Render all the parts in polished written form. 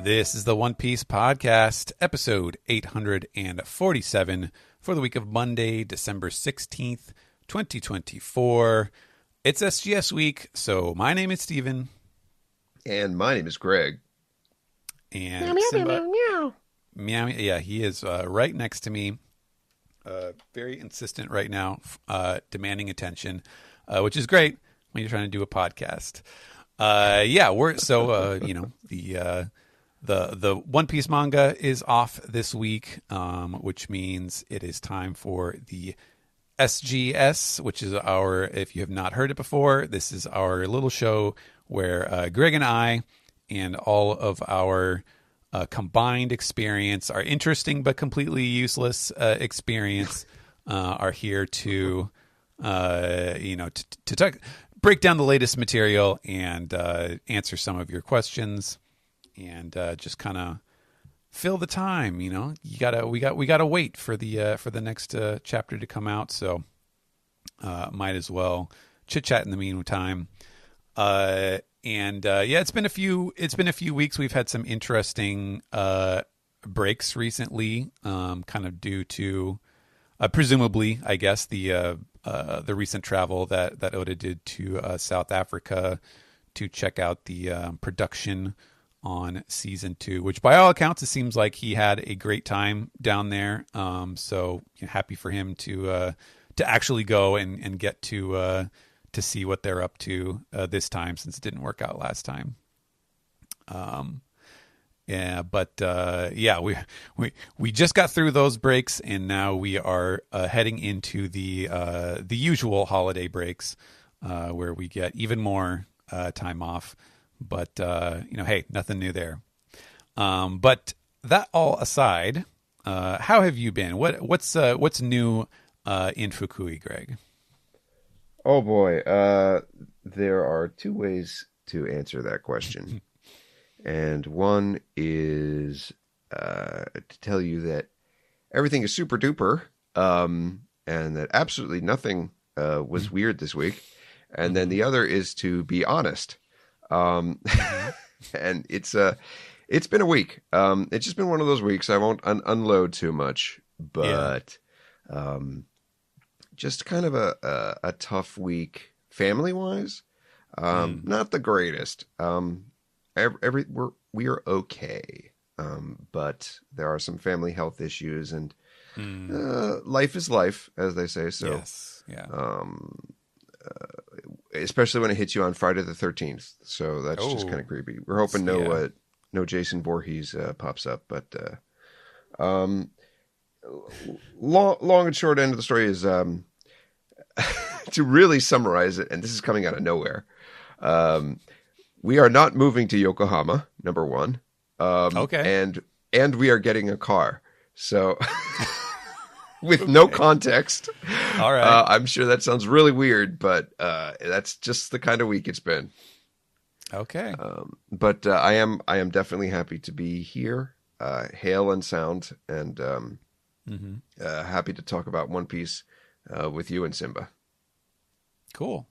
This is the One Piece Podcast, episode 847 for the week of Monday, December 16th, 2024. It's SGS week, so my name is Steven. And my name is Greg. And Simba, meow, yeah, he is right next to me. Very insistent right now, demanding attention, which is great when you're trying to do a podcast. The One Piece manga is off this week, which means it is time for the SGS, which is our, if you have not heard it before, this is our little show where Greg and I and all of our combined experience, our interesting but completely useless experience, are here to break down the latest material and answer some of your questions. And just kind of fill the time, we gotta wait for the next chapter to come out. So might as well chit chat in the meantime. It's been a few weeks. We've had some interesting breaks recently, kind of due to presumably, I guess, the recent travel that Oda did to South Africa to check out the production on season 2, which by all accounts, it seems like he had a great time down there. So happy for him to actually go and get to see what they're up to this time, since it didn't work out last time. We just got through those breaks, and now we are heading into the usual holiday breaks, where we get even more time off. But, hey, nothing new there. But that all aside, how have you been? What's new in Fukui, Greg? Oh, boy. There are two ways to answer that question. And one is to tell you that everything is super duper, and that absolutely nothing was weird this week. And then the other is to be honest. And it's been a week. It's just been one of those weeks. I won't unload too much, but just kind of a tough week family wise. Not the greatest. We are okay. But there are some family health issues, and life is life, as they say. So yes. Yeah. Especially when it hits you on Friday the 13th. So that's just kind of creepy. We're hoping no Jason Voorhees pops up. But long and short end of the story is, to really summarize it, and this is coming out of nowhere, we are not moving to Yokohama, number one. Okay. And we are getting a car. So... with no context. All right. I'm sure that sounds really weird, but that's just the kind of week it's been. Okay. But I am definitely happy to be here, hale and sound, and happy to talk about One Piece with you and Simba. Cool.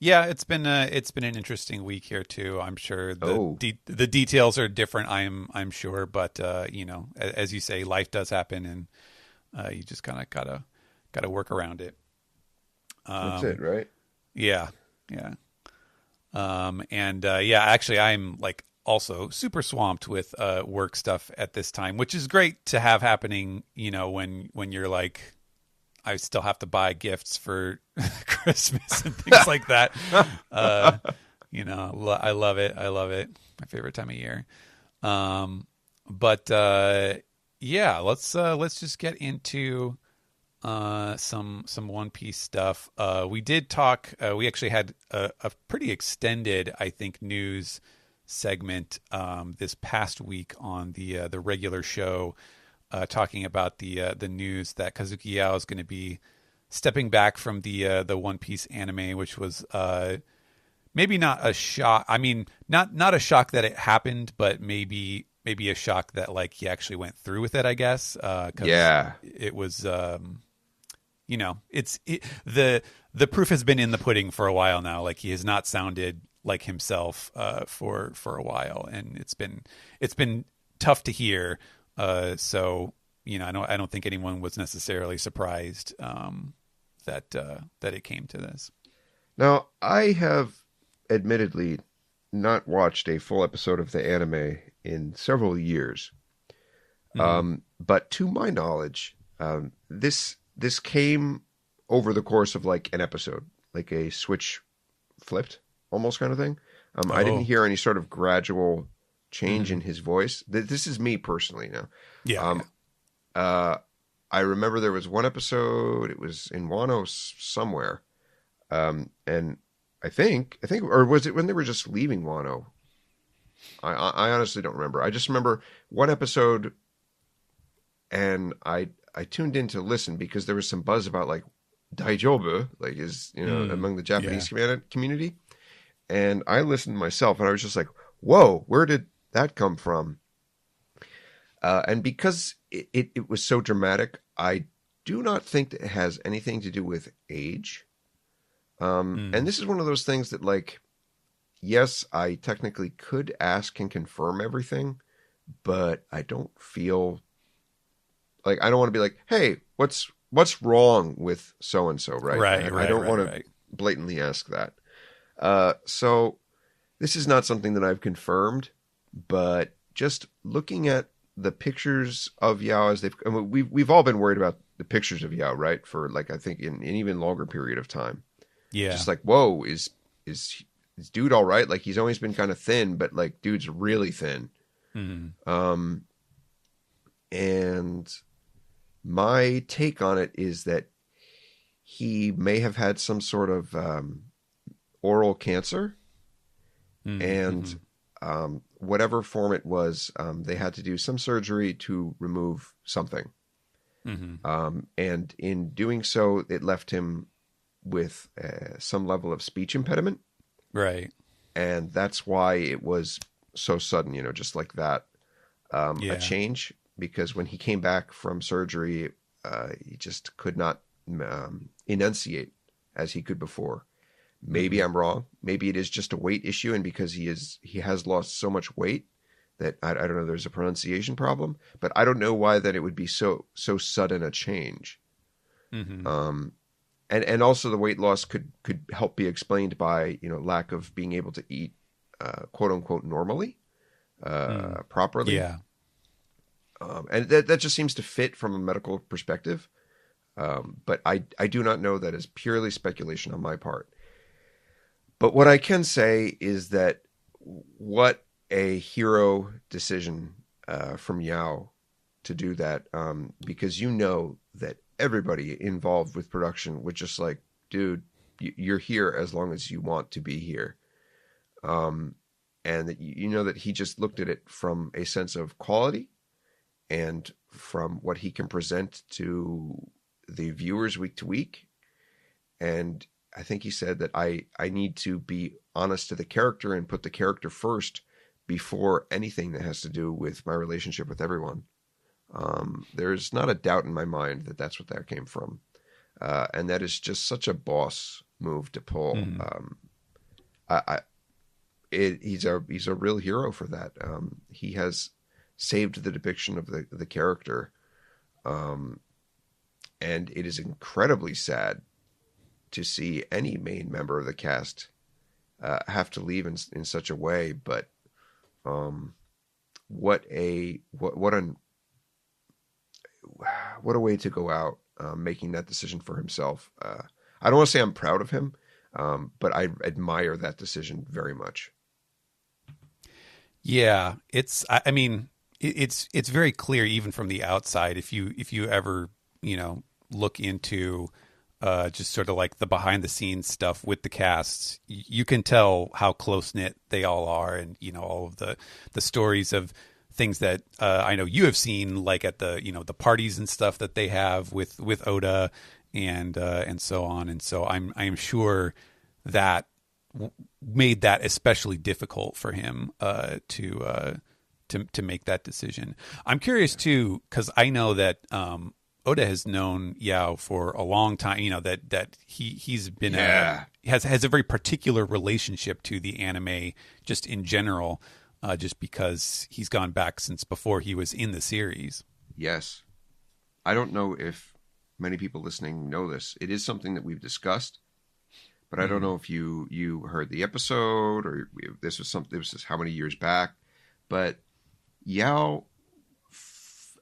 Yeah, it's been an interesting week here too. I'm sure the details are different. I'm sure, but as you say, life does happen, and you just kind of gotta work around it. That's it, right? Yeah. Actually, I'm like also super swamped with work stuff at this time, which is great to have happening. When you're like, I still have to buy gifts for Christmas and things like that. I love it. My favorite time of year. Let's just get into some One Piece stuff. We did talk. We actually had a pretty extended, I think, news segment this past week on the regular show, talking about the news that Kazuki Yao is going to be stepping back from the One Piece anime, which was maybe not a shock. I mean, not a shock that it happened, but maybe a shock that like he actually went through with it, I guess. It was, the proof has been in the pudding for a while now. Like he has not sounded like himself for a while, and it's been tough to hear. So I don't think anyone was necessarily surprised that it came to this. Now, I have admittedly not watched a full episode of the anime in several years. But to my knowledge, this came over the course of like an episode, like a switch flipped almost kind of thing. I didn't hear any sort of gradual change in his voice. This is me personally now. Yeah. I remember there was one episode, it was in Wano somewhere. And I think, or was it when they were just leaving Wano? I honestly don't remember. I just remember one episode, and I tuned in to listen because there was some buzz about like Daijobu, like among the Japanese community, and I listened myself, and I was just like, "Whoa, where did that come from?" And because it was so dramatic, I do not think that it has anything to do with age. And this is one of those things that, like, yes, I technically could ask and confirm everything, but I don't feel like I don't want to be like, hey, what's wrong with so and so, right? I don't want to blatantly ask that. So this is not something that I've confirmed, but just looking at the pictures of Yao as we've all been worried about the pictures of Yao, right? For like I think an even longer period of time. Yeah. Just like, whoa, is dude all right? Like he's always been kind of thin, but like dude's really thin. And my take on it is that he may have had some sort of oral cancer, and whatever form it was, they had to do some surgery to remove something. And in doing so, it left him with some level of speech impediment. Right. And that's why it was so sudden, just like that, a change. Because when he came back from surgery, he just could not enunciate as he could before. Maybe I'm wrong. Maybe it is just a weight issue, and because he has lost so much weight that I don't know, there's a pronunciation problem. But I don't know why that it would be so sudden a change. And also the weight loss could help be explained by lack of being able to eat quote unquote normally, properly. Yeah. And that just seems to fit from a medical perspective. But I do not know. That is purely speculation on my part. But what I can say is that what a hero decision from Yao to do that, because that everybody involved with production was just like, dude, you're here as long as you want to be here. And that that he just looked at it from a sense of quality and from what he can present to the viewers week to week. And I think he said that I need to be honest to the character and put the character first before anything that has to do with my relationship with everyone. There's not a doubt in my mind that that's what that came from. And that is just such a boss move to pull. He's a real hero for that. He has saved the depiction of the character. And it is incredibly sad to see any main member of the cast have to leave in such a way. But what a way to go out, making that decision for himself. I don't want to say I'm proud of him, but I admire that decision very much. Yeah, it's very clear even from the outside. If you ever look into just sort of like the behind the scenes stuff with the casts, you can tell how close knit they all are, and all of the stories of things that I know you have seen, like at the the parties and stuff that they have with Oda and so on. And so I'm sure that made that especially difficult for him to make that decision. I'm curious too, because I know that Oda has known Yao for a long time. You know that he's been Yeah. has a very particular relationship to the anime just in general, just because he's gone back since before he was in the series. Yes. I don't know if many people listening know this. It is something that we've discussed, but I don't know if you heard the episode or this was something. This was how many years back, but Yao,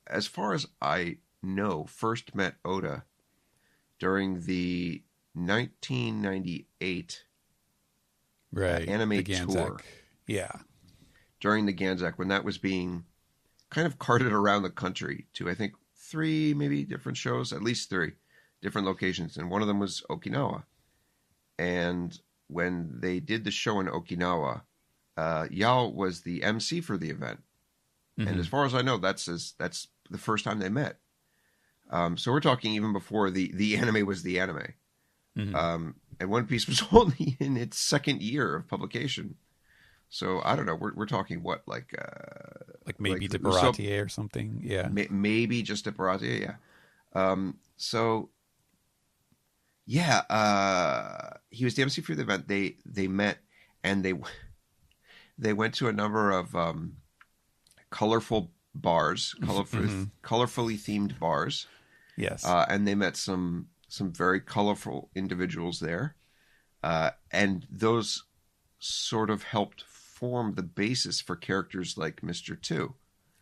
as far as I know, first met Oda during the 1998 anime tour. Yeah. During the Ganzak, when that was being kind of carted around the country to, I think, 3 maybe different shows, at least 3 different locations. And one of them was Okinawa. And when they did the show in Okinawa, Yao was the MC for the event. And as far as I know, that's the first time they met. So we're talking even before the anime was the anime. And One Piece was only in its second year of publication. So I don't know. We're talking what, like maybe De Baratier or something. Yeah, maybe just De Baratier. Yeah. So yeah, he was the MC for the event. They met and they went to a number of colorful bars, colorfully themed bars. Yes, and they met some very colorful individuals there, and those sort of helped form the basis for characters like Mr. Two,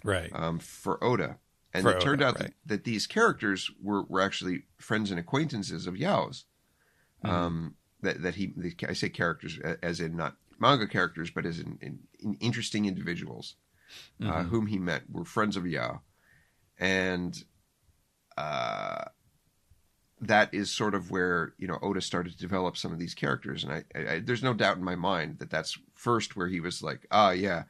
right? For Oda, and it turned out that these characters were actually friends and acquaintances of Yao's. I say characters as in not manga characters, but as in interesting individuals whom he met were friends of Yao, and that is sort of where Oda started to develop some of these characters, and I there's no doubt in my mind that that's first where he was like, I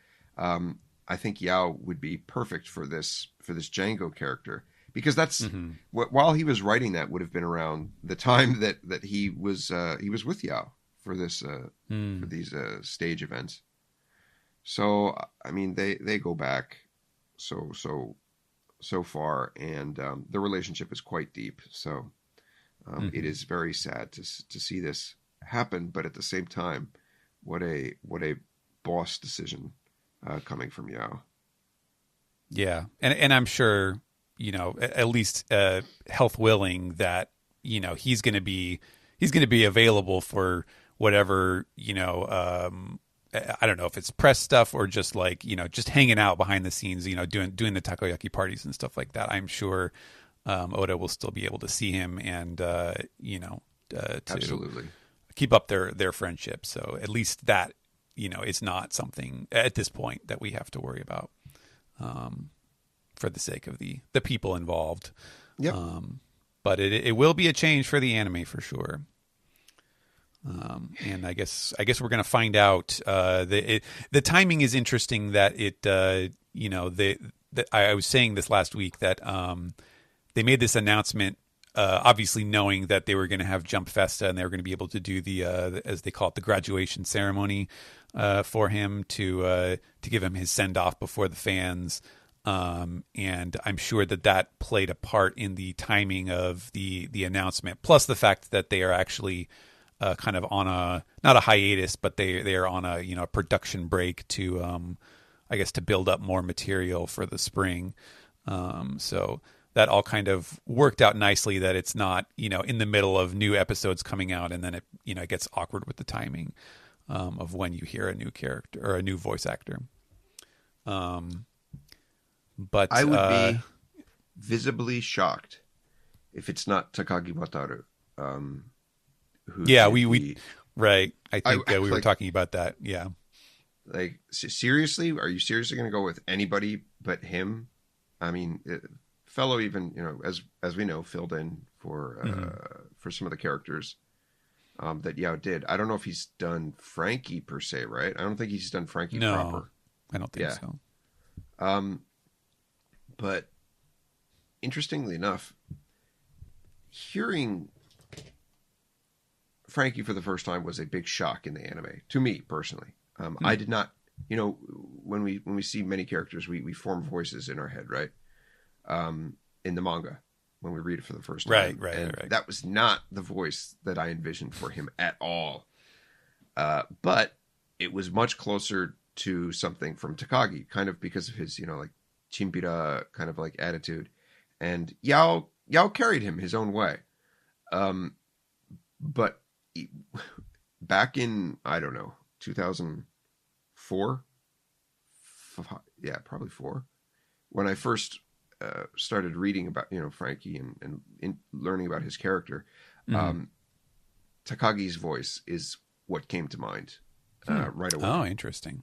think Yao would be perfect for this Django character, because that's while he was writing that would have been around the time that he was with Yao for this for these stage events. So I mean they go back so far, and the relationship is quite deep. So it is very sad to see this happen, but at the same time, what a boss decision coming from Yao. Yeah, and I'm sure at least health willing that he's going to be available for whatever I don't know if it's press stuff or just like just hanging out behind the scenes, doing the takoyaki parties and stuff like that. I'm sure Oda will still be able to see him and to absolutely keep up their friendship. So at least that it's not something at this point that we have to worry about for the sake of the people involved. Yep. But it will be a change for the anime for sure. And I guess we're going to find out. The timing is interesting. That I was saying this last week that they made this announcement, obviously knowing that they were going to have Jump Festa and they were going to be able to do the as they call it, the graduation ceremony for him to give him his send off before the fans. And I'm sure that played a part in the timing of the announcement, plus the fact that they are actually kind of on not a hiatus, but they are on a production break to I guess to build up more material for the spring. So that all kind of worked out nicely, that it's not in the middle of new episodes coming out and then it gets awkward with the timing of when you hear a new character or a new voice actor. But I would be visibly shocked if it's not Takagi Wataru. We right. I think we were talking about that. Yeah. Like, seriously, are you seriously going to go with anybody but him? I mean, fellow even as we know filled in for some of the characters that Yao did. I don't know if he's done Frankie per se, right? I don't think he's done Frankie proper. I don't think so. But interestingly enough, hearing Frankie for the first time was a big shock in the anime to me personally. I did not, when we see many characters, we form voices in our head, right? In the manga, when we read it for the first Right, time. right, And right. that was not the voice that I envisioned for him at all. But it was much closer to something from Takagi, kind of because of his, like chimpira kind of like attitude. And Yao carried him his own way. But back in, I don't know, 2004, yeah, probably 4, when I first started reading about, Frankie and learning about his character, Mm-hmm. Takagi's voice is what came to mind right away. Oh, interesting.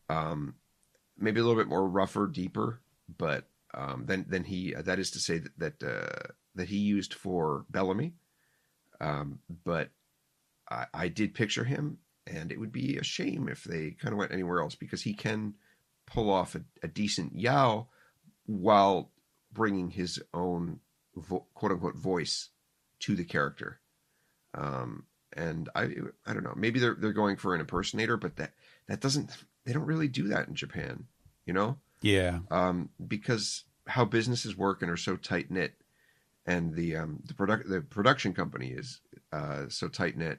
Maybe a little bit more rougher, deeper, but than he. That is to say that he used for Bellamy. But I did picture him, and it would be a shame if they kind of went anywhere else, because he can pull off a decent Yao while bringing his own quote unquote voice to the character. And I don't know, maybe they're going for an impersonator, but that doesn't, they don't really do that in Japan, Yeah. because how businesses work and are so tight knit, and the production company is so tight knit.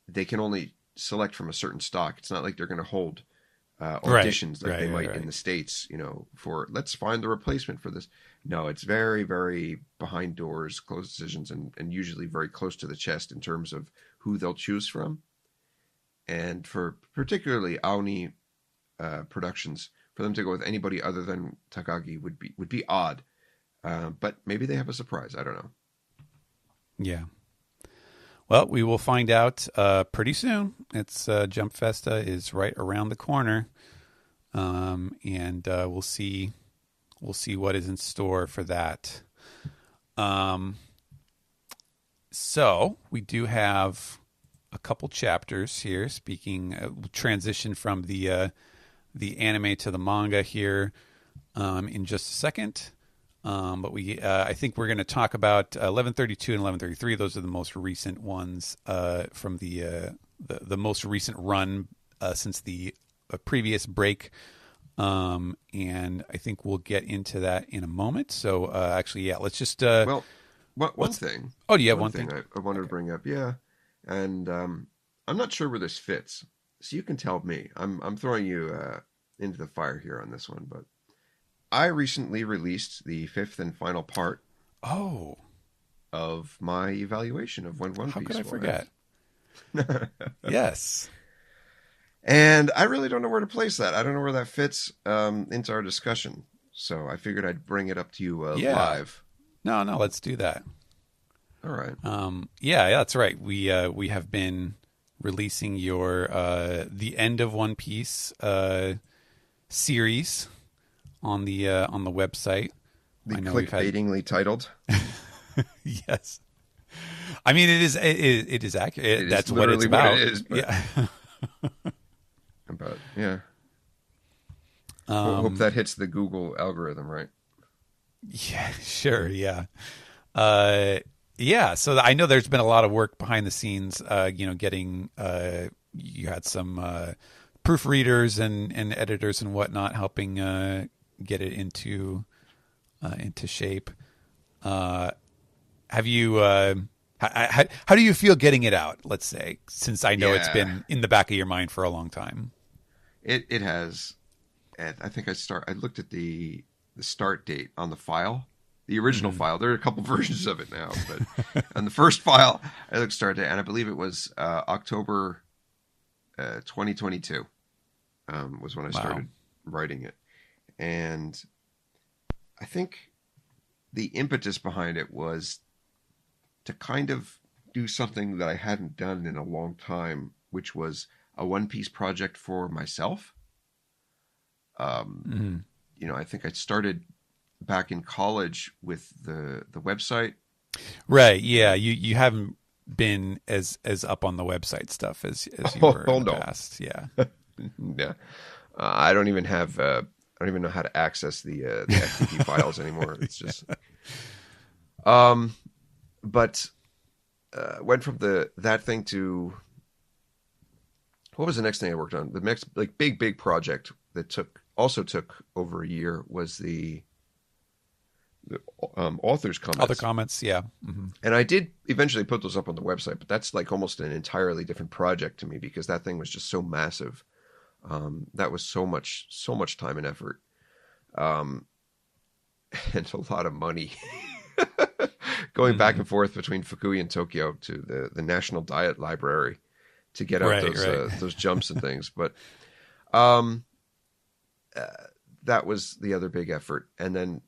They can only select from a certain stock. It's not like they're going to hold auditions like they might in the States, for let's find the replacement for this. No, it's very, very behind doors, closed decisions, and usually very close to the chest in terms of who they'll choose from. And for particularly Aoni productions, for them to go with anybody other than Takagi would be odd. But maybe they have a surprise. I don't know. Yeah. Well, we will find out pretty soon. It's Jump Festa is right around the corner, and we'll see what is in store for that. So we do have a couple chapters here. Speaking, transition from the anime to the manga here in just a second. But I think we're going to talk about 1132 and 1133. Those are the most recent ones from the most recent run since the previous break. And I think we'll get into that in a moment. So actually, yeah, let's just. Well, one thing. Oh, do you have one thing? I wanted to bring up? Yeah, and I'm not sure where this fits, so you can tell me. I'm throwing you into the fire here on this one, but. I recently released the 5th and final part of my evaluation of One Piece. How could I forget? Yes. And I really don't know where to place that. I don't know where that fits into our discussion. So I figured I'd bring it up to you live. No, let's do that. All right. Yeah, that's right. We have been releasing your the end of One Piece series on the website. The clickbaitingly titled. Yes. I mean, it is accurate. That's what it's about. What it is, but... Yeah. But yeah. Hope that hits the Google algorithm, right? Yeah, sure. Yeah. Yeah. So I know there's been a lot of work behind the scenes, getting, you had some proofreaders and editors and whatnot helping get it into shape. Have you? How do you feel getting it out? Let's say, since I know it's been in the back of your mind for a long time. It has. And I think I looked at the start date on the file, the original file. There are a couple versions of it now, but on the first file, I looked start date, and I believe it was October 2022 was when I started writing it. And I think the impetus behind it was to kind of do something that I hadn't done in a long time, which was a One Piece project for myself. I think I started back in college with the website. Right. Yeah. You haven't been as up on the website stuff as you were in the past. Yeah. Yeah. I don't even know how to access the FTP files anymore. It's just, but went from that thing to, what was the next thing I worked on? The next big project that also took over a year was the authors' comments. Other comments, yeah. And I did eventually put those up on the website, but that's like almost an entirely different project to me because that thing was just so massive. That was so much time and effort, and a lot of money. Going back and forth between Fukui and Tokyo to the National Diet Library to get out those jumps and things. But that was the other big effort. And then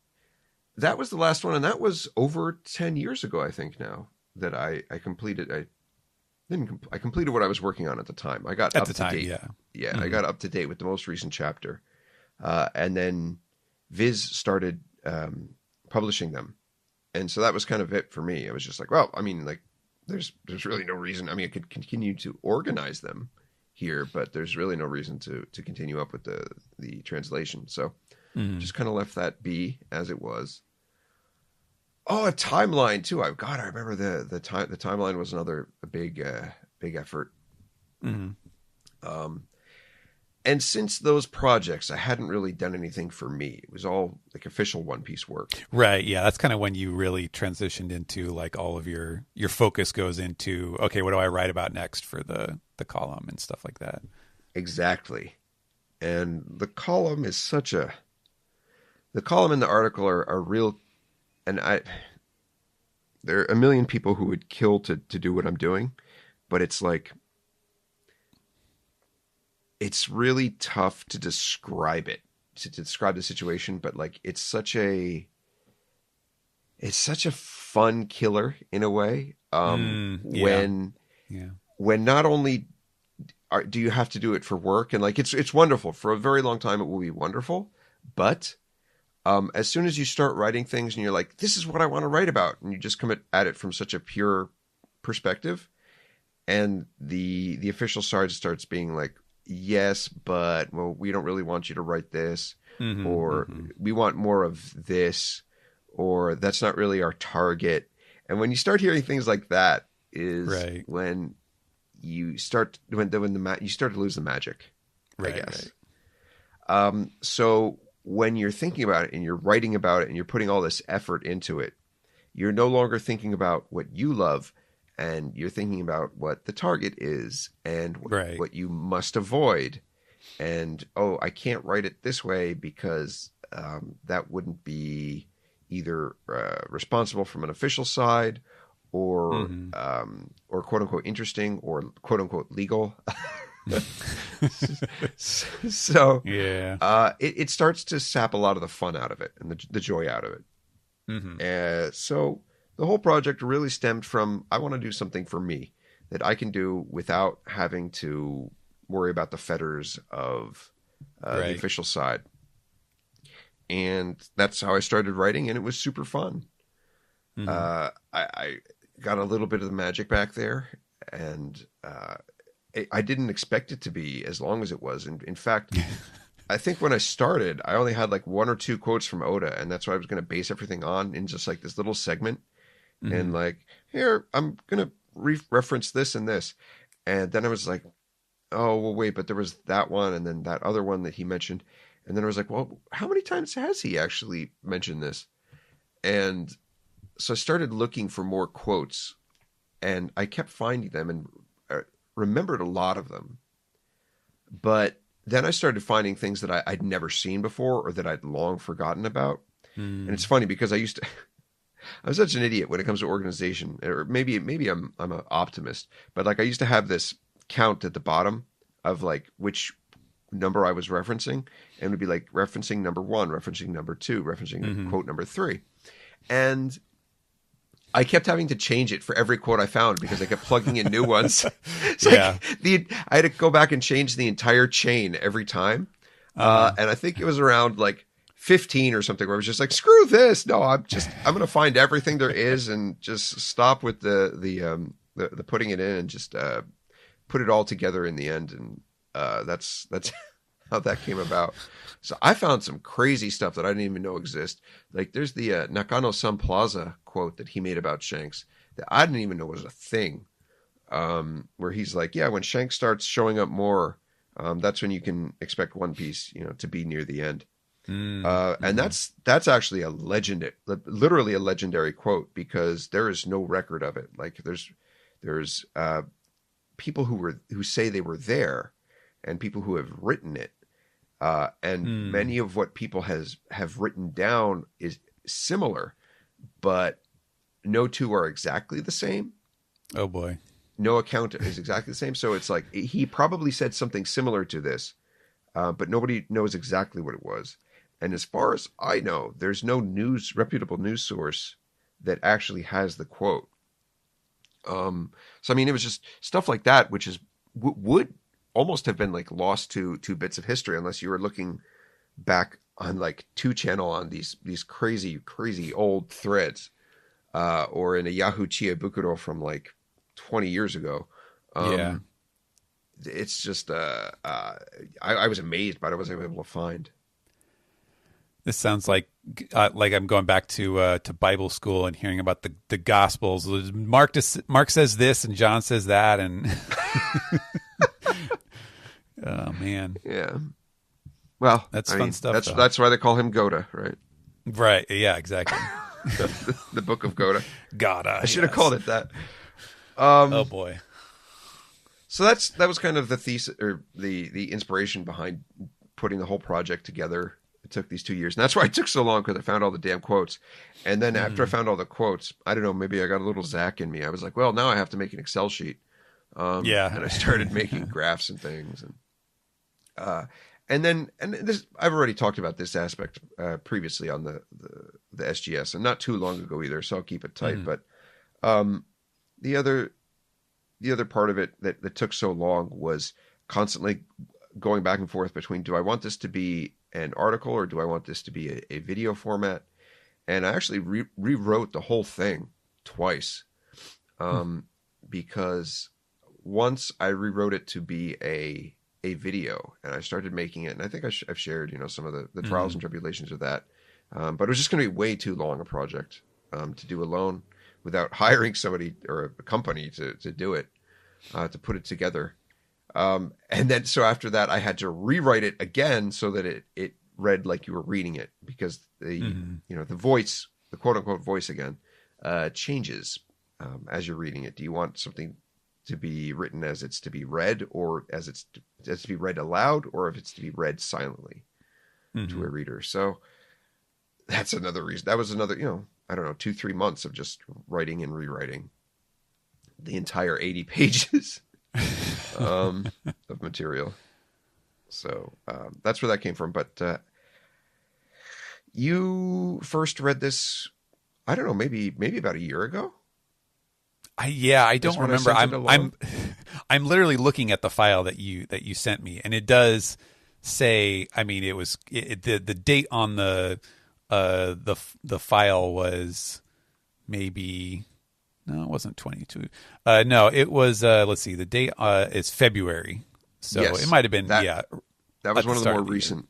that was the last one. And that was over 10 years ago, I think now, that I completed. I completed what I was working on at the time. I got up to date. Yeah. I got up to date with the most recent chapter. And then Viz started publishing them. And so that was kind of it for me. I was just like, well, I mean, like, there's really no reason. I mean, I could continue to organize them here, but there's really no reason to continue up with the translation. So just kind of left that be as it was. Oh, a timeline too. I remember the timeline was another big effort. And since those projects, I hadn't really done anything for me. It was all like official One Piece work. Right. Yeah. That's kind of when you really transitioned into like all of your focus goes into, okay, what do I write about next for the column and stuff like that. Exactly. And the column is the column and the article are real. And there are a million people who would kill to do what I'm doing, but it's like, it's really tough to describe it, to describe the situation, but like it's such a fun killer in a way. When not only do you have to do it for work, and like it's wonderful for a very long time, it will be wonderful, but as soon as you start writing things and you're like, this is what I want to write about, and you just come at it from such a pure perspective, and the official side starts being like, yes, but well, we don't really want you to write this, or we want more of this, or that's not really our target. And when you start hearing things like that, is when you start you start to lose the magic, I guess. So when you're thinking about it and you're writing about it and you're putting all this effort into it, you're no longer thinking about what you love. And you're thinking about what the target is and what you must avoid. And, I can't write it this way because that wouldn't be either responsible from an official side or quote unquote interesting or quote unquote legal. So it starts to sap a lot of the fun out of it and the joy out of it. So the whole project really stemmed from, I want to do something for me that I can do without having to worry about the fetters of the official side. And that's how I started writing, and it was super fun. I got a little bit of the magic back there, and I didn't expect it to be as long as it was. In fact, I think when I started, I only had like one or two quotes from Oda, and that's what I was going to base everything on in just like this little segment. And like, here, I'm going to reference this and this. And then I was like, oh, well, wait, but there was that one and then that other one that he mentioned. And then I was like, well, how many times has he actually mentioned this? And so I started looking for more quotes, and I kept finding them and remembered a lot of them. But then I started finding things that I'd never seen before or that I'd long forgotten about. And it's funny because I'm such an idiot when it comes to organization, or maybe I'm an optimist, but like I used to have this count at the bottom of like which number I was referencing, and it would be like referencing number 1, referencing number 2, referencing quote number 3. And I kept having to change it for every quote I found because I kept plugging in new ones. I had to go back and change the entire chain every time. And I think it was around like 15 or something where I was just like, screw this. No, I'm going to find everything there is and just stop with the putting it in and just put it all together in the end. And that's how that came about. So I found some crazy stuff that I didn't even know exist. Like there's the Nakano Sun Plaza quote that he made about Shanks that I didn't even know was a thing. Where he's like, yeah, when Shanks starts showing up more, that's when you can expect One Piece, to be near the end. And that's actually literally a legendary quote, because there is no record of it. Like there's people who say they were there, and people who have written it, and many of what people have written down is similar, but no two are exactly the same. Oh boy. No account is exactly the same. So it's like he probably said something similar to this, but nobody knows exactly what it was. And as far as I know, there's no reputable news source that actually has the quote. So I mean, it was just stuff like that, which would almost have been like lost to bits of history, unless you were looking back on like 2channel on these crazy old threads, or in a Yahoo Chiebukuro from like 20 years ago. Yeah. It's just I was amazed by it. I wasn't able to find. This sounds like I'm going back to Bible school and hearing about the Gospels. Mark says this and John says that, and oh man, yeah. Well, that's fun stuff. That's why they call him Goda, right? Right. Yeah. Exactly. the Book of Goda. Goda. I should have called it that. Oh boy. So that was kind of the thesis, or the inspiration behind putting the whole project together. It took these 2 years, and that's why it took so long, because I found all the damn quotes. And then after I found all the quotes, I don't know, maybe I got a little Zach in me. I was like, well, now I have to make an Excel sheet. Yeah. And I started making graphs and things, and this, I've already talked about this aspect previously on the SGS, and not too long ago either. So I'll keep it tight. But the other part of it that took so long was constantly going back and forth between, do I want this to be an article or do I want this to be a video format? And I actually rewrote the whole thing twice, because once I rewrote it to be a video, and I started making it, and I think I've shared some of the trials and tribulations of that, but it was just going to be way too long a project to do alone without hiring somebody or a company to do it, to put it together. And then, so after that, I had to rewrite it again so that it read like you were reading it, because the voice, the quote unquote voice again, changes as you're reading it. Do you want something to be written as it's to be read, or as to be read aloud, or if it's to be read silently to a reader? So that's another reason. That was another, I don't know, 2-3 months of just writing and rewriting the entire 80 pages of material. So that's where that came from. But you first read this, I don't know, maybe about a year ago. I don't remember. I'm literally looking at the file that you sent me, and it does say. I mean, it was the date on the file was maybe. No, it wasn't 22. No, it was. Let's see. The date is February, so yes, it might have been. That was one of the more recent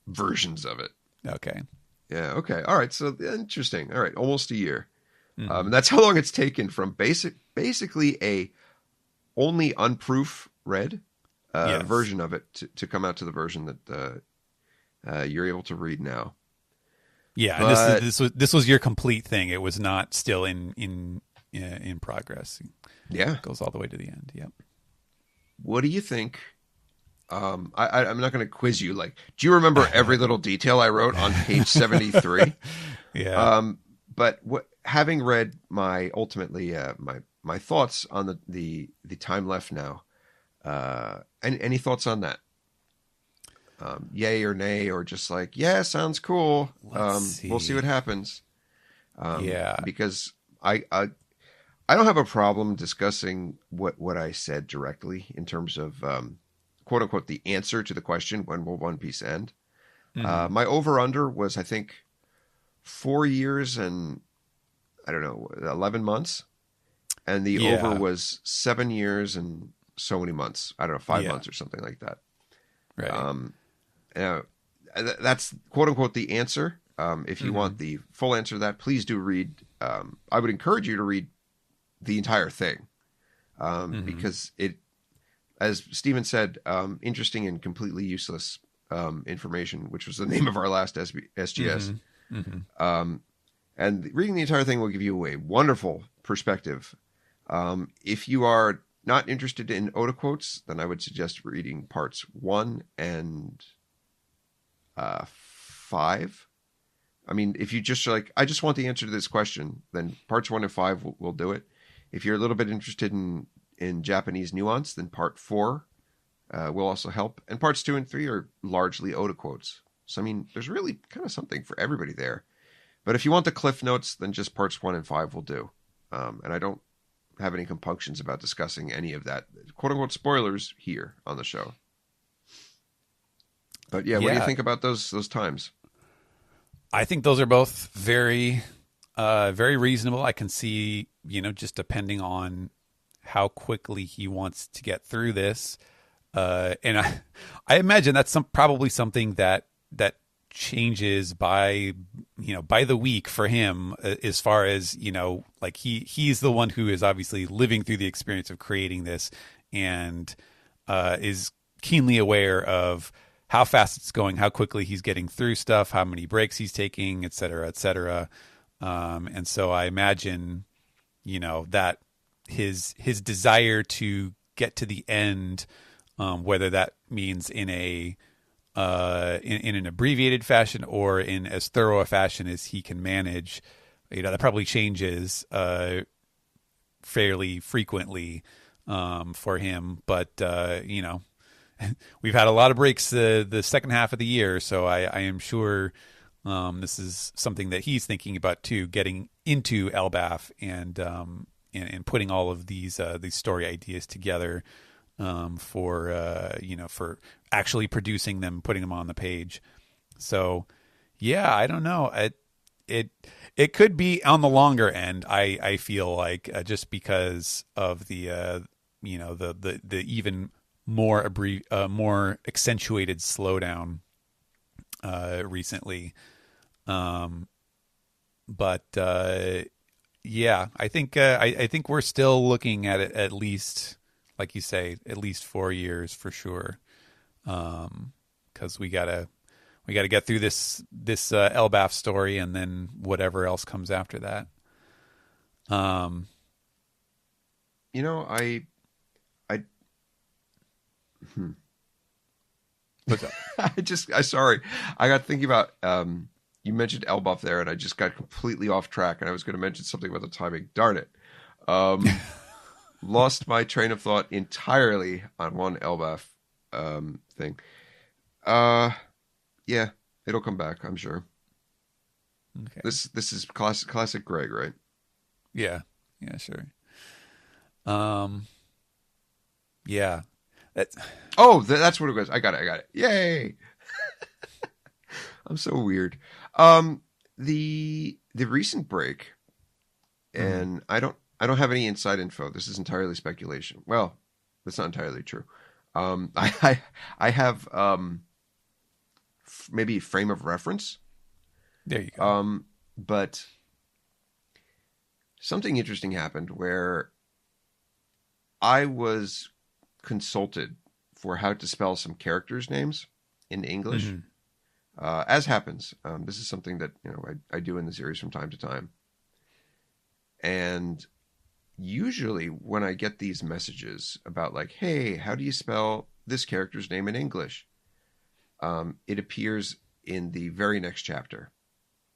versions of it. Okay. Yeah. Okay. All right. So interesting. All right. Almost a year. And that's how long it's taken from basically a only unproof read version of it to come out to the version that you're able to read now. Yeah, but, and this was your complete thing. It was not still in progress. Yeah, it goes all the way to the end. Yep. What do you think? I'm not going to quiz you. Like, do you remember every little detail I wrote on page 73? Yeah. But having read my thoughts on the time left now, any thoughts on that? Yay or nay, or just like, yeah, sounds cool. We'll see what happens. Because I don't have a problem discussing what I said directly in terms of quote unquote the answer to the question, when will One Piece end? My over under was, I think, 4 years and I don't know, 11 months, and the over was 7 years and so many months. I don't know, 5 months or something like that. Right. That's quote unquote the answer. If you want the full answer to that, please do read. I would encourage you to read the entire thing, because it, as Steven said, interesting and completely useless information, which was the name of our last SGS. Mm-hmm. Mm-hmm. And reading the entire thing will give you a wonderful perspective. If you are not interested in Oda quotes, then I would suggest reading parts 1 and 5. I mean, if you just like, I just want the answer to this question, then parts 1 and 5 will do it. If you're a little bit interested in Japanese nuance, then part 4 will also help. And parts 2 and 3 are largely Oda quotes. So, I mean, there's really kind of something for everybody there. But if you want the cliff notes, then just parts 1 and 5 will do. And I don't have any compunctions about discussing any of that, quote unquote, spoilers here on the show. But yeah, what do you think about those times? I think those are both very, very reasonable. I can see, just depending on how quickly he wants to get through this. And I imagine that's probably something that changes by the week for him, as far as, like he's the one who is obviously living through the experience of creating this and is keenly aware of how fast it's going, how quickly he's getting through stuff, how many breaks he's taking, et cetera, et cetera. And so I imagine, that his desire to get to the end, whether that means in in an abbreviated fashion or in as thorough a fashion as he can manage, that probably changes fairly frequently for him. But we've had a lot of breaks the second half of the year, so I am sure this is something that he's thinking about too, getting into Elbaf and putting all of these story ideas together for actually producing them, putting them on the page. So yeah, I don't know. It could be on the longer end. I feel like just because of the the even more accentuated slowdown recently. But yeah, I think we're still looking at it, at least, like you say, at least 4 years for sure. 'Cause we gotta get through this Elbaf story and then whatever else comes after that. What's up? Sorry. I got thinking about, you mentioned Elbaf there, and I just got completely off track, and I was going to mention something about the timing. Darn it. Lost my train of thought entirely on one Elbaf thing. Yeah, it'll come back, I'm sure. Okay. This is classic Greg, right? Yeah, sure. Yeah. That's what it was. I got it. Yay! I'm so weird. The recent break, and I don't have any inside info. This is entirely speculation. Well, that's not entirely true. I have maybe a frame of reference. There you go. But something interesting happened where I was consulted for how to spell some characters' names in English. Mm-hmm. As happens, this is something that I do in the series from time to time. And usually when I get these messages about like, hey, how do you spell this character's name in English? It appears in the very next chapter.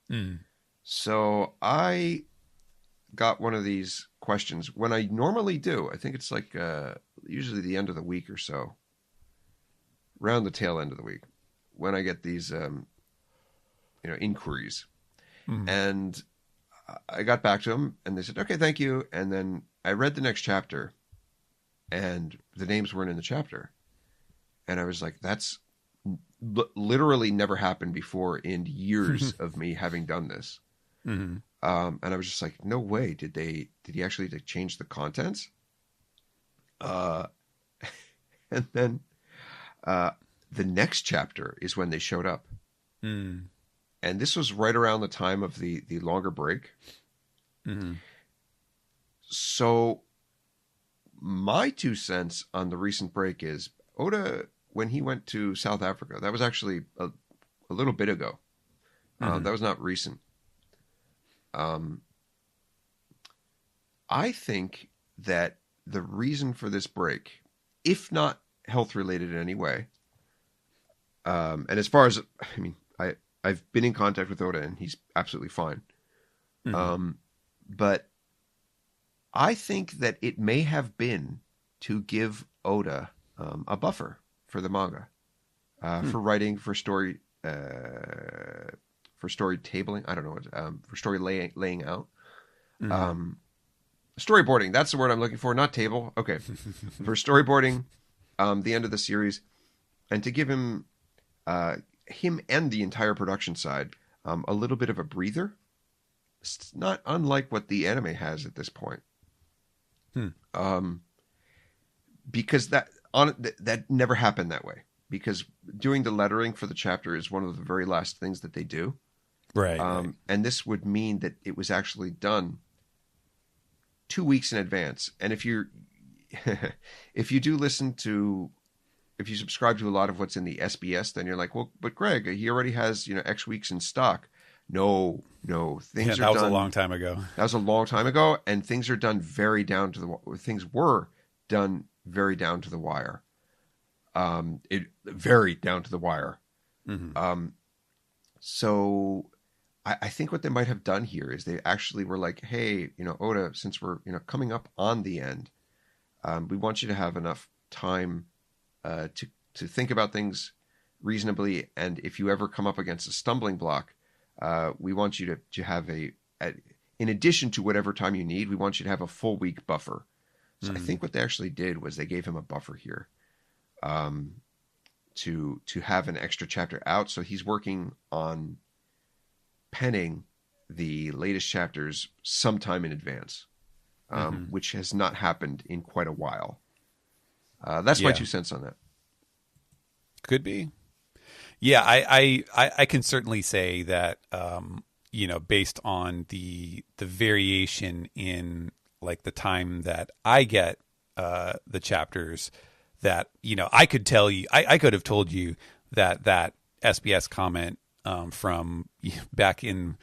Mm. So I got one of these questions when I normally do. I think it's like usually the end of the week or so, around the tail end of the week, when I get these inquiries. Mm. And I got back to them, and they said, okay, thank you. And then I read the next chapter, and the names weren't in the chapter. And I was like, that's literally never happened before in years of me having done this. Mm-hmm. And I was just like, no way. Did he actually change the contents? And then the next chapter is when they showed up. Mm. And this was right around the time of the longer break. Mm-hmm. So my 2 cents on the recent break is Oda when he went to South Africa. That was actually a little bit ago. That was not recent. I think that the reason for this break, if not health related in any way, and as far as, I mean, I've been in contact with Oda and he's absolutely fine. But I think that it may have been to give Oda a buffer for the manga, for writing, for story tabling. I don't know what, for story laying out. Storyboarding, that's the word I'm looking for, not table. Okay. For storyboarding, the end of the series, and to give him and the entire production side a little bit of a breather. It's not unlike what the anime has at this point. Because that never happened that way. Because doing the lettering for the chapter is one of the very last things that they do. Right. And this would mean that it was actually done 2 weeks in advance. And if you subscribe to a lot of what's in the SBS, then you're like, well, but Greg, he already has, X weeks in stock. No, things are done. That was a long time ago. That was a long time ago, and things are done very down to the wire. Very down to the wire. So I think what they might have done here is they actually were like, hey, Oda, since we're, coming up on the end, we want you to have enough time to think about things reasonably. And if you ever come up against a stumbling block, we want you to have in addition to whatever time you need, we want you to have a full week buffer. So I think what they actually did was they gave him a buffer here, to have an extra chapter out. So he's working on penning the latest chapters sometime in advance, which has not happened in quite a while. That's my 2 cents on that. Could be. Yeah, I can certainly say that, based on the variation in like the time that I get the chapters, that, I could tell you, I could have told you that SBS comment from back in,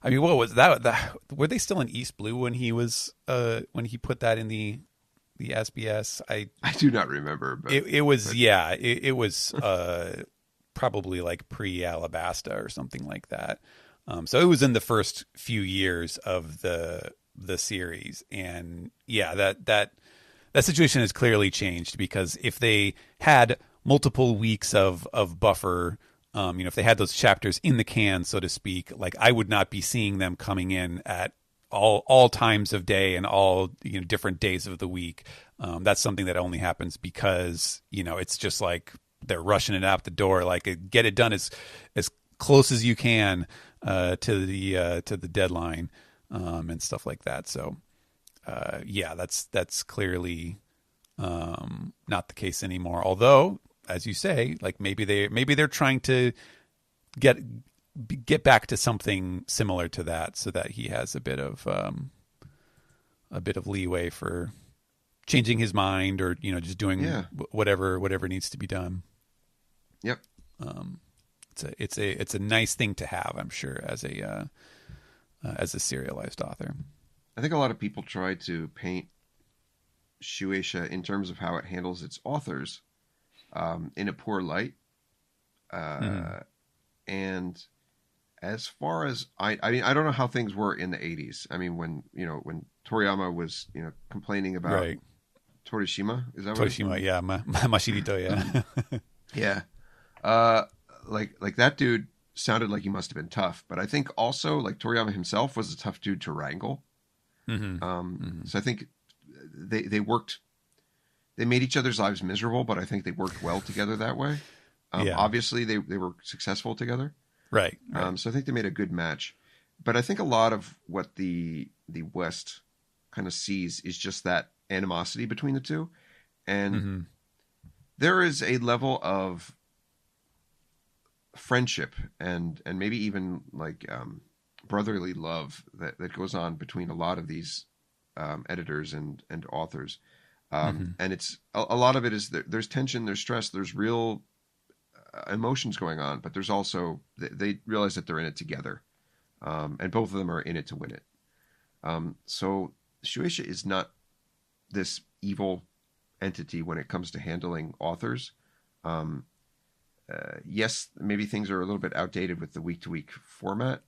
I mean, what was that? Were they still in East Blue when he was when he put that in the SBS? I do not remember, but it was probably like pre-Alabasta or something like that. So it was in the first few years of the series, and that situation has clearly changed, because if they had multiple weeks of buffer, if they had those chapters in the can, so to speak, like I would not be seeing them coming in at all times of day and all different days of the week. That's something that only happens because it's just like they're rushing it out the door, like get it done as close as you can to the deadline, and stuff like that. So that's clearly not the case anymore. Although, as you say, like maybe they're trying to get back to something similar to that, so that he has a bit of leeway for changing his mind, or just doing whatever needs to be done. Yep. It's a nice thing to have, I'm sure, as a serialized author. I think a lot of people try to paint Shueisha in terms of how it handles its authors in a poor light. And as far as I mean, I don't know how things were in the 80s. I mean, when Toriyama was complaining about Torishima, is that what Torishima? Yeah, Mashirito. Yeah, yeah. Like that dude sounded like he must have been tough, but I think also like Toriyama himself was a tough dude to wrangle. So I think they worked. They made each other's lives miserable, but I think they worked well together that way. Obviously, they were successful together. Right. So I think they made a good match. But I think a lot of what the West kind of sees is just that animosity between the two. And there is a level of friendship and maybe even like brotherly love that goes on between a lot of these editors and authors. And it's a lot of it is there's tension, there's stress, there's real emotions going on, but there's also they realize that they're in it together, and both of them are in it to win it. So Shueisha is not this evil entity when it comes to handling authors. Yes, maybe things are a little bit outdated with the week-to-week format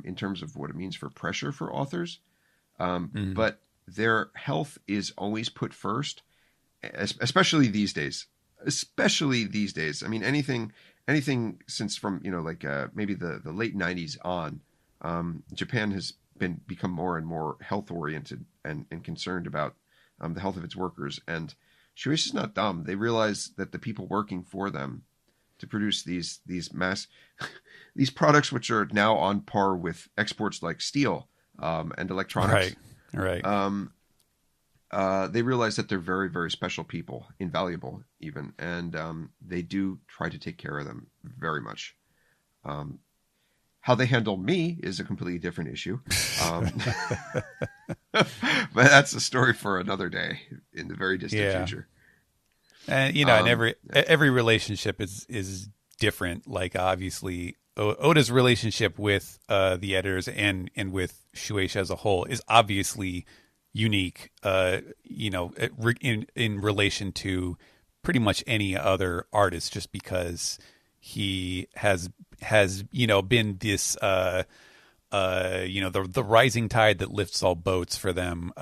in terms of what it means for pressure for authors, but their health is always put first, especially these days. Especially these days. I mean, anything since from maybe the late '90s on, Japan has become more and more health oriented and concerned about the health of its workers. And Shueisha is not dumb. They realize that the people working for them to produce these these products, which are now on par with exports like steel and electronics, right. They realize that they're very, very special people, invaluable even, and they do try to take care of them very much. How they handle me is a completely different issue, but that's a story for another day in the very distant future. And and every relationship is different. Like obviously, Oda's relationship with the editors and with Shueisha as a whole is obviously unique, in relation to pretty much any other artist, just because he has been this the rising tide that lifts all boats for them,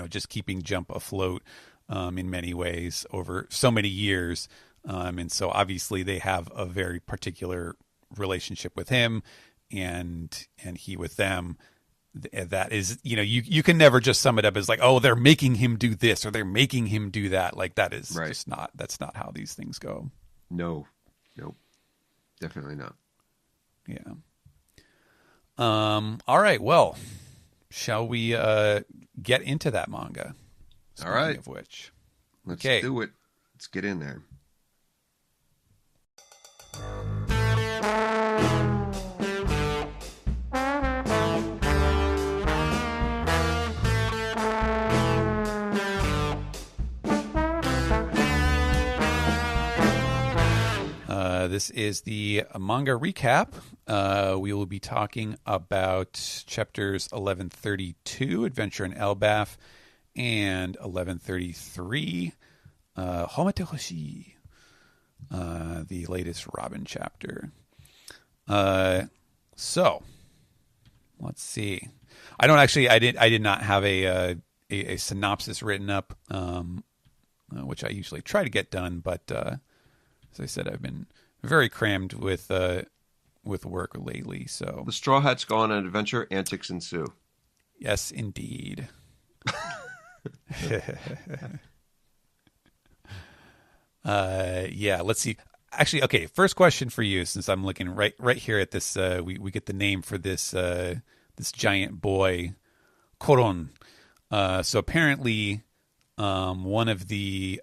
just keeping Jump afloat in many ways over so many years, and so obviously they have a very particular relationship with him and he with them. That is, you can never just sum it up as like, oh, they're making him do this or they're making him do that. Like that is just that's not how these things go. No, definitely not. Yeah. All right. Well, shall we get into that manga? All right. Of which, let's do it. Let's get in there. This is the manga recap. We will be talking about chapters 1132, Adventure in Elbaf, and 1133, Homete Hoshi, the latest Robin chapter. So, let's see. I did not have a synopsis written up, which I usually try to get done, but as I said, I've been very crammed with work lately. So the Straw Hat's go on an adventure, antics ensue. Yes, indeed. Let's see. Actually, okay, first question for you, since I'm looking right here at this, we get the name for this this giant boy, Koron. So apparently one of the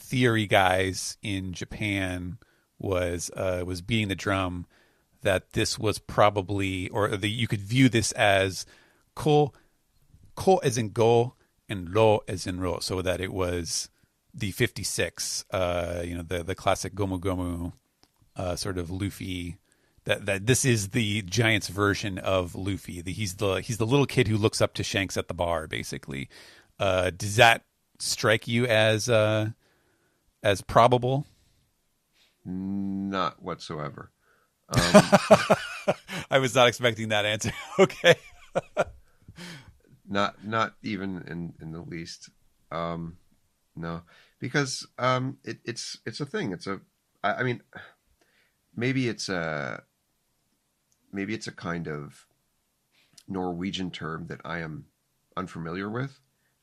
theory guys in Japan was beating the drum that this was probably, or you could view this as ko as in go and ro as in ro, so that it was the 56, the classic Gomu Gomu sort of Luffy. That this is the Giant's version of Luffy. He's the little kid who looks up to Shanks at the bar, basically. Does that strike you as probable? Not whatsoever. I was not expecting that answer. Okay. Not even in the least. No, because it's a thing. I mean, maybe it's a kind of Norwegian term that I am unfamiliar with,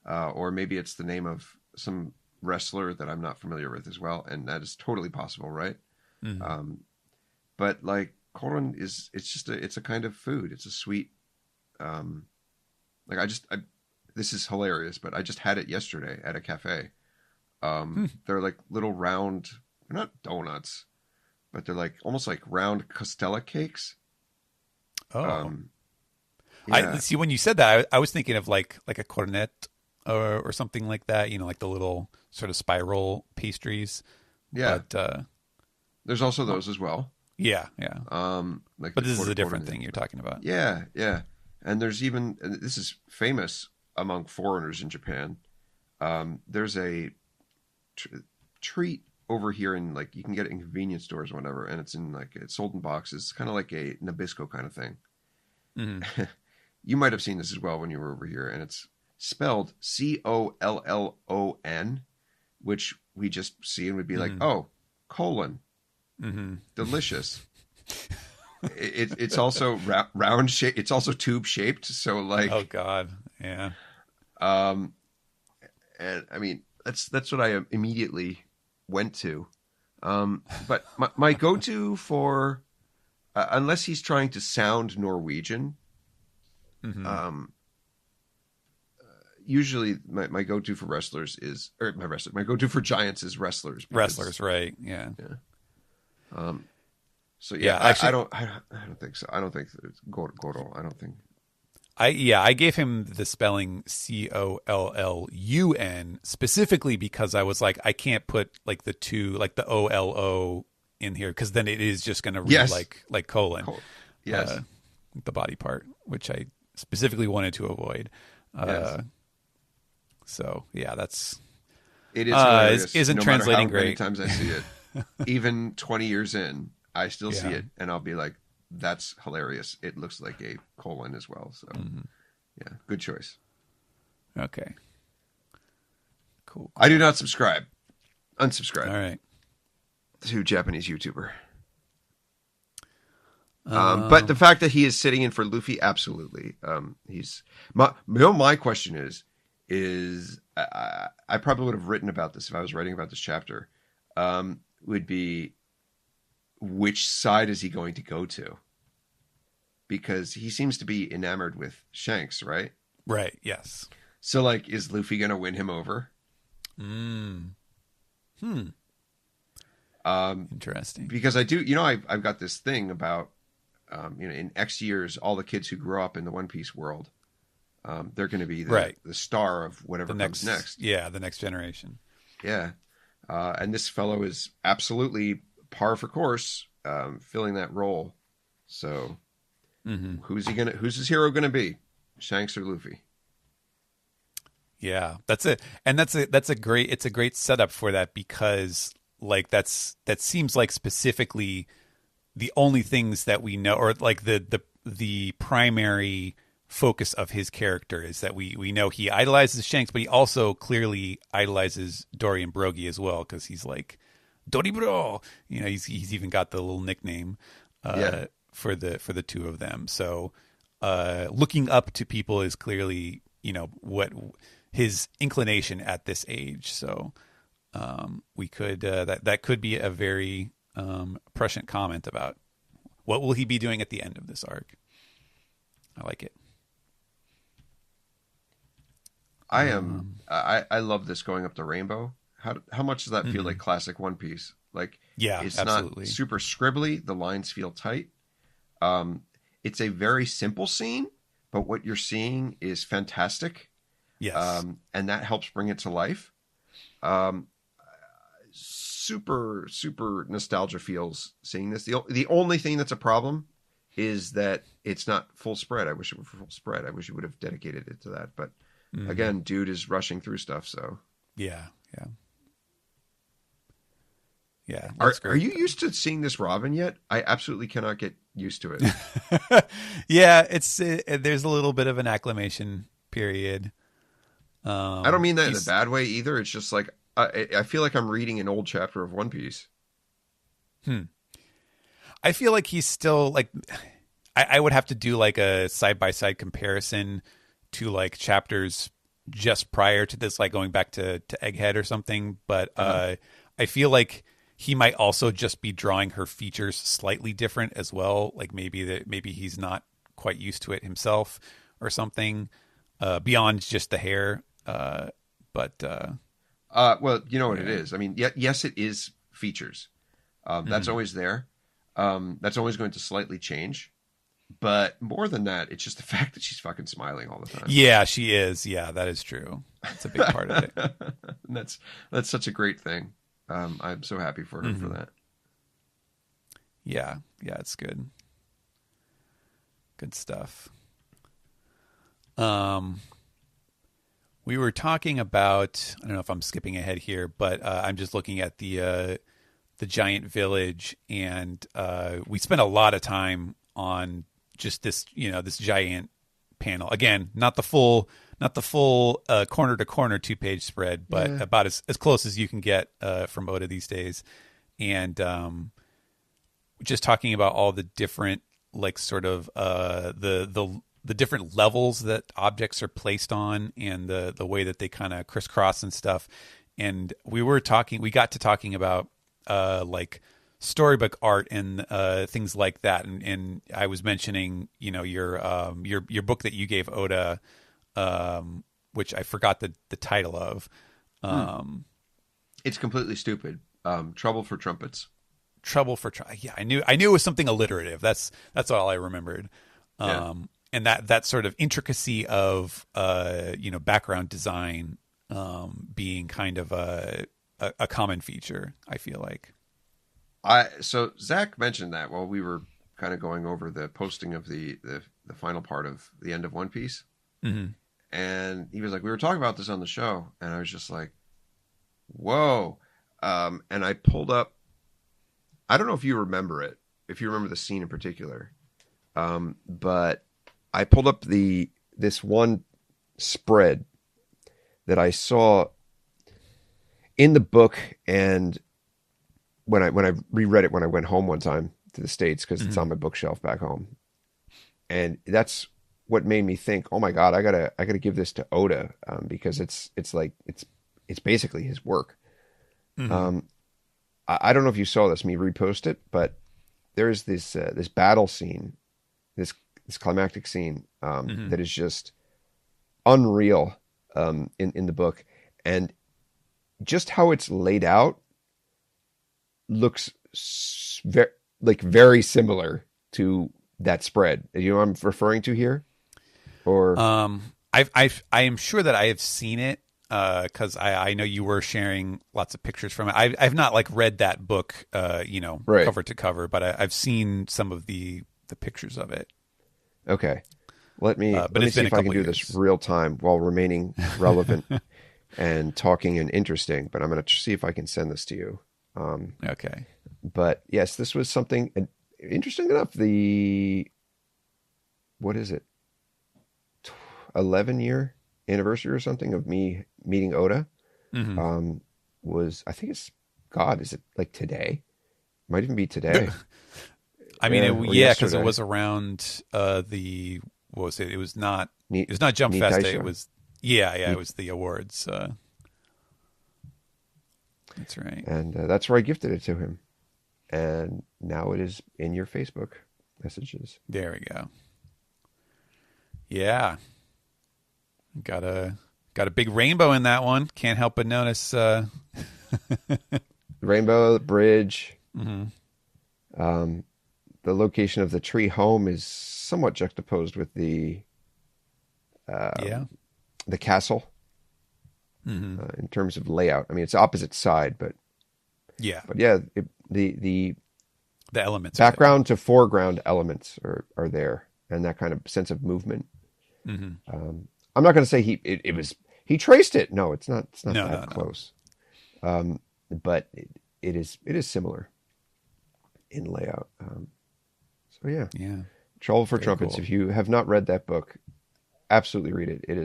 or maybe it's the name of some wrestler that I'm not familiar with as well, and that is totally possible, right? Mm-hmm. But like koron it's a kind of food. It's a sweet. This is hilarious, but I just had it yesterday at a cafe. They're like little round, they're not donuts, but they're like almost like round costella cakes. Oh, yeah. I see. When you said that, I was thinking of like a cornet, or something like that. You know, like the little sort of spiral pastries. Yeah. But There's also those as well. yeah, yeah. Like But the this is a quarter different thing you're talking about. Yeah, yeah. And there's even, and this is famous among foreigners in Japan. There's a treat over here in, like, you can get it in convenience stores or whatever, and it's in, like, it's sold in boxes, kind of like a Nabisco kind of thing. Mm-hmm. You might have seen this as well when you were over here, and it's spelled COLLON, which we just see and would be like, oh, colon, delicious. It's also round shape. It's also tube shaped. So like, oh God, yeah. And I mean, that's what I immediately went to. But my go-to for, unless he's trying to sound Norwegian, usually my go-to for wrestlers is, or my go-to for giants is wrestlers. Wrestlers, right? Yeah. So yeah, actually, I don't think so. I don't think it's Goro. I don't think. I gave him the spelling COLLUN specifically because I was like, I can't put like the two, like the OLO in here, because then it is just going to read like colon. Yes, the body part, which I specifically wanted to avoid. So yeah, it is hilarious. Isn't no translating matter how great. Many times I see it, even 20 years in, I still see it, and I'll be like, "That's hilarious." It looks like a colon as well. So, yeah, good choice. Okay, cool. I do not subscribe. Unsubscribe. All right. To Japanese YouTuber. But the fact that he is sitting in for Luffy, absolutely. He's my question is I probably would have written about this if I was writing about this chapter. Would be, which side is he going to go to? Because he seems to be enamored with Shanks, right? Right. Yes. So, like, is Luffy going to win him over? Interesting. Because I do, I've got this thing about, in X years, all the kids who grow up in the One Piece world, they're going to be the star of whatever comes next. Yeah, the next generation. Yeah. And this fellow is absolutely par for course, filling that role. So who's his hero going to be? Shanks or Luffy? Yeah, that's it. And it's a great setup for that, because like that seems like specifically the only things that we know, or like the primary focus of his character is that we know he idolizes Shanks, but he also clearly idolizes Dory and Brogy as well, because he's like Dory Bro. He's even got the little nickname for the two of them. So looking up to people is clearly what his inclination at this age. So we could that could be a very prescient comment about what will he be doing at the end of this arc. I like it. I love this going up the rainbow. How much does that feel like classic One Piece? Like, yeah, it's absolutely. Not super scribbly. The lines feel tight. It's a very simple scene, but what you're seeing is fantastic. Yes. And that helps bring it to life. Super, super nostalgia feels seeing this. The only thing that's a problem is that it's not full spread. I wish it were full spread. I wish you would have dedicated it to that. But again, dude is rushing through stuff. So yeah. Are you used to seeing this Robin yet? I absolutely cannot get used to it. Yeah, there's a little bit of an acclimation period. I don't mean that in a bad way either. It's just like I feel like I'm reading an old chapter of One Piece. I feel like he's still like, I would have to do like a side-by-side comparison to like chapters just prior to this, like going back to Egghead or something. But I feel like he might also just be drawing her features slightly different as well. Like maybe he's not quite used to it himself or something beyond just the hair. Well, you know what it is. I mean, yes, it is features. That's always there. That's always going to slightly change. But more than that, it's just the fact that she's fucking smiling all the time. Yeah, she is. Yeah, that is true. That's a big part of it. And that's such a great thing. I'm so happy for her for that. Yeah, it's good. Good stuff. We were talking about, I don't know if I'm skipping ahead here, but I'm just looking at the giant village, and we spent a lot of time on just this, this giant panel. Again, not the full corner to corner 2-page spread, but about as close as you can get from Oda these days. And just talking about all the different, like, sort of the different levels that objects are placed on, and the way that they kind of crisscross and stuff. And we got to talking about like storybook art and things like that. And I was mentioning, your book that you gave Oda, which I forgot the title of. It's completely stupid. Trouble for Trumpets. Yeah, I knew it was something alliterative. That's all I remembered. And that sort of intricacy of background design being kind of a common feature, I feel like. So Zach mentioned that while we were kind of going over the posting of the final part of the end of One Piece. And he was like, we were talking about this on the show, and I was just like, whoa. And I pulled up, I don't know if you remember it, if you remember the scene in particular, but I pulled up this one spread that I saw in the book, and when I reread it when I went home one time to the States, because it's on my bookshelf back home, and that's what made me think, oh my God, I gotta give this to Oda, because it's basically his work. I don't know if you saw this, me repost it, but there's this battle scene, this climactic scene that is just unreal in the book, and just how it's laid out looks very similar to that spread. You know what I'm referring to here? Or I am sure that I have seen it, because I know you were sharing lots of pictures from it. I've not read that book, right, cover to cover, but I've seen some of the pictures of it. Okay, let me see if I can do this real time while remaining relevant and talking and interesting. But I'm going to see if I can send this to you. Okay. But yes, this was something interesting enough. What is it? 11-year anniversary or something of me meeting Oda. Was, I think it's, God, is it like today? Might even be today. I mean, because it was around what was it? It was not Jump Festa. It was it was the awards. That's right. And that's where I gifted it to him. And now it is in your Facebook messages. There we go. Yeah. Got a big rainbow in that one. Can't help but notice. Rainbow, bridge. The location of the tree home is somewhat juxtaposed with the castle. In terms of layout. I mean, it's opposite side, but the elements, background to foreground elements are there, and that kind of sense of movement. I'm not going to say he traced it. No, it's not that close. But it is similar in layout. So yeah. Trouble for Trumpets. Cool. If you have not read that book, absolutely read it. It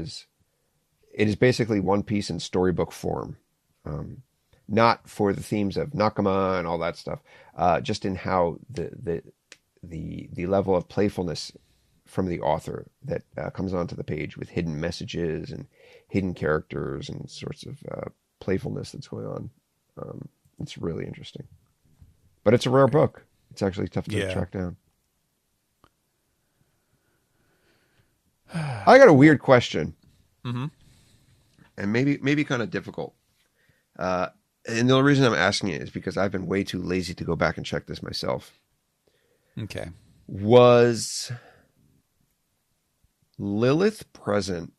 is basically One Piece in storybook form. Not for the themes of Nakama and all that stuff, just in how the level of playfulness from the author that comes onto the page with hidden messages and hidden characters and sorts of playfulness that's going on. It's really interesting. But it's a rare book. It's actually tough to track down. I got a weird question. And maybe kind of difficult. And the only reason I'm asking it is because I've been way too lazy to go back and check this myself. Okay. Was Lilith present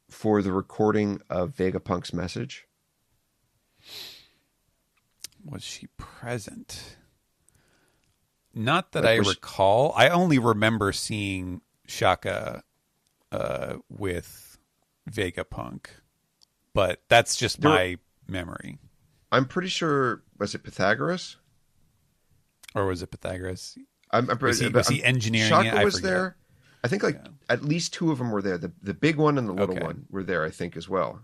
for the recording of Vegapunk's message? Was she present? Not that Like, I recall. I only remember seeing Shaka with Vegapunk, but that's just my memory. I'm pretty sure, was it Pythagoras? Or was it Pythagoras? I'm Was he engineering Shaka it? was there. I think at least two of them were there. The big one and the little one were there, I think, as well.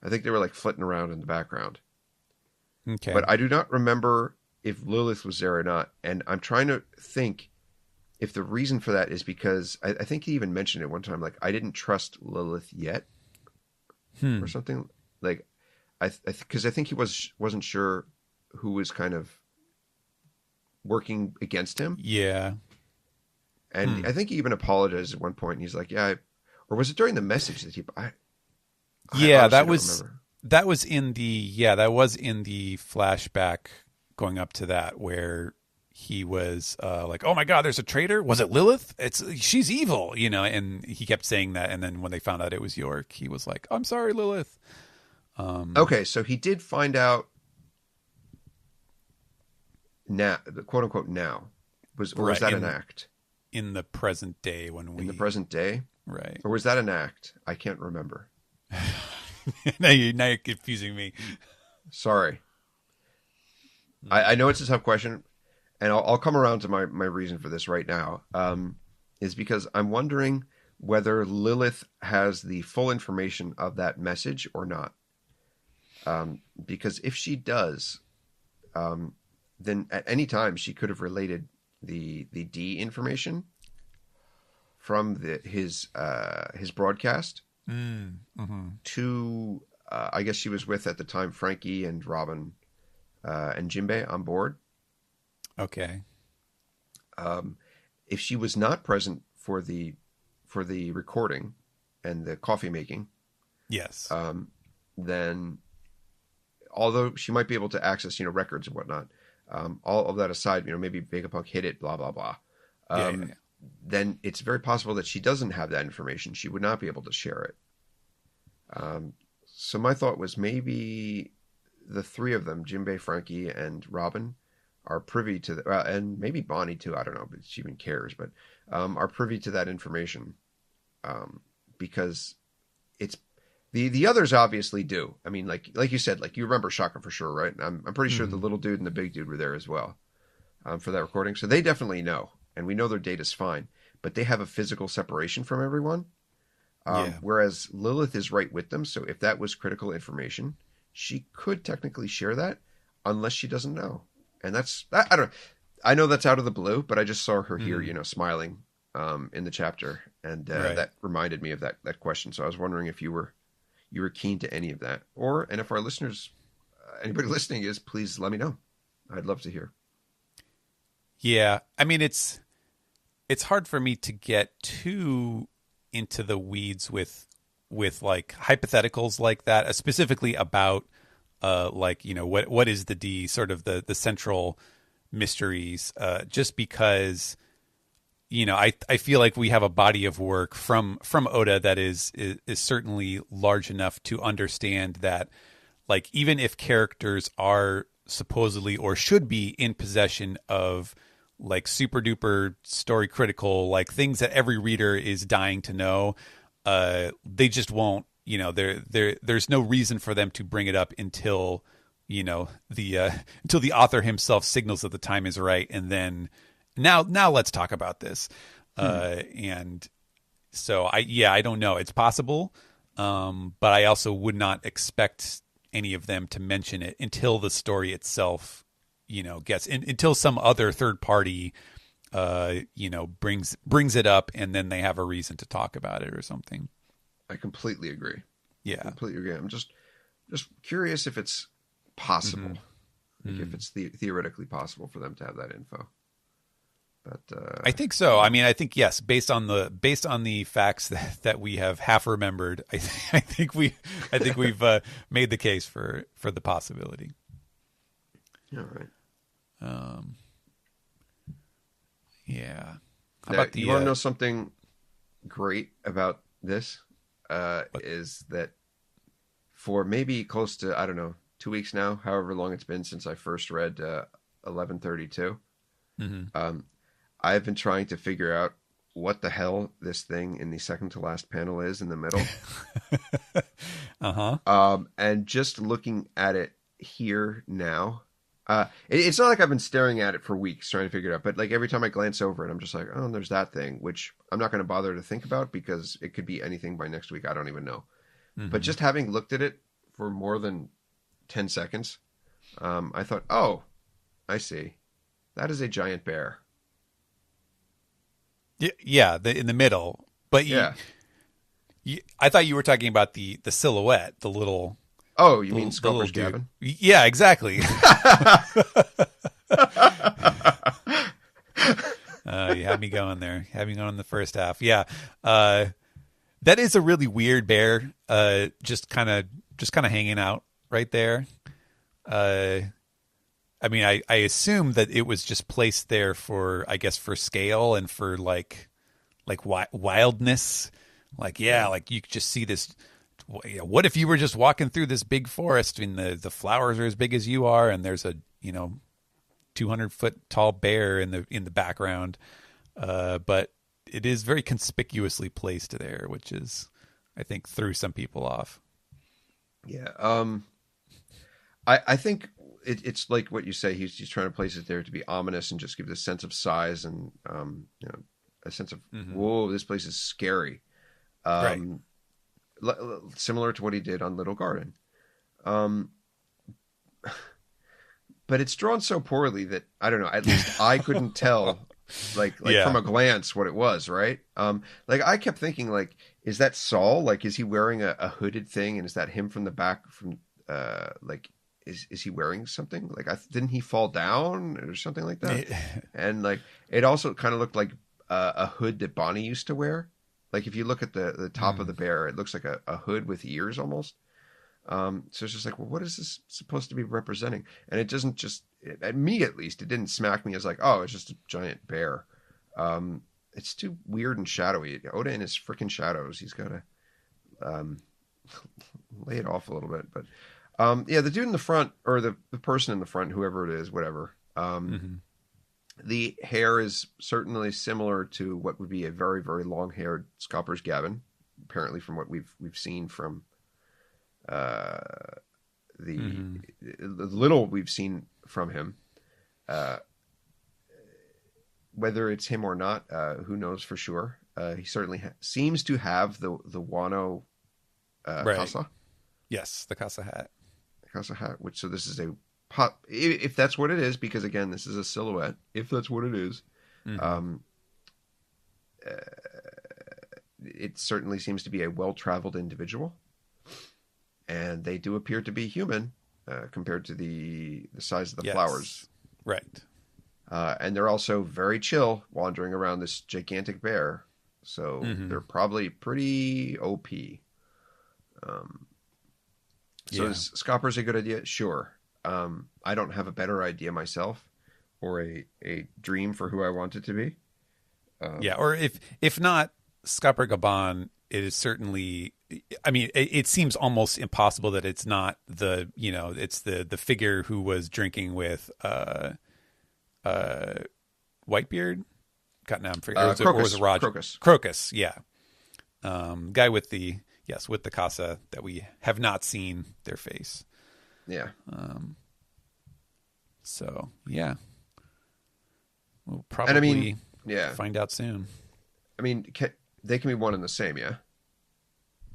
I think they were like flitting around in the background. Okay. But I do not remember if Lilith was there or not. And I'm trying to think if the reason for that is because I think he even mentioned it one time, like, I didn't trust Lilith yet or something. Like, because I think he wasn't sure who was kind of working against him. Yeah. And I think he even apologized at one point. And he's like, yeah, or was it during the message that that was in the flashback going up to that, where he was like, oh my God, there's a traitor. Was it Lilith? She's evil, and he kept saying that. And then when they found out it was York, he was like, I'm sorry, Lilith. Okay. So he did find out now, quote unquote, now was that an act? In the present day in the present day, right? Or was that an act? I can't remember. now you're confusing me. Sorry. I know it's a tough question, and I'll come around to my reason for this right now. Is because I'm wondering whether Lilith has the full information of that message or not. Because if she does, then at any time she could have related the D information from his broadcast to I guess she was with at the time Frankie and Robin and Jinbei on board. Okay. If she was not present for the recording and the coffee making, yes, then although she might be able to access records and whatnot. All of that aside, maybe Vegapunk hid it, blah, blah, blah. Then it's very possible that she doesn't have that information. She would not be able to share it. So my thought was maybe the three of them, Jinbei, Frankie, and Robin, are privy to and maybe Bonnie too. I don't know if she even cares, but are privy to that information because it's the others obviously do. I mean, like you said, like you remember Shaka for sure, right? I'm pretty sure the little dude and the big dude were there as well for that recording. So they definitely know, and we know their data's fine, but they have a physical separation from everyone. Whereas Lilith is right with them. So if that was critical information, she could technically share that unless she doesn't know. And I don't. I know that's out of the blue, but I just saw her here, smiling in the chapter, and that reminded me of that question. So I was wondering if you were keen to any of that, and if our listeners, anybody listening is, please let me know. I'd love to hear. Yeah. I mean, it's hard for me to get too into the weeds with like hypotheticals like that, specifically about what is the D, sort of the central mysteries, just because I feel like we have a body of work from Oda that is certainly large enough to understand that, like, even if characters are supposedly or should be in possession of like super duper story critical, like things that every reader is dying to know, they just won't, there's no reason for them to bring it up until the author himself signals that the time is right, and then now let's talk about this. And so I don't know. It's possible. But I also would not expect any of them to mention it until the story itself, gets until some other third party, brings it up, and then they have a reason to talk about it or something. I completely agree. Yeah. Completely agree. I'm just curious if it's possible, like if it's theoretically possible for them to have that info. But I think so. I mean, I think yes, based on the facts that we have half remembered, I think we've made the case for the possibility. All right. Yeah. How about you want to know something great about this But is that for maybe close to, I don't know, 2 weeks now, however long it's been since I first read 1132, hmm I've been trying to figure out what the hell this thing in the second to last panel is in the middle. uh-huh. And just looking at it here now, it's not like I've been staring at it for weeks trying to figure it out, but like every time I glance over it, I'm just like, oh, there's that thing, which I'm not going to bother to think about because it could be anything by next week. I don't even know. But hmm just having looked at it for more than 10 seconds, I thought, oh, I see. That is a giant bear. Yeah, in the middle. But Yeah. I thought you were talking about the silhouette, the little Oh, you mean the little Sculptor's dude. Gavin? Yeah, exactly. You had me going there. Had me going in the first half. Yeah. That is a really weird bear. Just kind of hanging out right there. I mean, I assume that it was just placed there for, I guess, for scale and for like wildness. Like, yeah, like you could just see this. What if you were just walking through this big forest and the flowers are as big as you are, and there's a 200-foot tall bear in the background, but it is very conspicuously placed there, which is, I think, threw some people off. Yeah. I think it's like what you say. He's trying to place it there to be ominous and just give this sense of size and a sense of whoa, this place is scary. Right. Similar to what he did on Little Garden. But it's drawn so poorly that I don't know. At least I couldn't tell, from a glance, what it was. Right? Like I kept thinking, like, is that Saul? Like, is he wearing a hooded thing, and is that him from the back? From like, is he wearing something? Like, didn't he fall down or something like that? And like, it also kind of looked like a hood that Bonnie used to wear. Like if you look at the top of the bear, it looks like a hood with ears almost. So it's just like, well, what is this supposed to be representing? And it doesn't just, at me at least, it didn't smack me as like, oh, it's just a giant bear. It's too weird and shadowy. Oda in his freaking shadows, he's got to lay it off a little bit. But yeah, the dude in the front, or the person in the front, whoever it is, whatever. The hair is certainly similar to what would be a very, very long-haired Scalper's Gavin, apparently from what we've seen from the little we've seen from him. Whether it's him or not, who knows for sure. He certainly seems to have the Wano Right. Casa. Yes, the Casa hat. Casa hat, which, so this is a pop, if that's what it is, because again, this is a silhouette. If that's what it is, it certainly seems to be a well-traveled individual, and they do appear to be human compared to the size of the flowers. Right. And they're also very chill wandering around this gigantic bear, so they're probably pretty OP. So is Scopper's a good idea? Sure. I don't have a better idea myself, or a dream for who I want it to be. Or if not Scopper Gaban, it is certainly. I mean, it seems almost impossible that it's not it's the figure who was drinking with Whitebeard. God, now I'm forgetting. Or was it Roger? Crocus, yeah. Guy with the casa that we have not seen their face. Yeah. So yeah, we'll probably find out soon. I mean, they can be one and the same, yeah.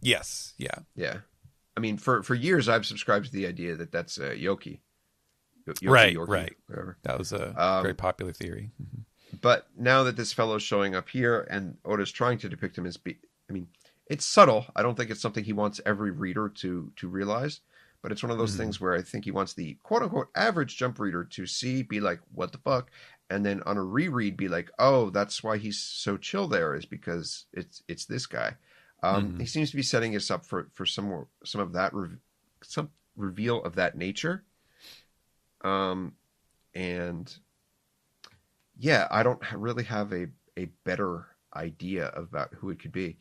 Yes. Yeah. Yeah. I mean, for years I've subscribed to the idea that that's Yoki. Right. Yorkie, right. Whatever. That was a very popular theory. But now that this fellow's showing up here, and Oda's trying to depict him as it's subtle. I don't think it's something he wants every reader to realize. But it's one of those things where I think he wants the quote-unquote average Jump reader to see, be like, what the fuck? And then on a reread, be like, oh, that's why he's so chill there, is because it's this guy. He seems to be setting us up for some of that, some reveal of that nature. And yeah, I don't really have a better idea about who it could be.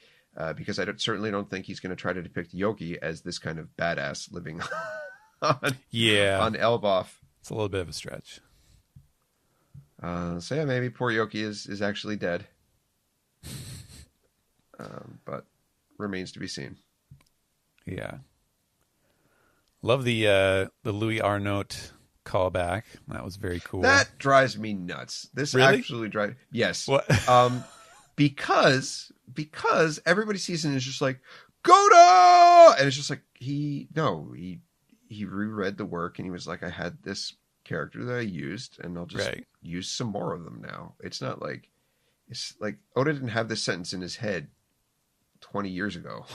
because certainly don't think he's going to try to depict Yogi as this kind of badass living on Elbaf. It's a little bit of a stretch. So yeah, maybe poor Yoki is actually dead. But remains to be seen. Yeah. Love the Louis Arnault callback. That was very cool. That drives me nuts. This really? Actually drives... Yes. What? Because everybody sees it and is just like, Goda! And it's just like, he reread the work and he was like, I had this character that I used and I'll just use some more of them now. It's not like... It's like Oda didn't have this sentence in his head 20 years ago.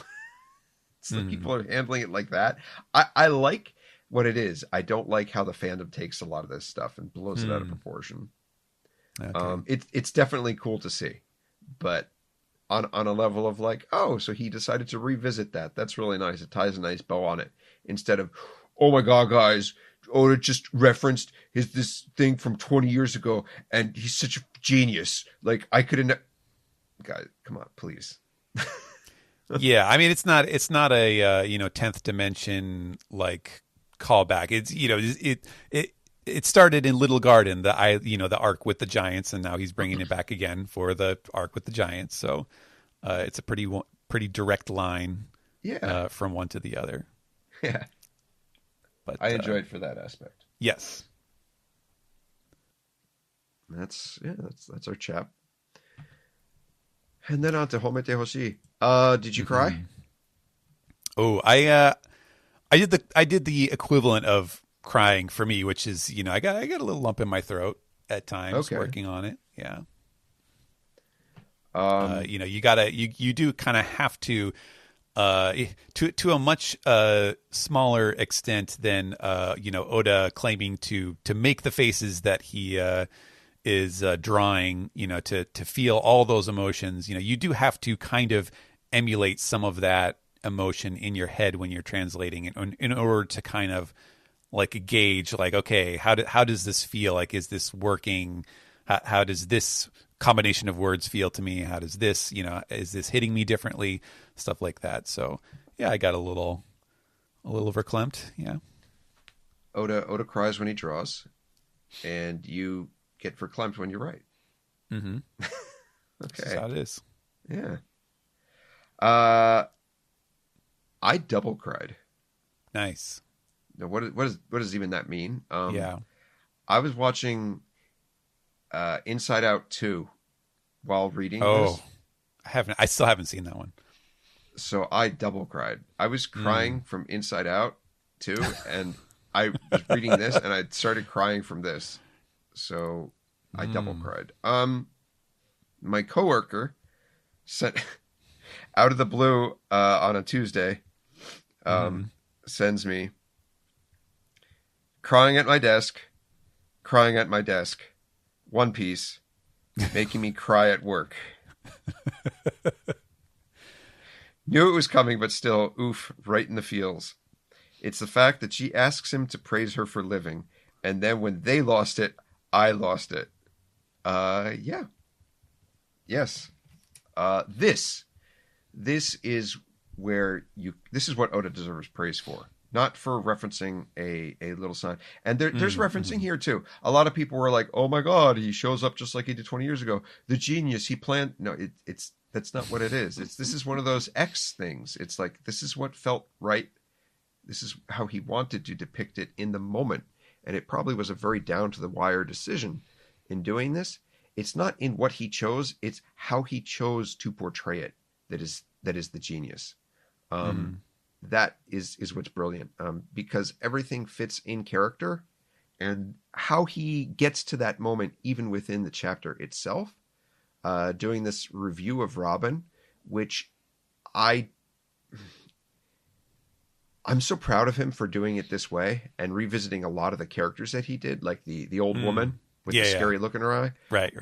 It's like people are handling it like that. I like what it is. I don't like how the fandom takes a lot of this stuff and blows it out of proportion. Okay. It's definitely cool to see, but on a level of like, oh, so he decided to revisit that. That's really nice. It ties a nice bow on it instead of, oh my God, guys, Oda just referenced this thing from 20 years ago and he's such a genius. Like I could have, guys, come on, please. Yeah, I mean it's not a 10th dimension like callback. It's it started in Little Garden, the arc with the giants, and now he's bringing it back again for the arc with the giants. So it's a pretty direct line, from one to the other. Yeah, but I enjoyed for that aspect. Yes, that's our chap. And then on to Homete Hoshi. Did you cry? Oh, I did the equivalent of crying for me, which is, I got a little lump in my throat at times working on it. Yeah. You do kind of have to a much smaller extent than Oda claiming to make the faces that he is drawing, to feel all those emotions. You do have to kind of emulate some of that emotion in your head when you're translating it in order to kind of like gauge, like, okay, how does this feel? Like, is this working? How does this combination of words feel to me? How does this, is this hitting me differently? Stuff like that. So yeah, I got a little verklempt. Yeah. Oda cries when he draws, and you get verklempt when you write. Mm-hmm. Okay. That's how it is. Yeah. I double cried. Nice. Now, what does even that mean? Yeah. I was watching Inside Out 2 while reading this. I still haven't seen that one. So I double cried. I was crying from Inside Out 2, and I was reading this, and I started crying from this. So I double cried. My coworker sent out of the blue on a Tuesday, sends me crying at my desk, One Piece, making me cry at work. Knew it was coming, but still, oof, right in the feels. It's the fact that she asks him to praise her for living, and then when they lost it, I lost it. Yeah. Yes. This is where this is what Oda deserves praise for. Not for referencing a little sign. And there's referencing here too. A lot of people were like, oh my God, he shows up just like he did 20 years ago. The genius, he planned. No, that's not what it is. This is one of those X things. It's like, this is what felt right. This is how he wanted to depict it in the moment. And it probably was a very down to the wire decision in doing this. It's not in what he chose. It's how he chose to portray it. That is the genius. That is what's brilliant, because everything fits in character, and how he gets to that moment, even within the chapter itself. Doing this review of Robin, which I'm so proud of him for doing it this way and revisiting a lot of the characters that he did, like the old woman with the scary look in her eye. Right.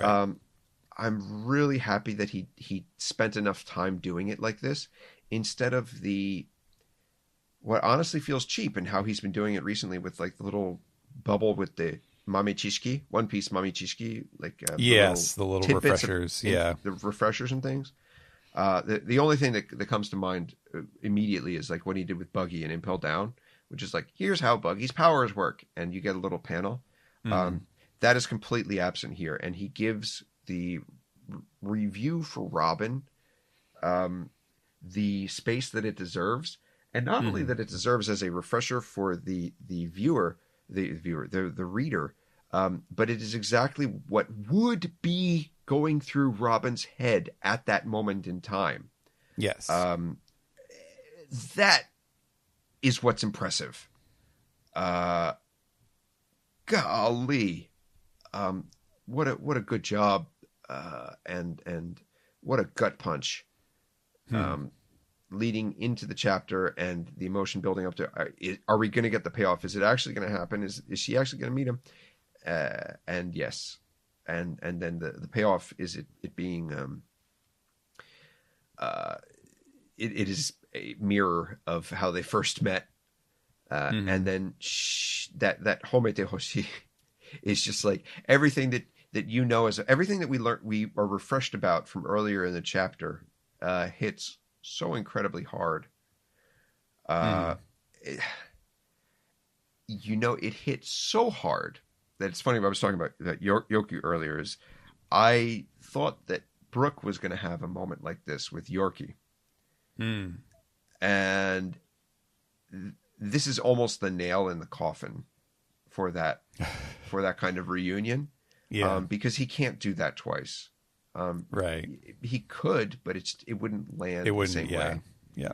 I'm really happy that he spent enough time doing it like this instead of what honestly feels cheap, and how he's been doing it recently with like the little bubble with the Mame Chishiki, One Piece Mame Chishiki, like the little refreshers, the refreshers and things. The only thing that comes to mind immediately is like what he did with Buggy and Impel Down, which is like, here's how Buggy's powers work, and you get a little panel. That is completely absent here, and he gives the review for Robin the space that it deserves, and not only that it deserves as a refresher for the reader, but it is exactly what would be going through Robin's head at that moment in time. Yes. That is what's impressive. Golly. What a good job. And what a gut punch. Leading into the chapter and the emotion building up to, are we going to get the payoff? Is it actually going to happen? Is she actually going to meet him? And yes. And then the payoff is it being, it is a mirror of how they first met. And then that homete hoshi is just like everything that you know, as everything that we learned, we are refreshed about from earlier in the chapter, hits so incredibly hard. It hit so hard that it's funny. I was talking about that Yoku earlier. Is I thought that Brooke was going to have a moment like this with Yorkie, and this is almost the nail in the coffin for that kind of reunion. Yeah, because he can't do that twice. Right. He could, but it wouldn't land the same way. Yeah.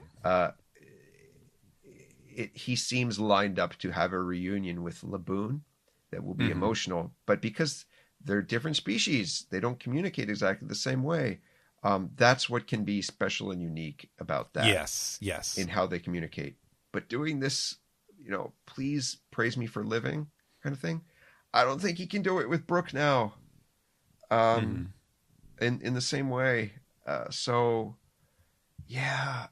He seems lined up to have a reunion with Laboon that will be emotional, but because they're different species, they don't communicate exactly the same way. That's what can be special and unique about that. Yes. In how they communicate. But doing this, please praise me for living kind of thing, I don't think he can do it with Brooke now. In the same way. So yeah.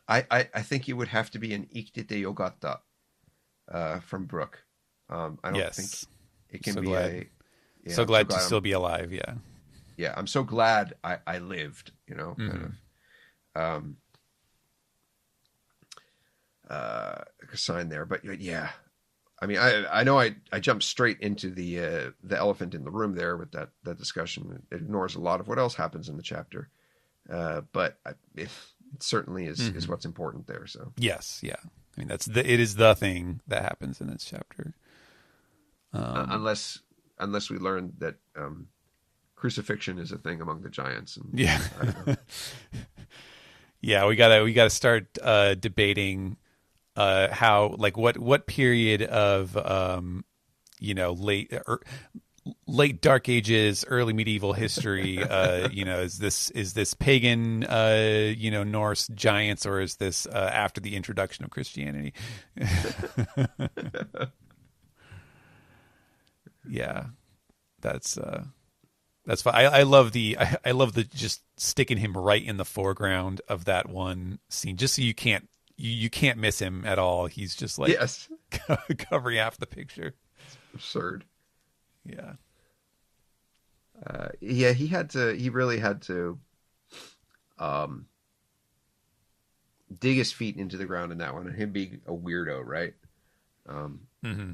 I think it would have to be an ikitete yogata from Brooke. I don't think it can be so glad to still be alive. Yeah. Yeah. I'm so glad I lived, kind of, a sign there, but yeah. I mean, I know I jumped straight into the elephant in the room there with that discussion. It ignores a lot of what else happens in the chapter, but it certainly is what's important there. So yes, yeah. I mean, it is the thing that happens in this chapter. Unless we learn that crucifixion is a thing among the giants. And, yeah, I don't know. Yeah, we gotta start debating. How, like, what period of late Dark Ages, early medieval history is this pagan Norse giants, or is this after the introduction of Christianity? Yeah, that's fine. I love the just sticking him right in the foreground of that one scene, just so you can't miss him at all. He's just like covering half the picture. It's absurd. Yeah. He really had to dig his feet into the ground in that one, and him being a weirdo, right?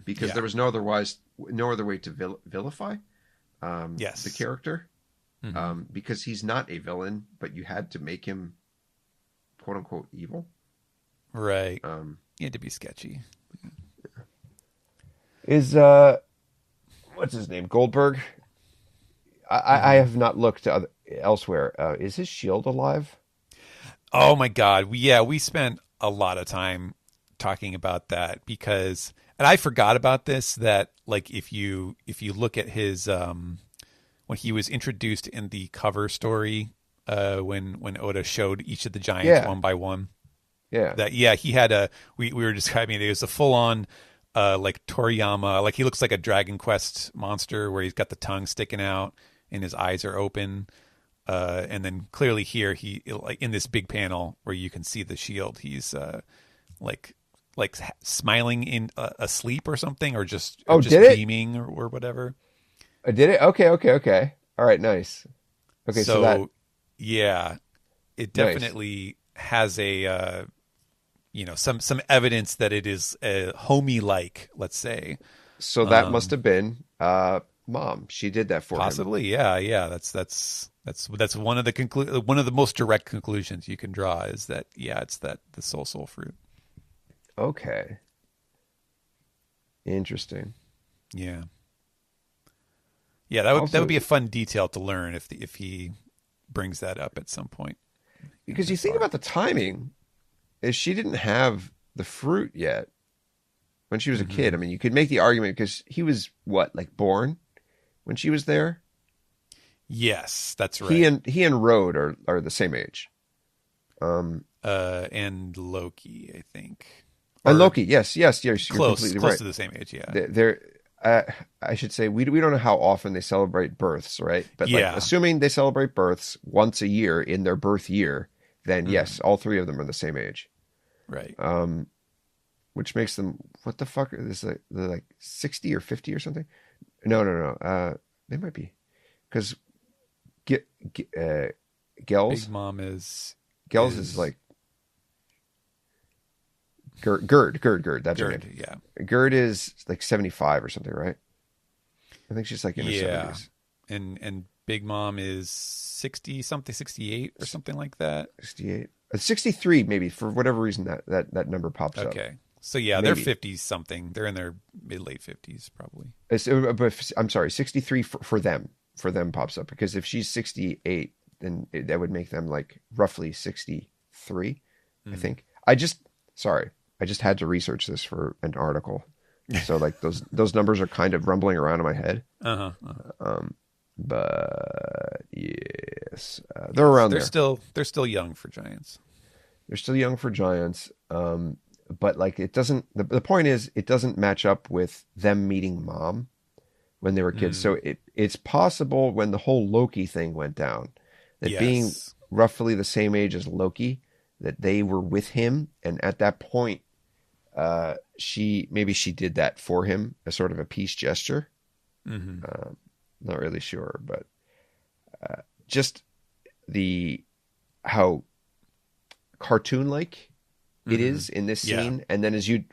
Because there was no other way to vilify the character, because he's not a villain, but you had to make him quote unquote evil. Right. You had to be sketchy. Is what's his name? Goldberg? I have not looked elsewhere. Is his shield alive? Oh my God. We spent a lot of time talking about that because, and I forgot about this, that like if you look at his when he was introduced in the cover story, when Oda showed each of the giants one by one. Yeah. He had we were describing it was a full on like Toriyama, like he looks like a Dragon Quest monster where he's got the tongue sticking out and his eyes are open. And then clearly here he, like in this big panel where you can see the shield, he's like smiling in asleep or something, or just beaming or whatever. Did it? Okay. All right, nice. Okay, so that Yeah, it Nice. definitely has a some evidence that it is homey like, let's say. So that must have been mom. She did that for him. Possibly, yeah. That's one of the one of the most direct conclusions you can draw is that it's that the soul fruit. Okay. Interesting. Yeah. Yeah, that Also, would be a fun detail to learn if he brings that up at some point. because you think about the timing, is she didn't have the fruit yet when she was a kid. I mean, you could make the argument because he was what, like born when she was there? Yes, that's right. He and Rode are the same age. And Loki, I think. And Or Loki, yes, you're close completely close right. to the same age, yeah. They're I should say we don't know how often they celebrate births, right? But like, Yeah. assuming they celebrate births once a year in their birth year, then yes, all three of them are the same age. Right. Which makes them, what the fuck are this, like they're like 60 or 50 or something? No. They might be, because Gels Big Mom is like Gerd. That's her Gerd, name. yeah. Gerd is like 75 or something, right? I think she's like in her 70s. And Big Mom is 60 something, 68 or something like that. 68, 63 maybe, for whatever reason that number pops up. Okay. So yeah, Maybe. they're 50 something. They're in their mid late 50s probably. But I'm sorry, 63 for them pops up, because if she's 68, then that would make them like roughly 63, I think. I just had to research this for an article. So like those numbers are kind of rumbling around in my head. But yes, they're around there. They're still young for giants. They're still young for giants. But like it doesn't, the point is it doesn't match up with them meeting mom when they were kids. So it's possible when the whole Loki thing went down, that being roughly the same age as Loki, that they were with him, and at that point, she did that for him as sort of a peace gesture. Not really sure, but just how cartoon-like it is in this scene, and then as you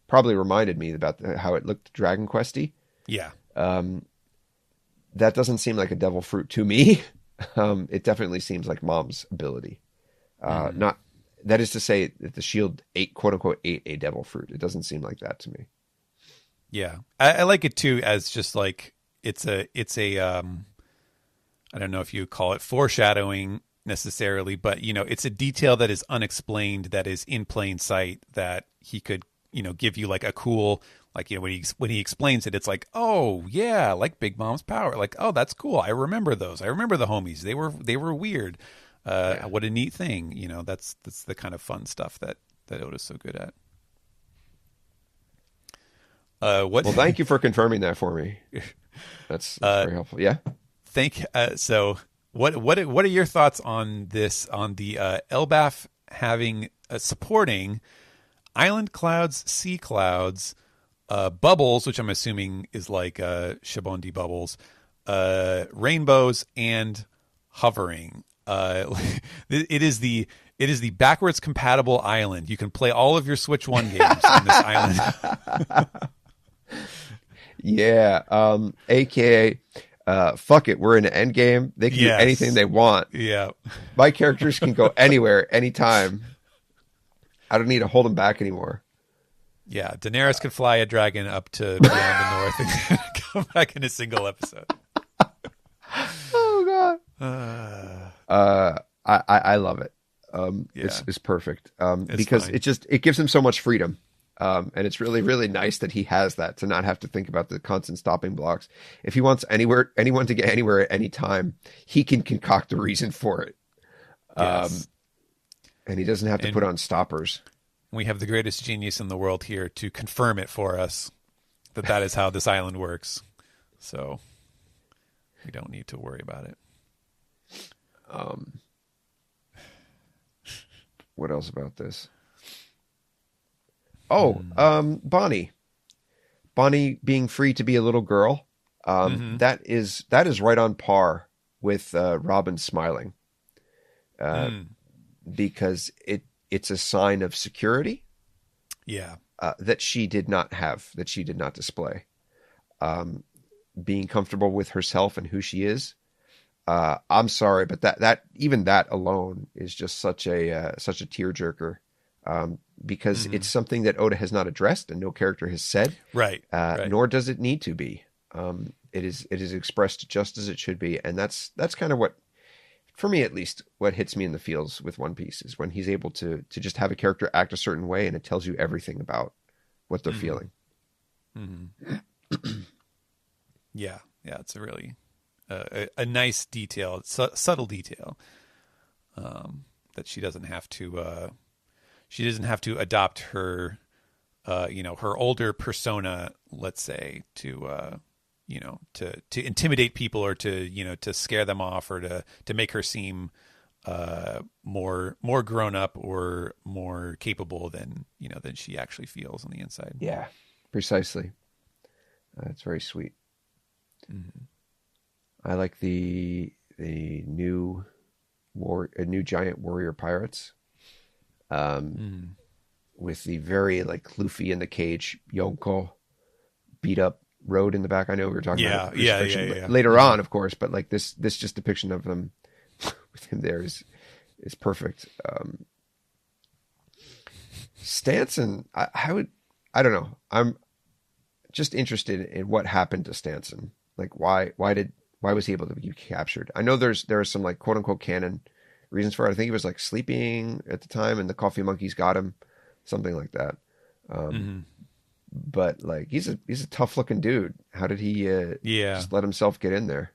probably reminded me about how it looked Dragon Questy. Yeah, that doesn't seem like a devil fruit to me. It definitely seems like mom's ability. Not that is to say that the shield quote unquote ate a devil fruit. It doesn't seem like that to me. Yeah, I like it too as just like it's a I don't know if you call it foreshadowing necessarily, but it's a detail that is unexplained, that is in plain sight, that he could give you like a cool, like when he explains it, it's like, oh yeah, like Big Mom's power, like, oh that's cool, I remember those, I remember the homies, they were weird. What a neat thing, that's the kind of fun stuff that Oda's so good at. Well, thank you for confirming that for me. That's very helpful. Yeah. So what are your thoughts on this, on the Elbaf having supporting island clouds, sea clouds, bubbles, which I'm assuming is like Shabondi bubbles, rainbows, and hovering. It is the backwards compatible island. You can play all of your Switch 1 games on this island. Yeah. AKA, fuck it, we're in an end game. They can do anything they want. Yeah. My characters can go anywhere, anytime. I don't need to hold them back anymore. Yeah. Daenerys could fly a dragon up to beyond the north and come back in a single episode. Oh God. I love it. It's perfect. Because fine. It gives him so much freedom. And it's really, really nice that he has that, to not have to think about the constant stopping blocks. If he wants anyone to get anywhere at any time, he can concoct a reason for it. Yes. And he doesn't have to put on stoppers. We have the greatest genius in the world here to confirm it for us, that is how this island works. So we don't need to worry about it. What else about this? Oh, Bonnie being free to be a little girl. That is right on par with Robin smiling, because it's a sign of security. Yeah. That she did not have, that she did not display. Being comfortable with herself and who she is. I'm sorry, but that even that alone is just such a tearjerker, because it's something that Oda has not addressed and no character has said. Right. Nor does it need to be. It is expressed just as it should be, and that's kind of what, for me at least, what hits me in the feels with One Piece is when he's able to just have a character act a certain way and it tells you everything about what they're feeling. Yeah, it's a really a nice detail, subtle detail, that she doesn't have to adopt her her older persona, let's say, to intimidate people or to scare them off, or to make her seem more grown up or more capable than she actually feels on the inside. Yeah, precisely. It's very sweet. I like the new giant warrior pirates, with the very like Luffy in the cage, Yonko beat up Road in the back. I know we were talking about later on, of course, but like this just depiction of them with him there is perfect. Stanson, I don't know. I'm just interested in what happened to Stanson. Like why was he able to be captured? I know there are some like quote unquote canon reasons for it. I think he was like sleeping at the time and the coffee monkeys got him, something like that. But like he's a tough looking dude. How did he just let himself get in there?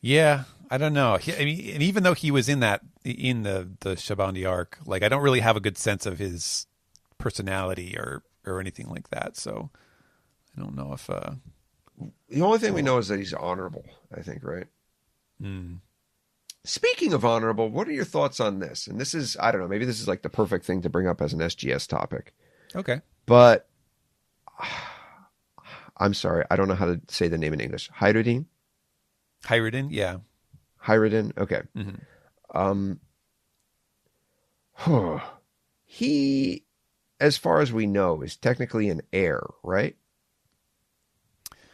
Yeah, I don't know. And even though he was in the Shabandi arc, like I don't really have a good sense of his personality or anything like that. So I don't know if the only thing we know is that he's honorable, I think, right? Speaking of honorable, what are your thoughts on this? And this is, I don't know, maybe this is like the perfect thing to bring up as an SGS topic. Okay. But I'm sorry, I don't know how to say the name in English. Hyruddin? Hyruddin, yeah. Hyruddin, okay. He, as far as we know, is technically an heir, right?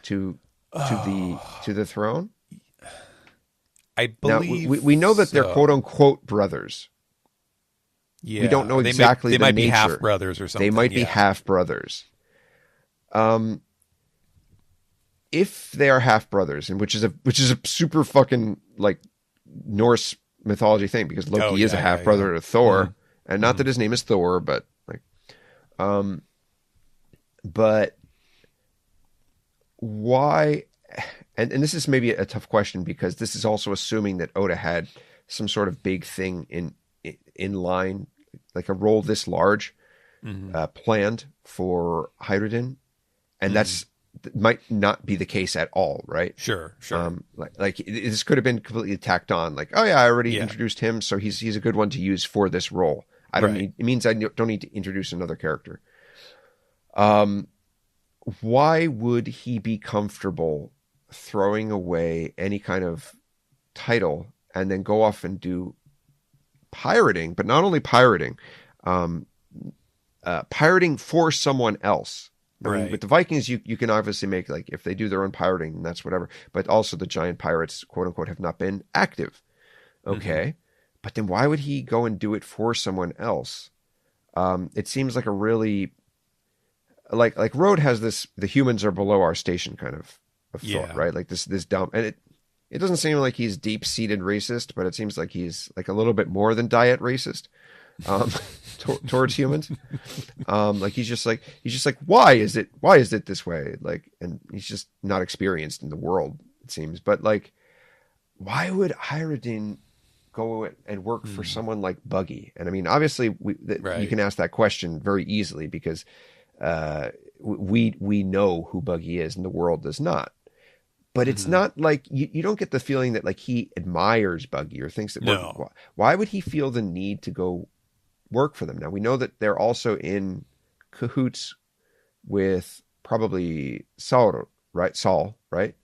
To the throne? I believe now, we know that they're quote unquote brothers. Yeah, we don't know exactly. They might nature. be half brothers or something. They might be half brothers. If they are half brothers, and which is a super fucking like Norse mythology thing, because Loki is a half brother to Thor, and not that his name is Thor, but like, but why? And this is maybe a tough question, because this is also assuming that Oda had some sort of big thing in line, like a role this large, planned for Hyruddin, and that's might not be the case at all, right? Sure. Like this could have been completely tacked on. Like, oh yeah, I already introduced him, so he's a good one to use for this role. I don't need. It means I don't need to introduce another character. Why would he be comfortable throwing away any kind of title and then go off and do pirating, but not only pirating, pirating for someone else? I mean, with the Vikings, you can obviously make, like, if they do their own pirating, that's whatever. But also the giant pirates, quote unquote, have not been active. Okay. But then why would he go and do it for someone else? It seems like a really, like Road has this, the humans are below our station kind of thought, right? Like this dumb, and it doesn't seem like he's deep-seated racist, but it seems like he's like a little bit more than diet racist. Towards humans. Like he's just like why is it this way, like, and he's just not experienced in the world, it seems. But like, why would Hyruddin go and work for someone like Buggy? And I mean, obviously you can ask that question very easily, because we know who Buggy is and the world does not. But it's not like you don't get the feeling that like he admires Buggy or thinks that why would he feel the need to go work for them? Now, we know that they're also in cahoots with probably Saul, right?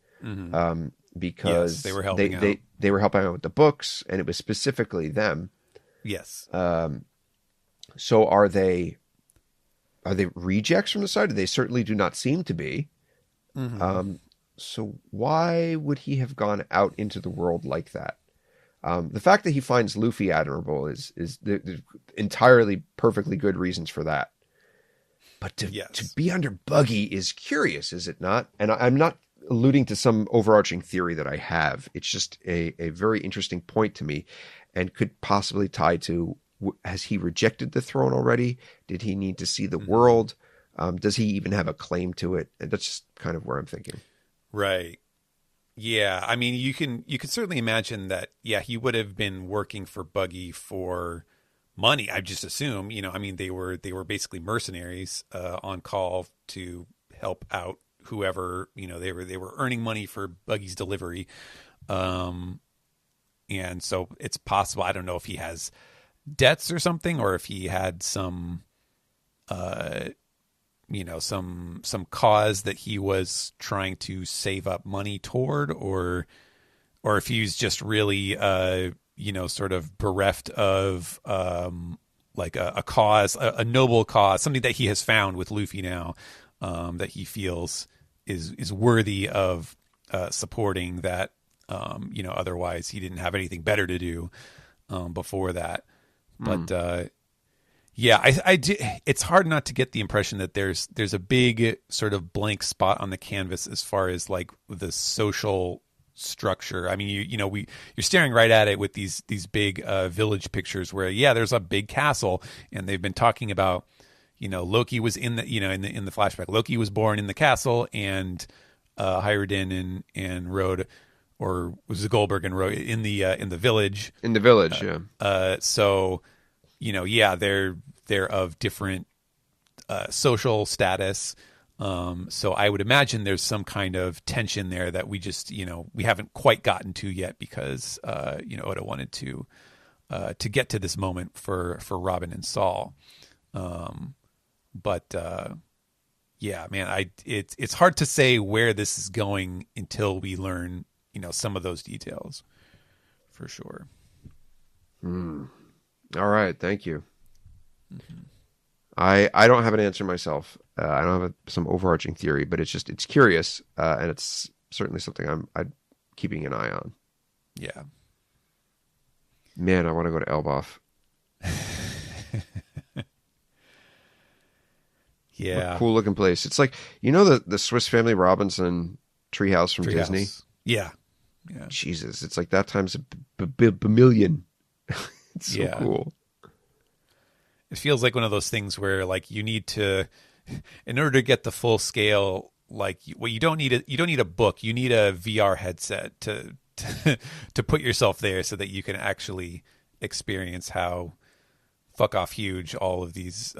because they were helping out. They were helping out with the books, and it was specifically them. Yes. So are they rejects from the side? They certainly do not seem to be. So why would he have gone out into the world like that? The fact that he finds Luffy admirable is there's entirely perfectly good reasons for that. But to be under Buggy is curious, is it not? And I'm not alluding to some overarching theory that I have. It's just a very interesting point to me, and could possibly tie to, has he rejected the throne already? Did he need to see the world? Does he even have a claim to it? And that's just kind of where I'm thinking. Right. Yeah. I mean, you can certainly imagine that. Yeah, he would have been working for Buggy for money. I just assume, I mean, they were basically mercenaries on call to help out whoever, they were earning money for Buggy's delivery. And so it's possible. I don't know if he has debts or something, or if he had some some cause that he was trying to save up money toward, or if he's just really sort of bereft of like a cause, a noble cause, something that he has found with Luffy now, that he feels is worthy of supporting, that otherwise he didn't have anything better to do before that. But yeah, I do. It's hard not to get the impression that there's a big sort of blank spot on the canvas as far as like the social structure. I mean, you're staring right at it with these big village pictures where, there's a big castle, and they've been talking about, Loki was in the in the flashback. Loki was born in the castle, and Hyrudin and rode, or was it Goldberg and rode in the village. In the village, So, they're of different social status. So I would imagine there's some kind of tension there that we just, we haven't quite gotten to yet, because, Oda wanted to get to this moment for Robin and Saul. But yeah, man, it's hard to say where this is going until we learn, some of those details, for sure. All right. Thank you. I don't have an answer myself. I don't have some overarching theory, but it's curious, and it's certainly something I'm keeping an eye on. Yeah. Man, I want to go to Elbaf. Yeah. What a cool looking place. It's like, the Swiss Family Robinson treehouse from Disney? Yeah. Jesus. It's like that times a million. It's so cool. It feels like one of those things where, like, you need to, in order to get the full scale, like, you don't need a book. You need a VR headset to put yourself there, so that you can actually experience how fuck off huge all of these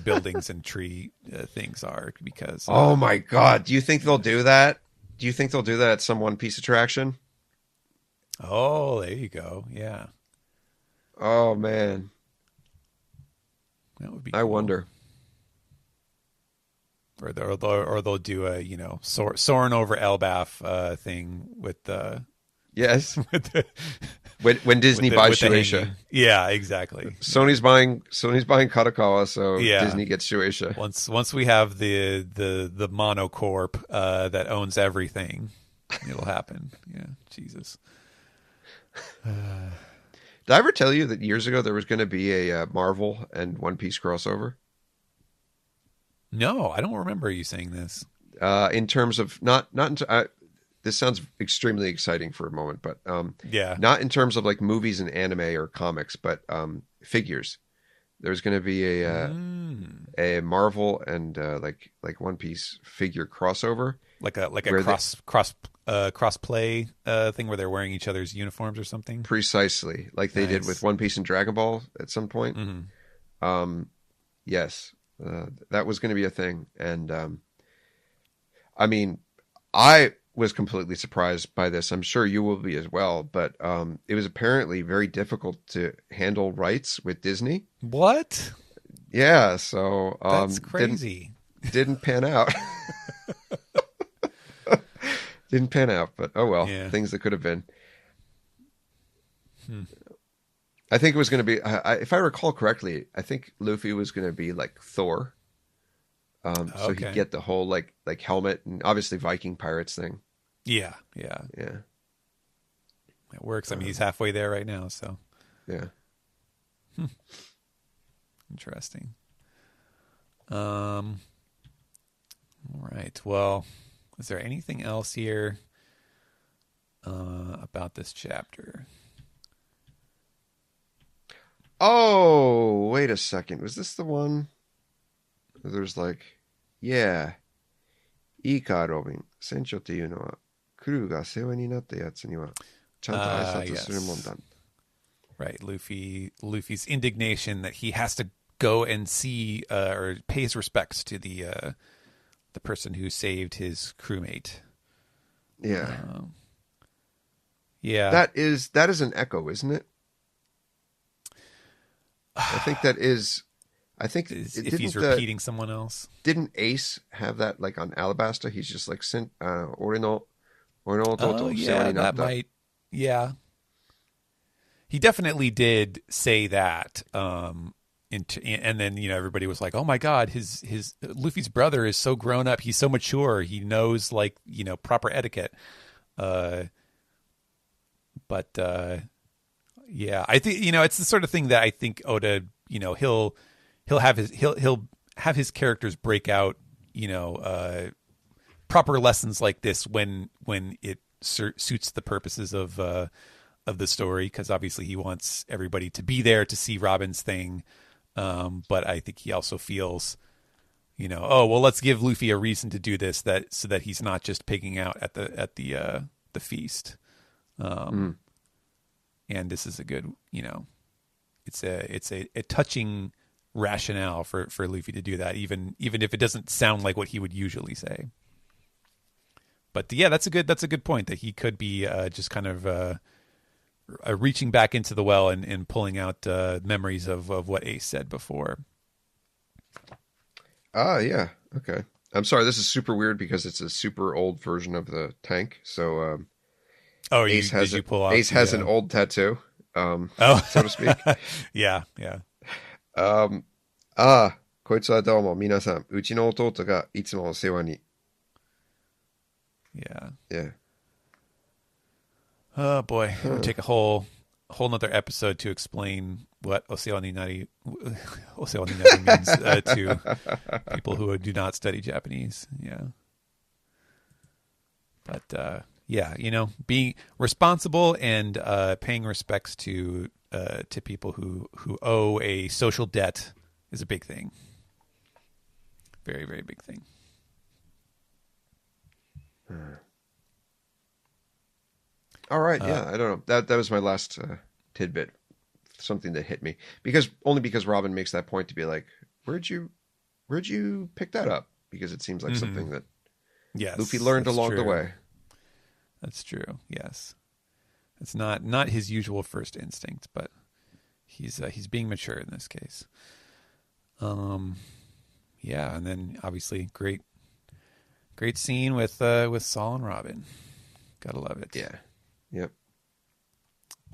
buildings and tree things are. Because oh my god, do you think they'll do that? Do you think they'll do that at some One Piece attraction? Oh, there you go. Yeah. Oh man. That would be I cool. wonder. Or they'll do a soaring over Elbaf thing with the yes with the, when Disney buys Shueisha. Yeah, exactly. Sony's buying Kadokawa, so Disney gets Shueisha. Once we have the monocorp that owns everything, it'll happen. Yeah, Jesus. Did I ever tell you that years ago there was going to be a Marvel and One Piece crossover? No, I don't remember you saying this. In terms of this sounds extremely exciting for a moment, but not in terms of like movies and anime or comics, but figures. There's going to be a Marvel and like One Piece figure crossover, like a cross-play thing where they're wearing each other's uniforms or something. Precisely, like they did with One Piece and Dragon Ball at some point. Yes, that was going to be a thing, and I mean, I was completely surprised by this. I'm sure you will be as well, but it was apparently very difficult to handle rights with Disney. What? Yeah, so that's crazy. Didn't pan out. Didn't pan out, but oh well. Yeah. Things that could have been. Hmm. I think it was going to be, if I recall correctly, I think Luffy was going to be like Thor. So he'd get the whole like helmet and obviously Viking pirates thing. Yeah. Yeah. It works. I mean, he's halfway there right now, so. Yeah. Interesting. All right. Well, is there anything else here about this chapter? Oh, wait a second. Was this the one where there's like, yeah, いいか、ロビン。船長っていうのは、クルーが世話になったやつには、ちゃんと挨拶するもんだ。Right. Luffy's indignation that he has to go and see or pay his respects to the person who saved his crewmate. Yeah. Yeah. That is an echo, isn't it? I think that is. I think if he's repeating someone else. Didn't Ace have that like on Alabasta? He's just like sent俺の弟世話になった。That might. Yeah. He definitely did say that. And then everybody was like, "Oh my God, his Luffy's brother is so grown up. He's so mature. He knows like proper etiquette." But yeah, I think it's the sort of thing that I think Oda he'll have his characters break out proper lessons like this when it suits the purposes of the story, because obviously he wants everybody to be there to see Robin's thing. But I think he also feels, oh well, let's give Luffy a reason to do this so that he's not just pigging out at the feast. And this is a good, it's a touching rationale for Luffy to do that, even if it doesn't sound like what he would usually say. But yeah, that's a good point, that he could be just kind of reaching back into the well and pulling out memories of what Ace said before. Yeah. Okay. I'm sorry. This is super weird because it's a super old version of the tank. So, Ace has an old tattoo, so to speak. Yeah. こいつはどうも皆さん、うちの弟がいつもお世話に。Yeah. Oh boy, it would take a whole nother episode to explain what oseoninari means to people who do not study Japanese. Yeah. But yeah, being responsible and paying respects to people who owe a social debt is a big thing. Very, very big thing. All right, yeah, I don't know. That was my last tidbit, something that hit me because Robin makes that point to be like, where'd you pick that up? Because it seems like something that Luffy learned along the way. That's true. Yes, it's not his usual first instinct, but he's being mature in this case. Yeah, and then obviously great scene with Saul and Robin. Gotta love it. Yeah. Yep.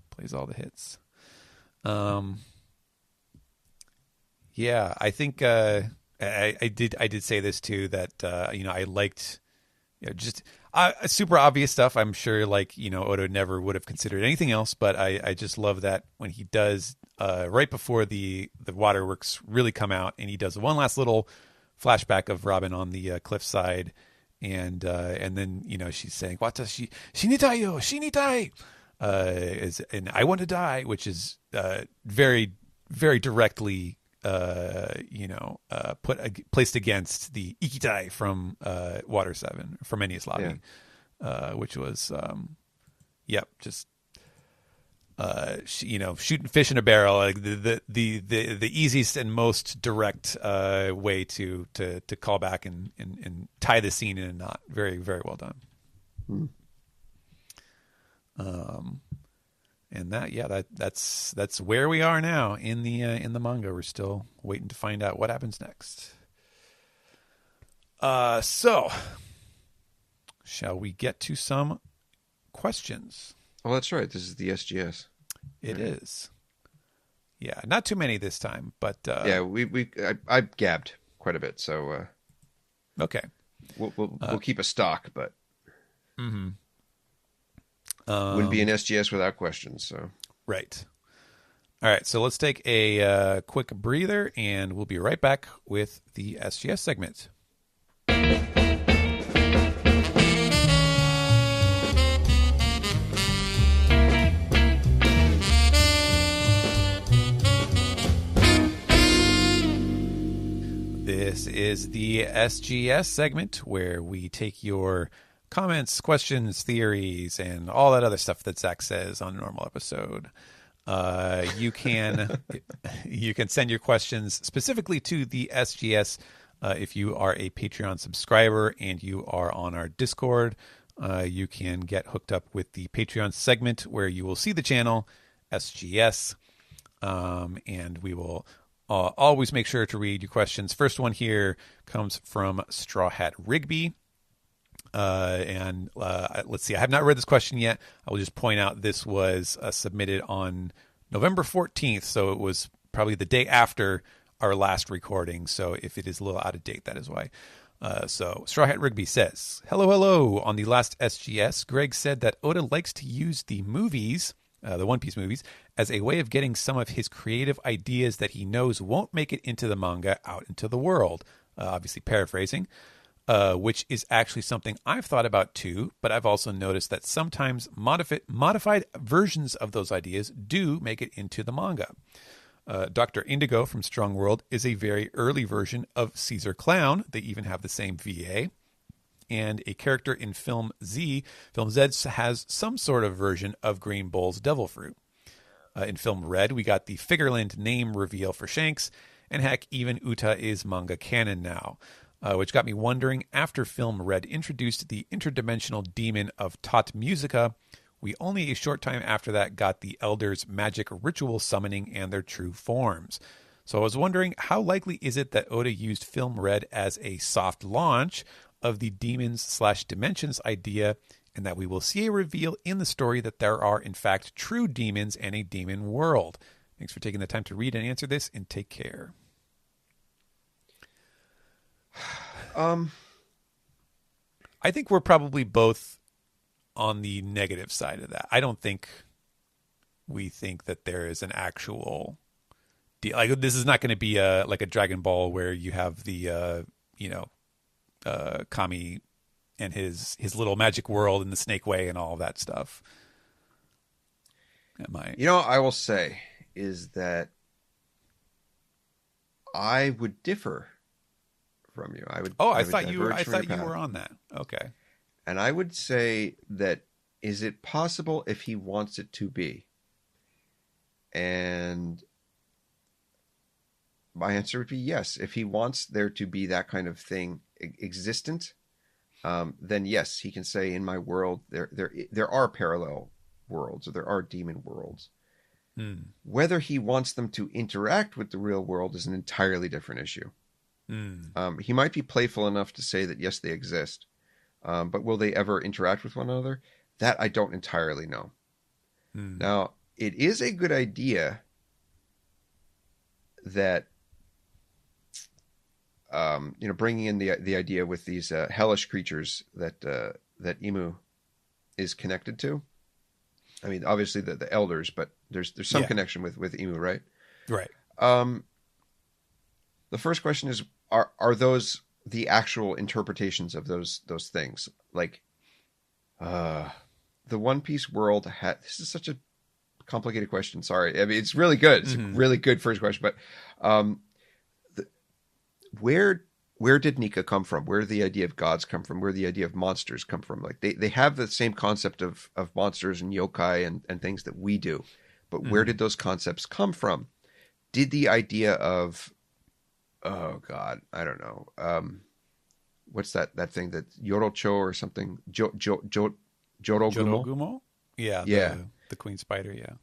Plays all the hits. Yeah, I think I did say this too, that I liked just super obvious stuff. I'm sure Oda never would have considered anything else, but I just love that when he does right before the waterworks really come out, and he does one last little flashback of Robin on the cliffside. And then she's saying "Watashi shinitai yo shinitai," and I want to die, which is very, very directly placed against the ikitai from Water 7 from Enies Lobby, which was just shooting fish in a barrel, like the easiest and most direct way to call back and tie the scene in a knot. Very, very well done. And that's where we are now in the manga. We're still waiting to find out what happens next. So shall we get to some questions? Oh, that's right. This is the SGS. It is. Yeah, not too many this time, but yeah, I gabbed quite a bit, so okay. We'll keep a stock, but wouldn't be an SGS without questions. So right. All right, so let's take a quick breather, and we'll be right back with the SGS segment. This is the SGS segment where we take your comments, questions, theories, and all that other stuff that Zach says on a normal episode. You can send your questions specifically to the SGS if you are a Patreon subscriber and you are on our Discord. You can get hooked up with the Patreon segment where you will see the channel SGS, and we will always make sure to read your questions. First one here comes from Straw Hat Rigby. Let's see. I have not read this question yet. I will just point out this was submitted on November 14th, so it was probably the day after our last recording. So if it is a little out of date, that is why. So Straw Hat Rigby says, hello. On the last SGS, Greg said that Oda likes to use the movies, the One Piece movies, as a way of getting some of his creative ideas that he knows won't make it into the manga out into the world. Obviously paraphrasing. Which is actually something I've thought about too, but I've also noticed that sometimes modified versions of those ideas do make it into the manga. Dr. Indigo from Strong World is a very early version of Caesar Clown. They even have the same VA. And a character in Film Z has some sort of version of Green Bull's Devil Fruit. In Film Red, we got the Figureland name reveal for Shanks, and heck, even Uta is manga canon now. Which got me wondering, after Film Red introduced the interdimensional demon of Tot Musica, we only a short time after that got the Elders' magic ritual summoning and their true forms. So I was wondering, how likely is it that Oda used Film Red as a soft launch of the demons/dimensions idea, and that we will see a reveal in the story that there are in fact true demons and a demon world? Thanks for taking the time to read and answer this, and take care. I think we're probably both on the negative side of that. I don't think we think that there is an actual deal. Like, this is not going to be like a Dragon Ball where you have the Kami and his little magic world and the Snake Way and all of that stuff. I will say is that I would differ from you. I thought you were on that. Okay. And I would say that, is it possible if he wants it to be? And my answer would be yes. If he wants there to be that kind of thing existent, then yes, he can say, in my world there are parallel worlds, or there are demon worlds. Whether he wants them to interact with the real world is an entirely different issue. He might be playful enough to say that yes, they exist, but will they ever interact with one another? That I don't entirely know. Now, it is a good idea that bringing in the idea with these hellish creatures that Imu is connected to. I mean, obviously the elders, but there's some connection with Imu, right? Right. The first question is, are those the actual interpretations of those things? Like, the One Piece world this is such a complicated question. Sorry. I mean, it's really good. It's a really good first question, but where did Nika come from? Where did the idea of gods come from? Where did the idea of monsters come from? Like, they have the same concept of monsters and yokai and things that we do, but where did those concepts come from? Did the idea of, oh God, I don't know. What's that thing that Yorocho or something? Jorogumo? Jorogumo? Yeah. The Queen Spider. Yeah.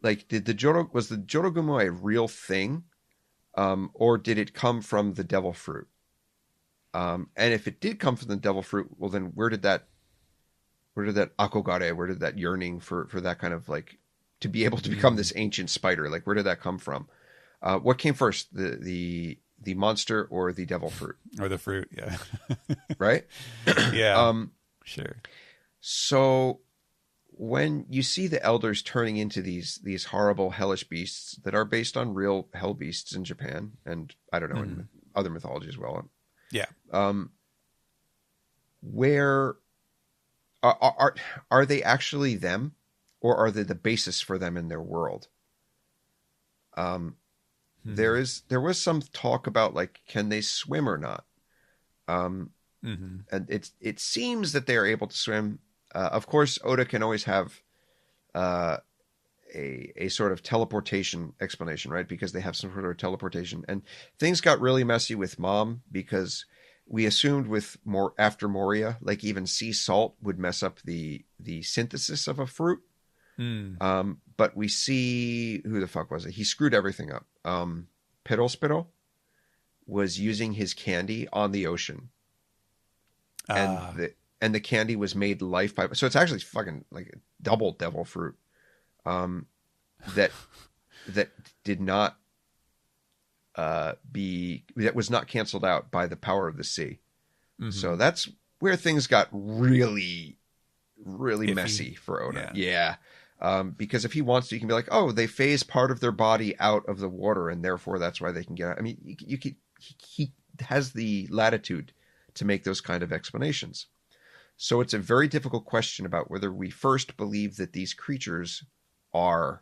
Like, was the Jorogumo a real thing? Or did it come from the devil fruit? And if it did come from the devil fruit, well, then where did that akogare, where did that yearning for that kind of like to be able to become this ancient spider, like where did that come from? What came first, the monster or the devil fruit? Or the fruit, yeah. Right? Yeah, sure. So when you see the elders turning into these horrible hellish beasts that are based on real hell beasts in Japan, and I don't know, in other mythology as well. Yeah. Where are they actually them, or are they the basis for them in their world? There was some talk about like, can they swim or not? And it seems that they are able to swim. Of course, Oda can always have a sort of teleportation explanation, right? Because they have some sort of teleportation, and things got really messy with Mom because we assumed with after Moria, like even sea salt would mess up the synthesis of a fruit. But we see, who the fuck was it? He screwed everything up. Piddle Spittle was using his candy on the ocean, and the candy was made life by. So it's actually fucking like a double devil fruit, that did not that was not canceled out by the power of the sea. So that's where things got really, really messy for Oda. Yeah. Because if he wants to, he can be like, oh, they phase part of their body out of the water, and therefore that's why they can get out. I mean, he has the latitude to make those kind of explanations. So it's a very difficult question about whether we first believe that these creatures are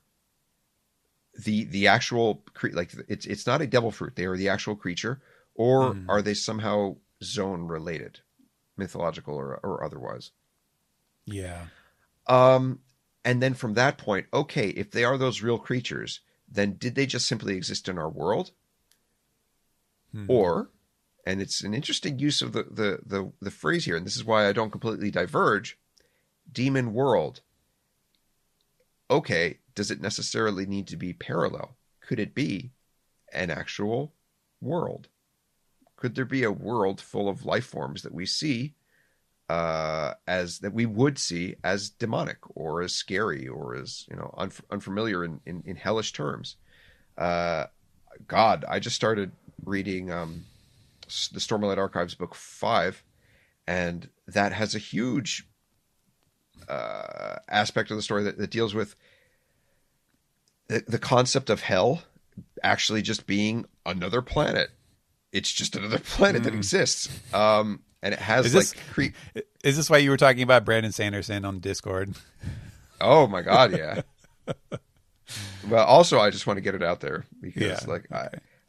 the actual like it's not a devil fruit, they are the actual creature, or are they somehow zone related, mythological or otherwise. And then from that point, okay, if they are those real creatures, then did they just simply exist in our world? Or, and it's an interesting use of the phrase here, and this is why I don't completely diverge, demon world. Okay, does it necessarily need to be parallel? Could it be an actual world? Could there be a world full of life forms that we see as that we would see as demonic or as scary or as, you know, unfamiliar in hellish terms? God, I just started reading the Stormlight Archives book 5, and that has a huge aspect of the story that deals with the concept of hell actually just being another planet. It's just another planet that exists. And it has is this why you were talking about Brandon Sanderson on Discord? Oh my God. Yeah. Well, also I just want to get it out there because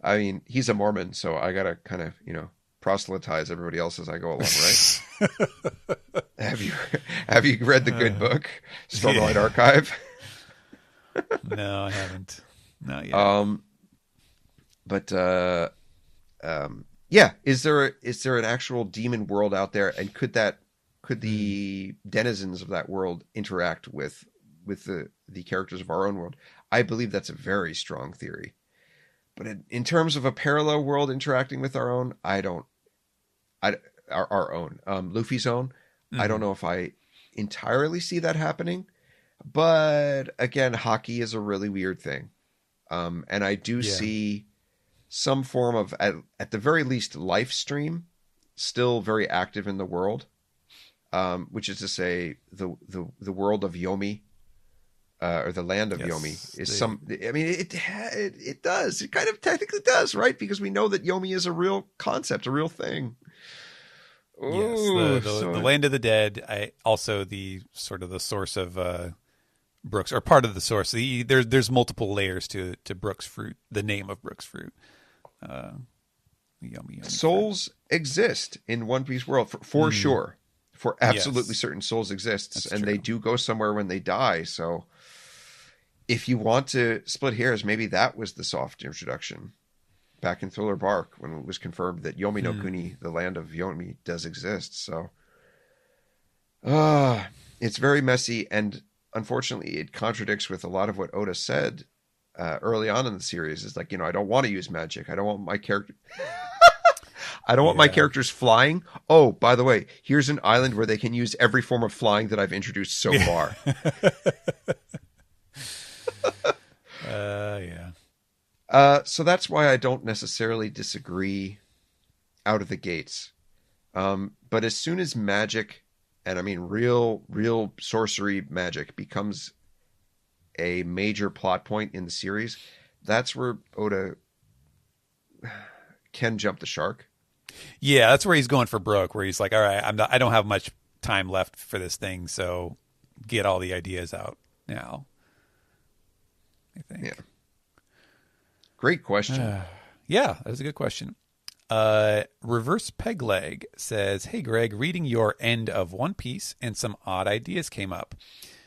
I mean, he's a Mormon, so I got to kind of, you know, proselytize everybody else as I go along, right? Have you read the good book, Stormlight Archive? No, I haven't. Not yet. Yeah. Is there an actual demon world out there, and could the denizens of that world interact with the characters of our own world? I believe that's a very strong theory. But in terms of a parallel world interacting with our own, our own, Luffy's own, I don't know if I entirely see that happening. But again, hockey is a really weird thing. And I do see some form of, at the very least, life stream still very active in the world, which is to say the world of Yomi, or the land of Yomi is I mean, it does. It kind of technically does, right? Because we know that Yomi is a real concept, a real thing. Ooh, yes, the land of the dead. Also the sort of the source of Brooks, or part of the source. There's multiple layers to Brooks fruit. The name of Brooks fruit. Yummy souls exist in One Piece world for sure. For absolutely certain, souls exists. That's and true. They do go somewhere when they die. So if you want to split hairs, maybe that was the soft introduction back in Thriller Bark when it was confirmed that Yomi no Kuni, the land of Yomi, does exist. So it's very messy, and unfortunately it contradicts with a lot of what Oda said early on in the series. Is like, you know, I don't want to use magic. I don't want my character I don't want my Yeah. characters flying. Oh, by the way, here's an island where they can use every form of flying that I've introduced so far. Yeah. So that's why I don't necessarily disagree out of the gates. But as soon as magic, and I mean real sorcery magic, becomes a major plot point in the series, that's where Oda can jump the shark. Yeah, that's where he's going for broke, where he's like, all right, I don't have much time left for this thing, so get all the ideas out now, I think. Yeah. Great question. Yeah, that was a good question. Reverse Pegleg says, hey, Greg, reading your end of One Piece and some odd ideas came up.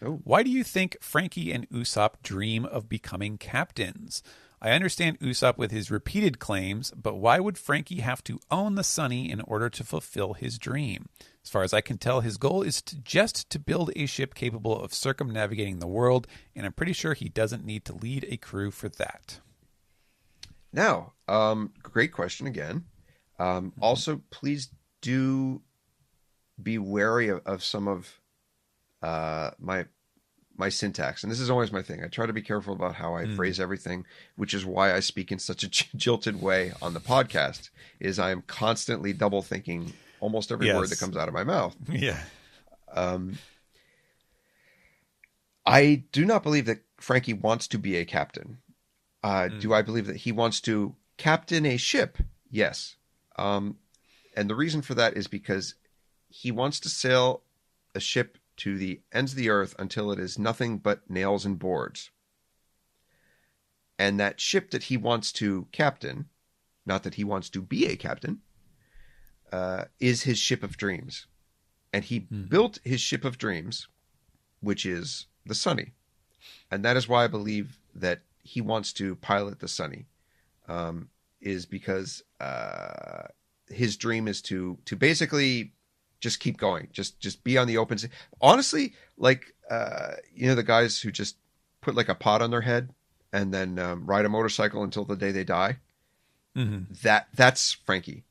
Oh. Why do you think Frankie and Usopp dream of becoming captains? I understand Usopp with his repeated claims, but why would Frankie have to own the Sunny in order to fulfill his dream? As far as I can tell, his goal is just to build a ship capable of circumnavigating the world, and I'm pretty sure he doesn't need to lead a crew for that. Now, great question again. Also, please do be wary of some of my syntax, and this is always my thing. I try to be careful about how I phrase everything, which is why I speak in such a jilted way on the podcast. Is I am constantly double thinking almost every word that comes out of my mouth. Yeah. I do not believe that Frankie wants to be a captain. Do I believe that he wants to captain a ship? Yes. And the reason for that is because he wants to sail a ship to the ends of the earth until it is nothing but nails and boards. And that ship that he wants to captain, not that he wants to be a captain, is his ship of dreams. And he built his ship of dreams, which is the Sunny. And that is why I believe that he wants to pilot the Sunny, is because his dream is to basically just keep going, just be on the open sea. Honestly, like the guys who just put like a pot on their head and then ride a motorcycle until the day they die. Mm-hmm. That's Frankie.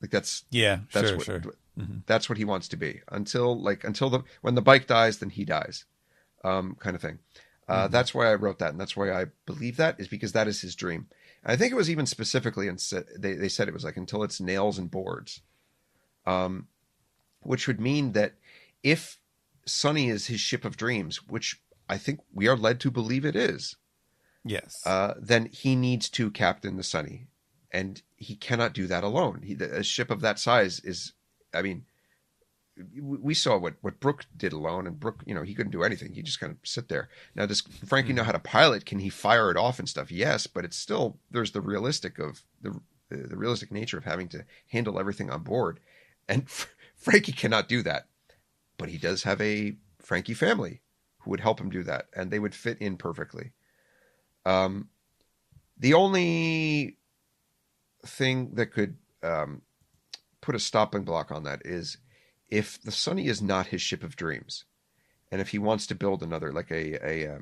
Like that's sure. That's what he wants to be until when the bike dies, then he dies, kind of thing. That's why I wrote that, and that's why I believe that, is because that is his dream. And I think it was even specifically, and they said it was like until it's nails and boards, which would mean that if Sunny is his ship of dreams, which I think we are led to believe it is, yes, then he needs to captain the Sunny, and he cannot do that alone. A ship of that size is, I mean, we saw what Brook did alone, and Brook, he couldn't do anything. He just kind of sit there. Now, does Frankie know how to pilot? Can he fire it off and stuff? Yes, but it's still, there's the realistic nature of having to handle everything on board, and Frankie cannot do that. But he does have a Frankie family who would help him do that, and they would fit in perfectly. The only thing that could put a stopping block on that is if the Sunny is not his ship of dreams, and if he wants to build another, like a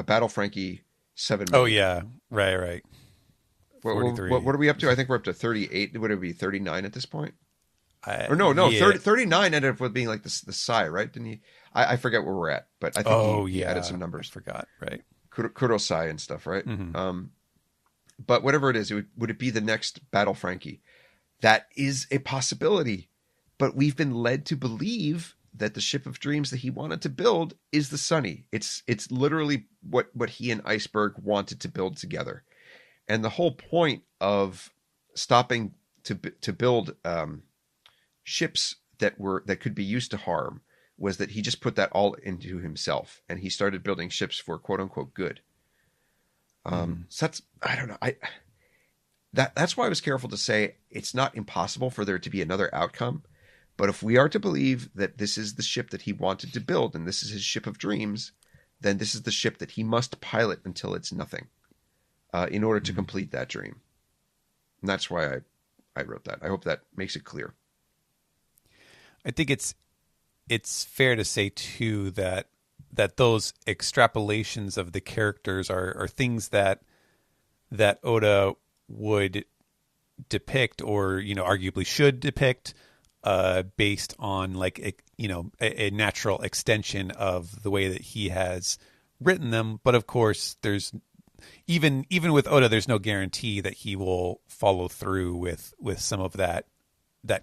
Battle Frankie 7 million. Oh yeah, right. What are we up to? I think we're up to 38. Would it be 39 at this point? Yeah. 39 ended up with being like the Sai, right? Didn't he? I forget where we're at, but I think he added some numbers. I forgot, right? Kurosai and stuff, right? Mm-hmm. But whatever it is, would it be the next Battle Frankie? That is a possibility. But we've been led to believe that the ship of dreams that he wanted to build is the Sunny. It's literally what he and Iceberg wanted to build together. And the whole point of stopping to build ships that could be used to harm was that he just put that all into himself, and he started building ships for quote unquote good. So that's, I don't know. That's why I was careful to say it's not impossible for there to be another outcome. But if we are to believe that this is the ship that he wanted to build, and this is his ship of dreams, then this is the ship that he must pilot until it's nothing, in order to complete that dream. And that's why I wrote that. I hope that makes it clear. I think it's fair to say too that those extrapolations of the characters are things that Oda would depict, or arguably should depict, based on like a natural extension of the way that he has written them. But of course, there's even with Oda, there's no guarantee that he will follow through with some of that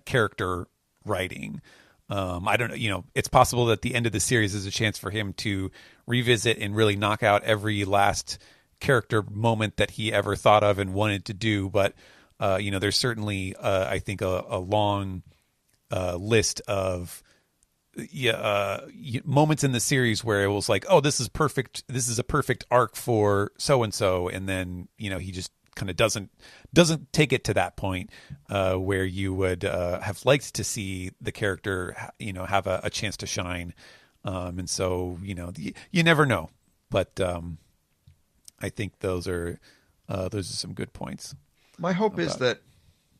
character writing. I don't know. It's possible that the end of the series is a chance for him to revisit and really knock out every last character moment that he ever thought of and wanted to do. But there's certainly, I think, a long list of moments in the series where it was like, oh, this is perfect. This is a perfect arc for so and so, and then he just kind of doesn't take it to that point where you would have liked to see the character have a chance to shine, and so you never know. But I think those are some good points. My hope is that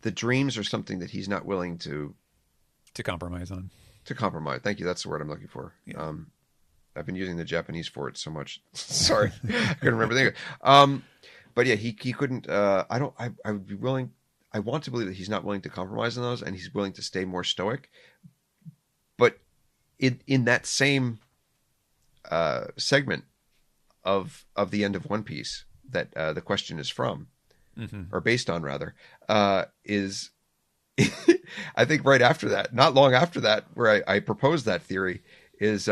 the dreams are something that he's not willing to compromise on. To compromise. Thank you. That's the word I'm looking for. Yeah. I've been using the Japanese for it so much. Sorry, I couldn't remember the name. But yeah, he couldn't. I would be willing. I want to believe that he's not willing to compromise on those, and he's willing to stay more stoic. But in that same segment of the end of One Piece that the question is from, or based on rather, is I think right after that, not long after that, where I proposed that theory, is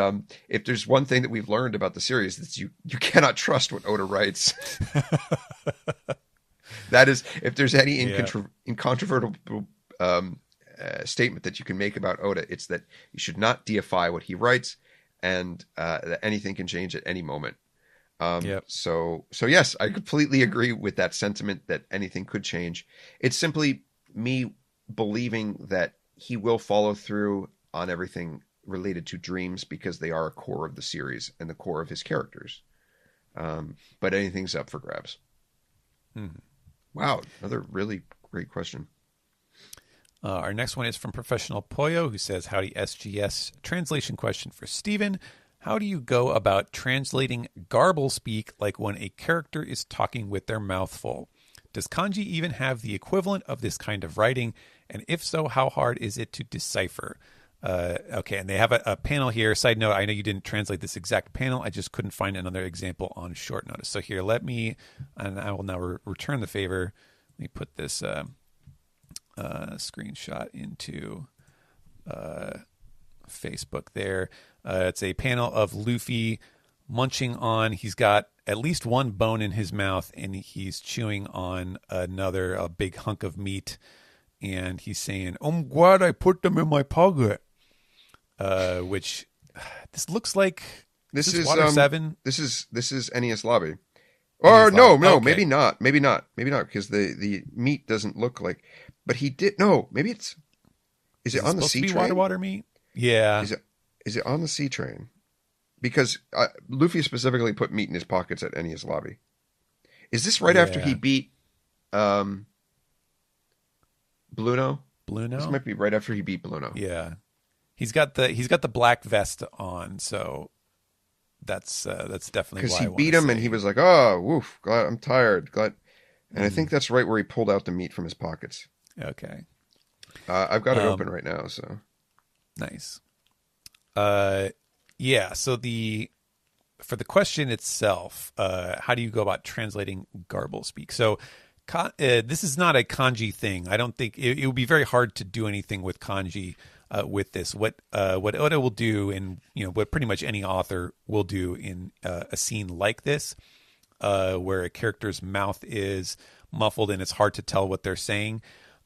if there's one thing that we've learned about the series, it's you cannot trust what Oda writes. That is, if there's any incontrovertible statement that you can make about Oda, it's that you should not deify what he writes, and that anything can change at any moment. So yes, I completely agree with that sentiment that anything could change. It's simply me believing that he will follow through on everything related to dreams because they are a core of the series and the core of his characters. But anything's up for grabs. Wow, another really great question. Our next one is from Professional Poyo, who says, howdy SGS. Translation question for Steven. How do you go about translating garble speak like when a character is talking with their mouth full? Does kanji even have the equivalent of this kind of writing? And if so, how hard is it to decipher? Okay, and they have a panel here. Side note, I know you didn't translate this exact panel. I just couldn't find another example on short notice. So here, and I will now return the favor. Let me put this screenshot into Facebook there. It's a panel of Luffy munching on, he's got at least one bone in his mouth, and he's chewing on a big hunk of meat, and he's saying, I'm glad I put them in my pocket. Which this looks like this is Water 7. This is Enies Lobby. Or no, okay. maybe not, because the meat doesn't look like. But he did maybe it's. Is it on the sea train? Water meat? Yeah. Is it on the sea train? Because Luffy specifically put meat in his pockets at Enies Lobby. Is this right after he beat Bluno? This might be right after he beat Bluno. Yeah. He's got the black vest on, so that's definitely because why he beat him and he was like, "Oh, woof, glad I'm tired." And I think that's right where he pulled out the meat from his pockets. Okay, I've got it open right now. So nice. Yeah. So for the question itself, how do you go about translating garble speak? So this is not a kanji thing. I don't think it would be very hard to do anything with kanji. With this, what Oda will do, and what pretty much any author will do in a scene like this, where a character's mouth is muffled and it's hard to tell what they're saying,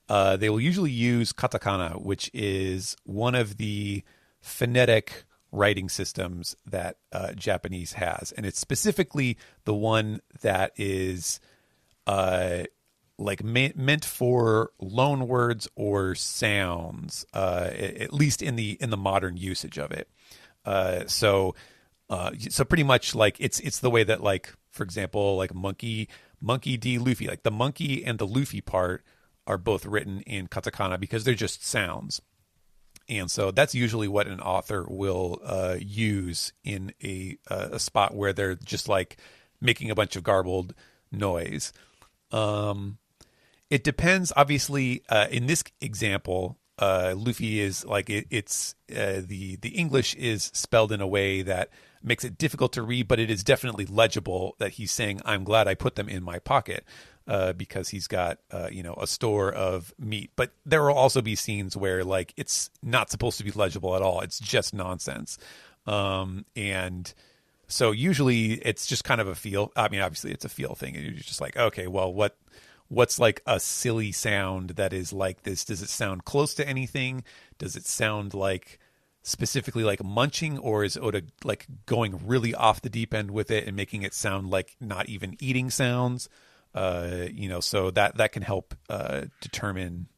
they will usually use katakana, which is one of the phonetic writing systems that Japanese has, and it's specifically the one that is meant for loan words or sounds, at least in the modern usage of it. So pretty much like it's the way that, like, for example, like monkey D Luffy, like the monkey and the Luffy part are both written in katakana because they're just sounds. And so that's usually what an author will use in a spot where they're just like making a bunch of garbled noise. It depends. Obviously, in this example, Luffy is like it's the English is spelled in a way that makes it difficult to read, but it is definitely legible that he's saying, "I'm glad I put them in my pocket," because he's got a store of meat. But there will also be scenes where like it's not supposed to be legible at all. It's just nonsense, and so usually it's just kind of a feel. I mean, obviously it's a feel thing, and you're just like, okay, well, what's like a silly sound that is like this? Does it sound close to anything? Does it sound like specifically like munching, or is Oda like going really off the deep end with it and making it sound like not even eating sounds? So that can help determine,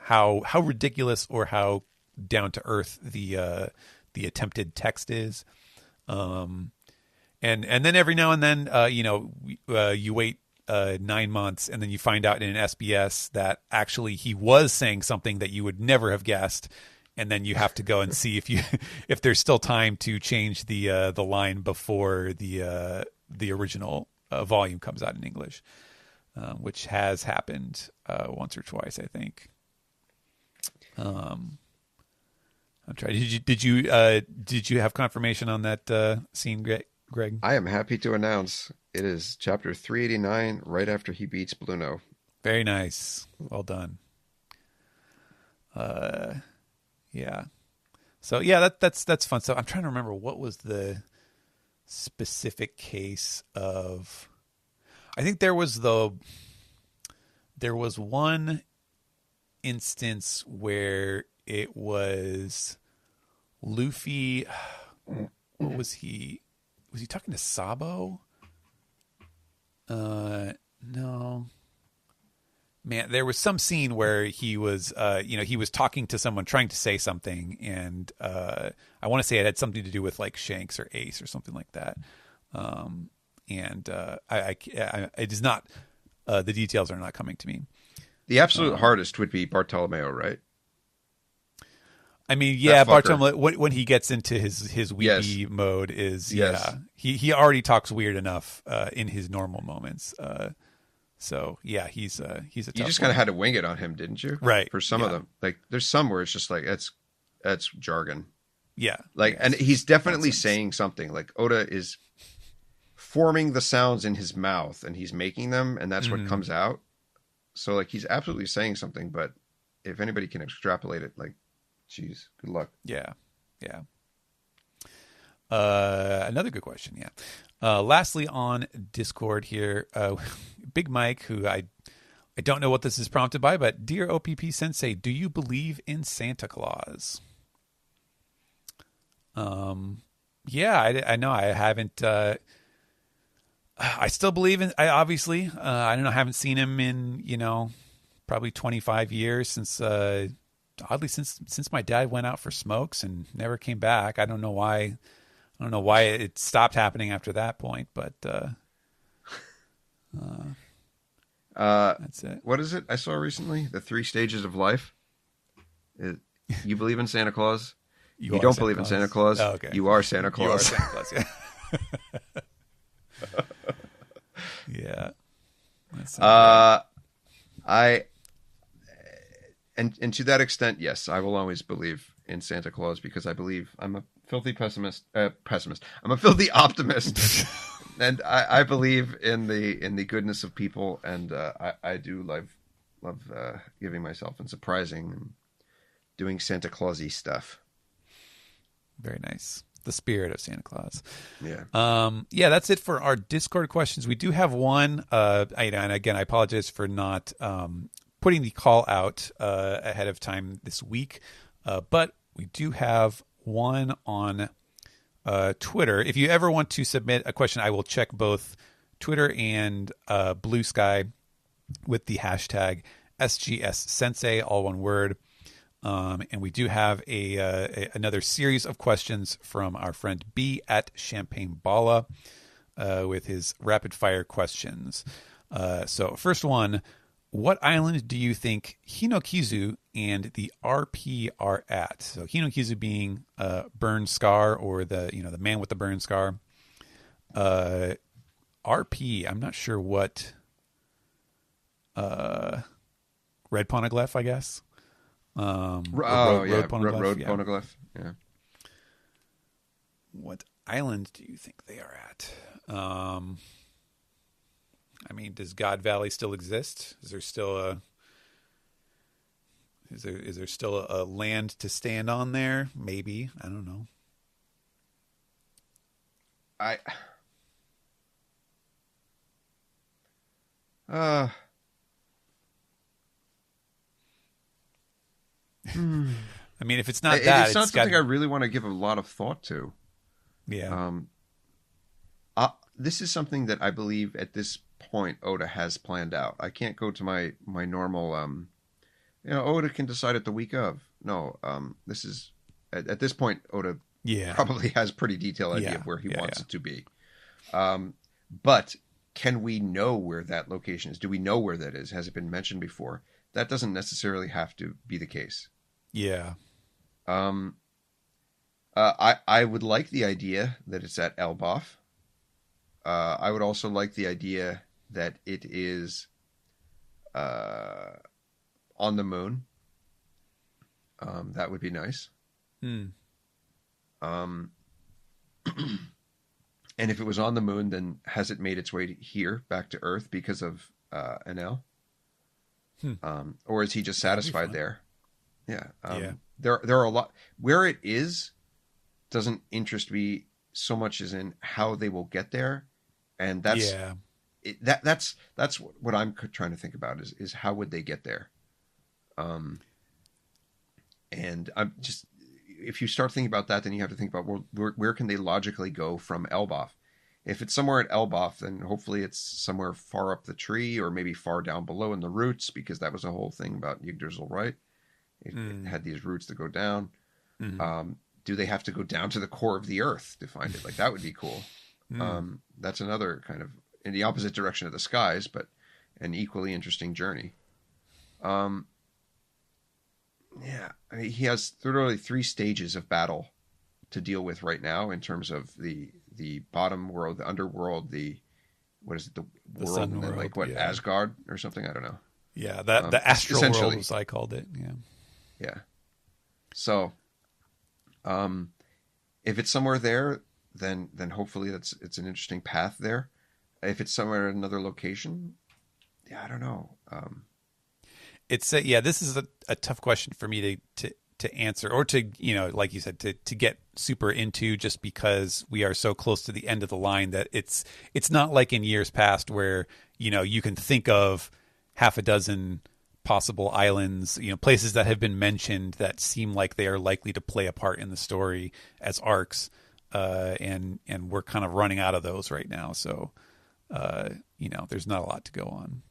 how ridiculous or how down to earth the attempted text is. And then every now and then, you wait 9 months, and then you find out in an SBS that actually he was saying something that you would never have guessed, and then you have to go and see if there's still time to change the line before the original volume comes out in English, which has happened once or twice, I think. I'm trying. Did you have confirmation on that scene, Greg? I am happy to announce it is chapter 389, right after he beats Bluno. Very nice. Well done. Yeah. So yeah, that's fun stuff. I'm trying to remember what was the specific case of. I think there was one instance where it was Luffy. What was he? Was he talking to Sabo? No. Man, there was some scene where he was, he was talking to someone, trying to say something, and I want to say it had something to do with like Shanks or Ace or something like that. It is not. The details are not coming to me. The absolute hardest would be Bartolomeo, right? I mean, yeah, Bartolomeo, when he gets into his weepy mode is, yes. He already talks weird enough in his normal moments. So yeah, he's a tough You just kind of had to wing it on him, didn't you? Right. For some of them. Like there's some where it's just like, that's jargon. Yeah. Like, and he's definitely saying something. Like Oda is forming the sounds in his mouth and he's making them, and that's what comes out. So like he's absolutely saying something, but if anybody can extrapolate it, like, geez, good luck. Yeah. Yeah. Another good question. Yeah. Lastly on Discord here, Big Mike, who I don't know what this is prompted by, but dear OPP Sensei, do you believe in Santa Claus? Yeah, I know I haven't, I still believe in, I don't know. I haven't seen him in, probably 25 years since my dad went out for smokes and never came back. I don't know why it stopped happening after that point, but that's it. What is it I saw recently? The 3 stages of life. You believe in Santa Claus? You don't believe in Santa Claus? Oh, okay. You are Santa Claus. You are Santa Claus, yeah. Yeah. And to that extent, yes, I will always believe in Santa Claus because I believe I'm a filthy pessimist. I'm a filthy optimist, and I believe in the goodness of people, and I do love giving myself and surprising and doing Santa Claus-y stuff. Very nice. The spirit of Santa Claus. Yeah. Yeah, that's it for our Discord questions. We do have one, and again, I apologize for not putting the call out ahead of time this week, but we do have one on Twitter. If you ever want to submit a question, I will check both Twitter and Blue Sky with the hashtag SGS Sensei, all one word. And we do have another series of questions from our friend B at Champagne Bala with his rapid fire questions. So first one, what island do you think Hinokizu and the RP are at? So Hinokizu being burn scar, or the man with the burn scar. RP, I'm not sure what Red Poneglyph, I guess. Oh, Road Poneglyph. Road Yeah. Poneglyph. Yeah. What island do you think they are at? I mean, does God Valley still exist? Is there still a land to stand on there? Maybe. I don't know. Uh, I mean, if it's not that, it's not something I really want to give a lot of thought to. Yeah. This is something that I believe at this point Oda has planned out. I can't go to my normal. Oda can decide it the week of. No, this is at this point Oda probably has pretty detailed idea of where he wants it to be. But can we know where that location is? Do we know where that is? Has it been mentioned before? That doesn't necessarily have to be the case. Yeah. I would like the idea that it's at Elbaf. I would also like the idea that it is on the moon. That would be nice. And if it was on the moon, then has it made its way here back to Earth because of Enel? Or is he just satisfied there? Yeah. There are a lot where it is doesn't interest me so much as in how they will get there, and that's that's what I'm trying to think about is how would they get there. And I'm just, if you start thinking about that, then you have to think about where can they logically go from Elbaf. If it's somewhere at Elbaf, then hopefully it's somewhere far up the tree or maybe far down below in the roots, because that was a whole thing about Yggdrasil, right? It had these roots that go down. Do they have to go down to the core of the earth to find it? Like, that would be cool. That's another kind of in the opposite direction of the skies, but an equally interesting journey. Yeah, I mean, he has literally 3 stages of battle to deal with right now in terms of the bottom world, the underworld, the world, and then like Asgard or something. I don't know. Yeah, the astral world, as I called it. Yeah. So, if it's somewhere there, then hopefully it's an interesting path there. If it's somewhere at another location, I don't know. It's this is a tough question for me to answer, or to, like you said, to get super into, just because we are so close to the end of the line that it's not like in years past where, you can think of half a dozen possible islands, places that have been mentioned that seem like they are likely to play a part in the story as arcs. And we're kind of running out of those right now. So, there's not a lot to go on,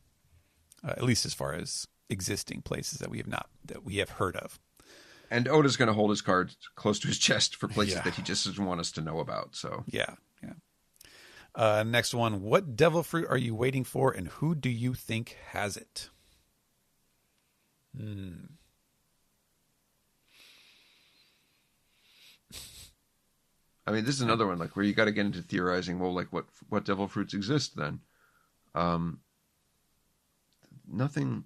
at least as far as existing places that we have heard of. And Oda's going to hold his cards close to his chest for places that he just doesn't want us to know about. So yeah. Next one: what devil fruit are you waiting for, and who do you think has it? I mean, this is another one like where you got to get into theorizing. Well, like what devil fruits exist then? Nothing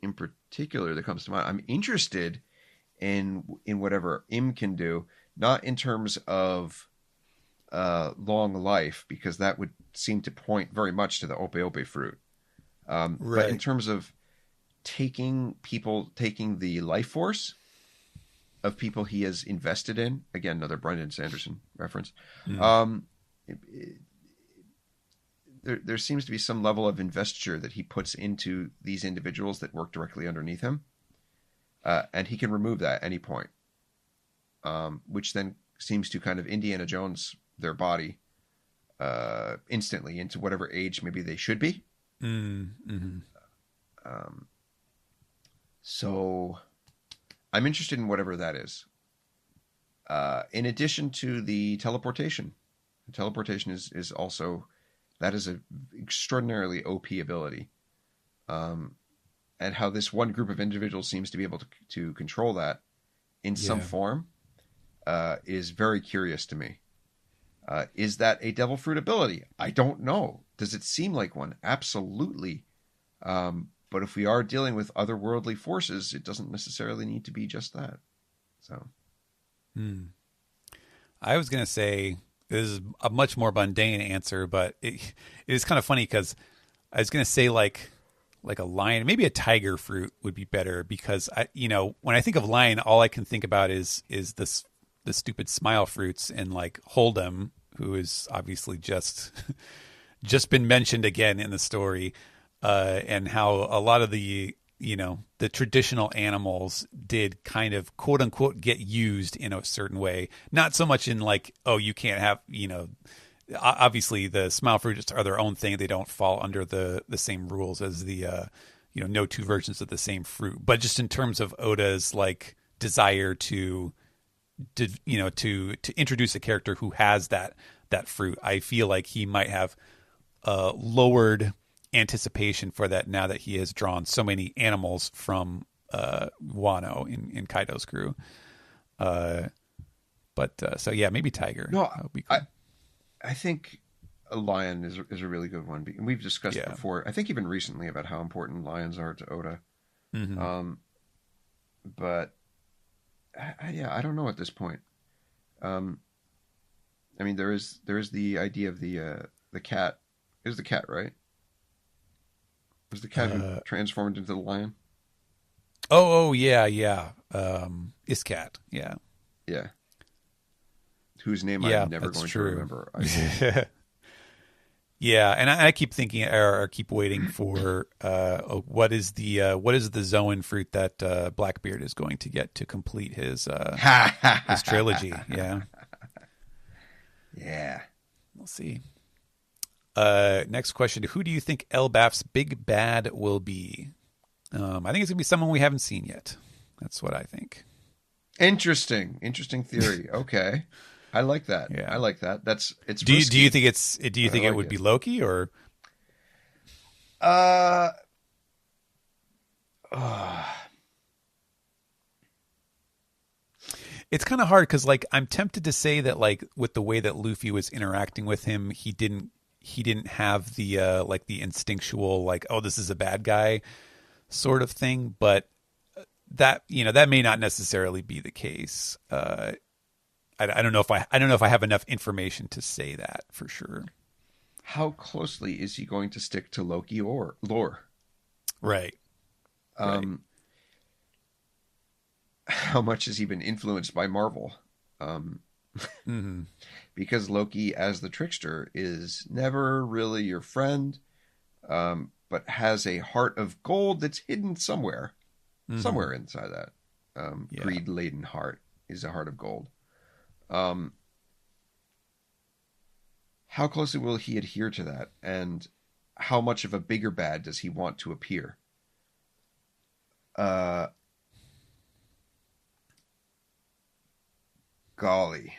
in particular that comes to mind. I'm interested in whatever Im can do, not in terms of long life, because that would seem to point very much to the OPP fruit. Right. But in terms of taking the life force of people he has invested in, again, another Brandon Sanderson reference. There seems to be some level of investiture that he puts into these individuals that work directly underneath him. And he can remove that at any point, which then seems to kind of Indiana Jones their body instantly into whatever age maybe they should be. So I'm interested in whatever that is. In addition to the teleportation. The teleportation is also... that is an extraordinarily OP ability. And how this one group of individuals seems to be able to control that in some form is very curious to me. Is that a devil fruit ability? I don't know. Does it seem like one? Absolutely. But if we are dealing with otherworldly forces, it doesn't necessarily need to be just that. So, I was going to say this is a much more mundane answer, but it is kind of funny because I was going to say like a lion, maybe a tiger fruit would be better because when I think of lion, all I can think about is the stupid smile fruits and like Hold'em, who is obviously just been mentioned again in the story, and how a lot of the the traditional animals did kind of quote unquote get used in a certain way. Not so much in like, oh, you can't have, obviously the smile fruits are their own thing. They don't fall under the same rules as the, no two versions of the same fruit, but just in terms of Oda's like desire to introduce a character who has that fruit, I feel like he might have lowered anticipation for that now that he has drawn so many animals from Wano in Kaido's crew. So yeah, maybe tiger. No, would be cool. I think a lion is a really good one. And we've discussed before, I think even recently, about how important lions are to Oda. Mm-hmm. But I don't know at this point. I mean, there is the idea of the cat. It was the cat, right? It was the cat who transformed into the lion? Oh yeah. Iscat, yeah. Yeah. Whose name I'm never going to remember. Yeah, and I keep thinking or keep waiting for what is the Zoan fruit that Blackbeard is going to get to complete his trilogy. Yeah. Yeah. We'll see. Next question. Who do you think Elbaf's big bad will be? I think it's going to be someone we haven't seen yet. That's what I think. Interesting theory. Okay. I like that. Yeah. I like that. It's do you think it would be Loki or It's kind of hard cuz like I'm tempted to say that like with the way that Luffy was interacting with him, he didn't have the like the instinctual like, oh, this is a bad guy sort of thing, but that that may not necessarily be the case. I don't know if I have enough information to say that for sure. How closely is he going to stick to Loki or lore? Right. How much has he been influenced by Marvel? Mm-hmm. Because Loki, as the trickster, is never really your friend, but has a heart of gold that's hidden somewhere. Mm-hmm. Somewhere inside that greed-laden heart is a heart of gold. How closely will he adhere to that, and how much of a bigger bad does he want to appear? Golly,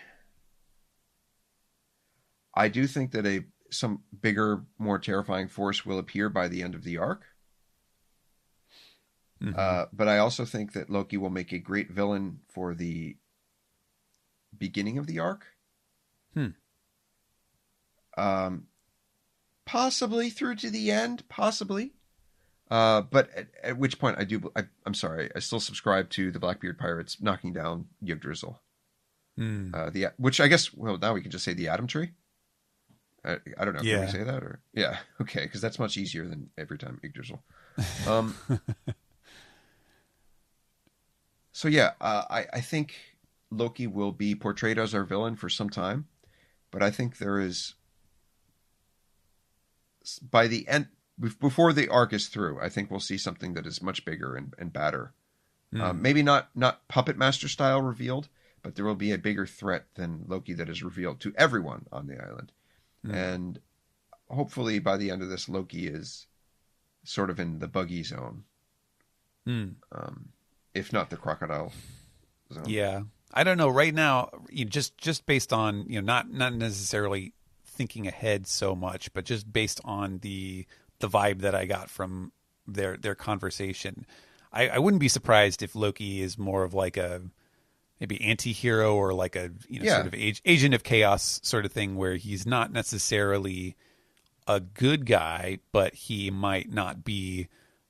I do think that some bigger, more terrifying force will appear by the end of the arc. Mm-hmm. But I also think that Loki will make a great villain for the beginning of the arc. Possibly through to the end, possibly. But at which point I'm sorry, I still subscribe to the Blackbeard Pirates knocking down Yggdrasil. Which I guess, well, now we can just say the Atom Tree. I don't know. Can we say that? Or okay, because that's much easier than every time Yggdrasil. So yeah, I think Loki will be portrayed as our villain for some time, but I think there is, by the end, before the arc is through, I think we'll see something that is much bigger and badder. Maybe not Puppet Master style revealed, but there will be a bigger threat than Loki that is revealed to everyone on the island. And hopefully by the end of this, Loki is sort of in the buggy zone. If not the crocodile zone. Yeah. I don't know. Right now, just based on, not necessarily thinking ahead so much, but just based on the vibe that I got from their conversation, I wouldn't be surprised if Loki is more of like a maybe anti-hero or like a sort of agent of chaos sort of thing, where he's not necessarily a good guy, but he might not be,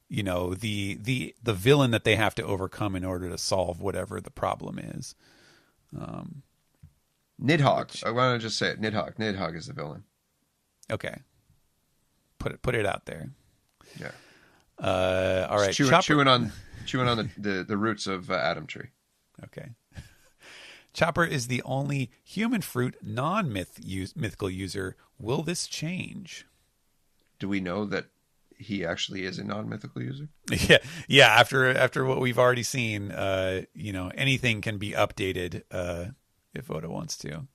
you know, the villain that they have to overcome in order to solve whatever the problem is. Nidhogg. I want to just say it. Nidhogg. Nidhogg is the villain. Okay. Put it out there. Yeah. All right. Chewing on the roots of Adam Tree. Okay. Chopper is the only human fruit non-mythical user. Will this change? Do we know that he actually is a non-mythical user? Yeah. After what we've already seen, you know, anything can be updated if Oda wants to.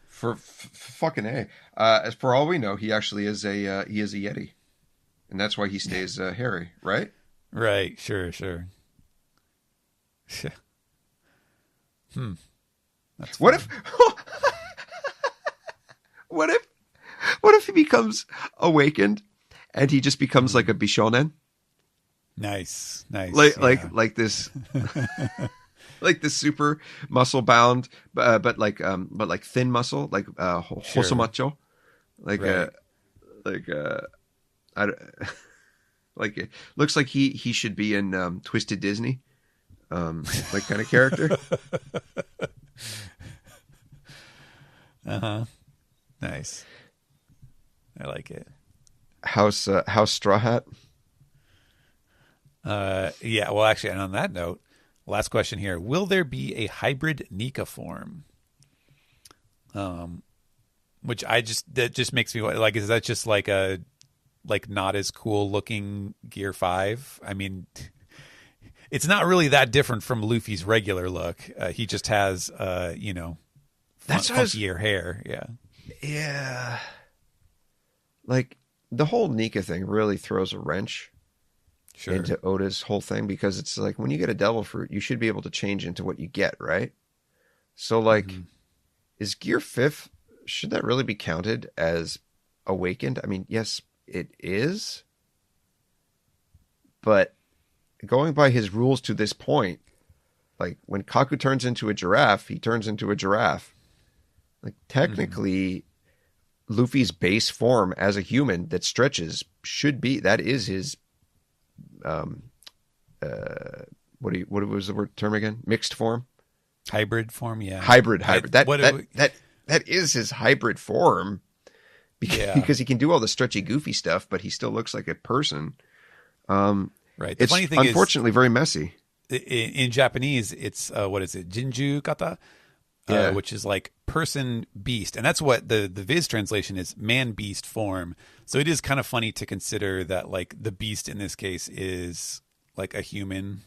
For fucking A. As for all we know, he actually is a Yeti, and that's why he stays hairy, right? Right. Sure. That's what if he becomes awakened and he just becomes like a Bishonen? Nice. Like this like this super muscle bound but like thin muscle, like hosomacho. Like right. like it looks like he should be in Twisted Disney. Like kind of character. Nice. I like it. House Straw Hat. Yeah. Well, actually, and on that note, last question here: will there be a hybrid Nika form? Which that just makes me like, is that just like a not as cool looking Gear 5? I mean, it's not really that different from Luffy's regular look. He just has, you know, funkier hair. Yeah. Like the whole Nika thing really throws a wrench into Oda's whole thing, because it's like when you get a devil fruit, you should be able to change into what you get, right? So like, is Gear 5th, should that really be counted as awakened? I mean, yes, it is. But going by his rules to this point, like when Kaku turns into a giraffe, he turns into a giraffe. Like technically, Luffy's base form as a human that stretches that is his, what was the term again? Mixed form? Hybrid form, yeah. Hybrid. That is his hybrid form, because he can do all the stretchy, goofy stuff, but he still looks like a person. Right. The it's funny thing unfortunately very messy. In Japanese, it's what is it? Jinju kata, which is like person beast, and that's what the Viz translation is: man beast form. So it is kind of funny to consider that like the beast in this case is like a human.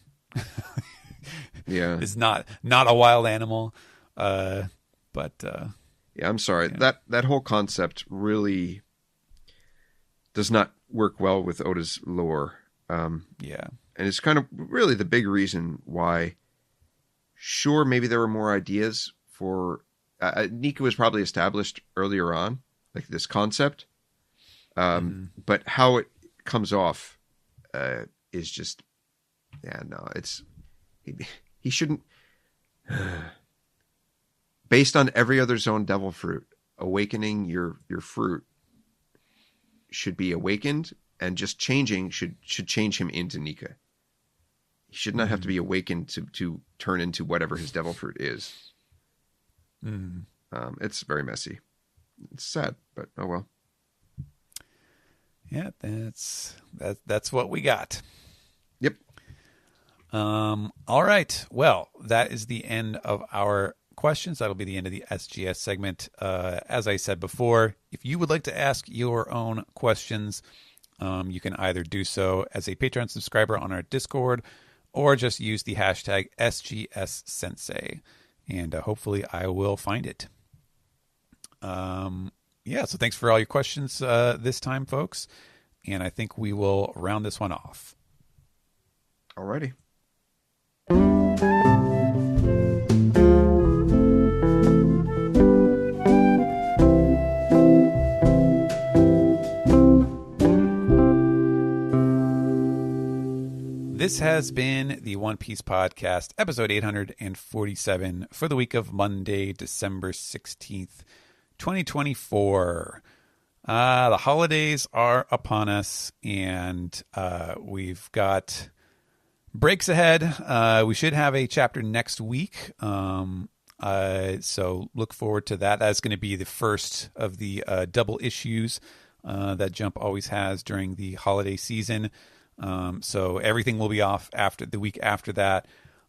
It's not a wild animal. But yeah, I'm sorry. That whole concept really does not work well with Oda's lore. And it's kind of really the big reason why. Sure, maybe there were more ideas for Nika was probably established earlier on, like this concept. But how it comes off is just, it's he shouldn't. Based on every other zone devil fruit, awakening your fruit should be awakened, and just changing should change him into Nika. He should not have to be awakened to turn into whatever his devil fruit is. It's very messy. It's sad, but oh well. Yeah, that's what we got. Yep. All right. Well, that is the end of our questions. That'll be the end of the SGS segment. As I said before, if you would like to ask your own questions, you can either do so as a Patreon subscriber on our Discord, or just use the hashtag SGS Sensei, and hopefully I will find it. So thanks for all your questions this time, folks, and I think we will round this one off. Alrighty. This has been the One Piece Podcast, episode 847 for the week of Monday, December 16th, 2024. The holidays are upon us, and we've got breaks ahead. We should have a chapter next week. So look forward to that. That's going to be the first of the double issues that Jump always has during the holiday season. So everything will be off after the week after that.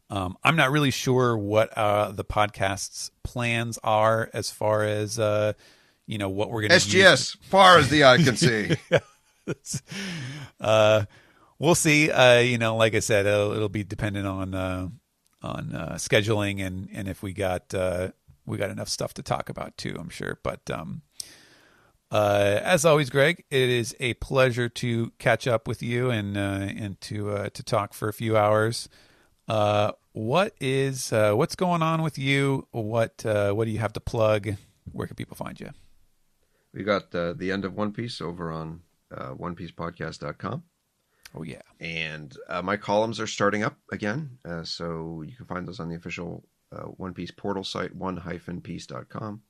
I'm not really sure what the podcast's plans are as far as what we're going to SGS, far as the eye can see. We'll see. Like I said, it'll be dependent on scheduling and if we got enough stuff to talk about too, I'm sure. But as always, Greg, it is a pleasure to catch up with you and to talk for a few hours. What's going on with you? What do you have to plug? Where can people find you? We got the end of One Piece over on OnePiecePodcast.com. Oh, yeah. And my columns are starting up again. So you can find those on the official One Piece portal site, one-piece.com.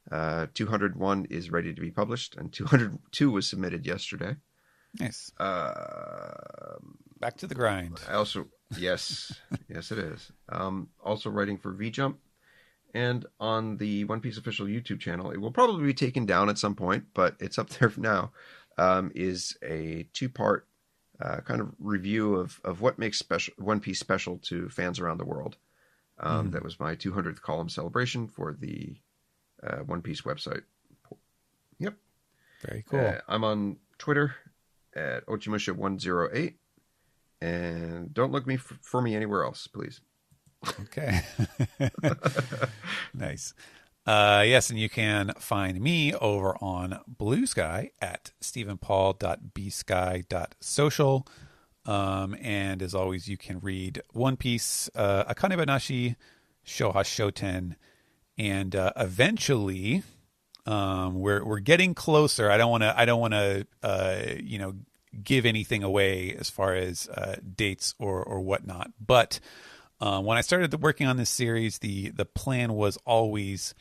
201 is ready to be published, and 202 was submitted yesterday. Nice. Back to the grind. I also, yes, it is. Also writing for V-Jump. And on the One Piece official YouTube channel, it will probably be taken down at some point, but it's up there for now, is a 2-part kind of review of what makes One Piece special to fans around the world. That was my 200th column celebration for the One Piece website. Yep. Very cool. I'm on Twitter at Ochimusha108. And don't look for me anywhere else, please. Okay. Nice. Yes, and you can find me over on Blue Sky at stephenpaul.bsky.social. And as always, you can read One Piece, Akane Banashi, Shoha Shoten, and eventually, we're getting closer. I don't want to give anything away as far as dates or whatnot, but when I started working on this series, the plan was always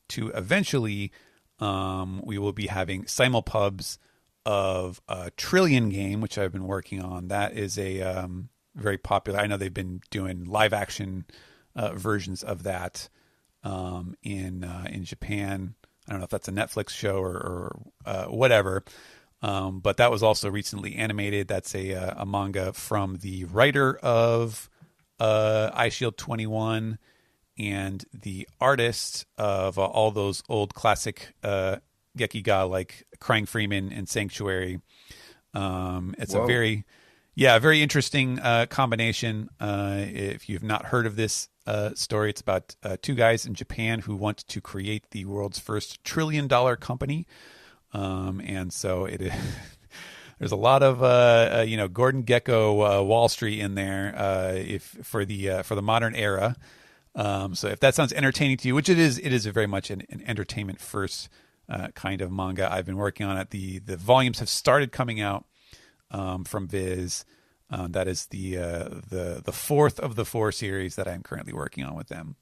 to eventually we will be having simulpubs of a Trillion game, which I've been working on. That is a very popular. I know they've been doing live action versions of that in Japan. I don't know if that's a Netflix show or whatever. But that was also recently animated. That's a manga from the writer of iShield 21 and the artist of all those old classic Gekiga like Crying Freeman and Sanctuary. It's Whoa. a very interesting combination. If you've not heard of this story, it's about two guys in Japan who want to create the world's first $1 trillion company. And so it is, there's a lot of, Gordon Gekko, Wall Street in there, for the modern era. So if that sounds entertaining to you, which it is very much an entertainment first, kind of manga. I've been working on it. The volumes have started coming out, from Viz. That is the fourth of the 4 series that I'm currently working on with them.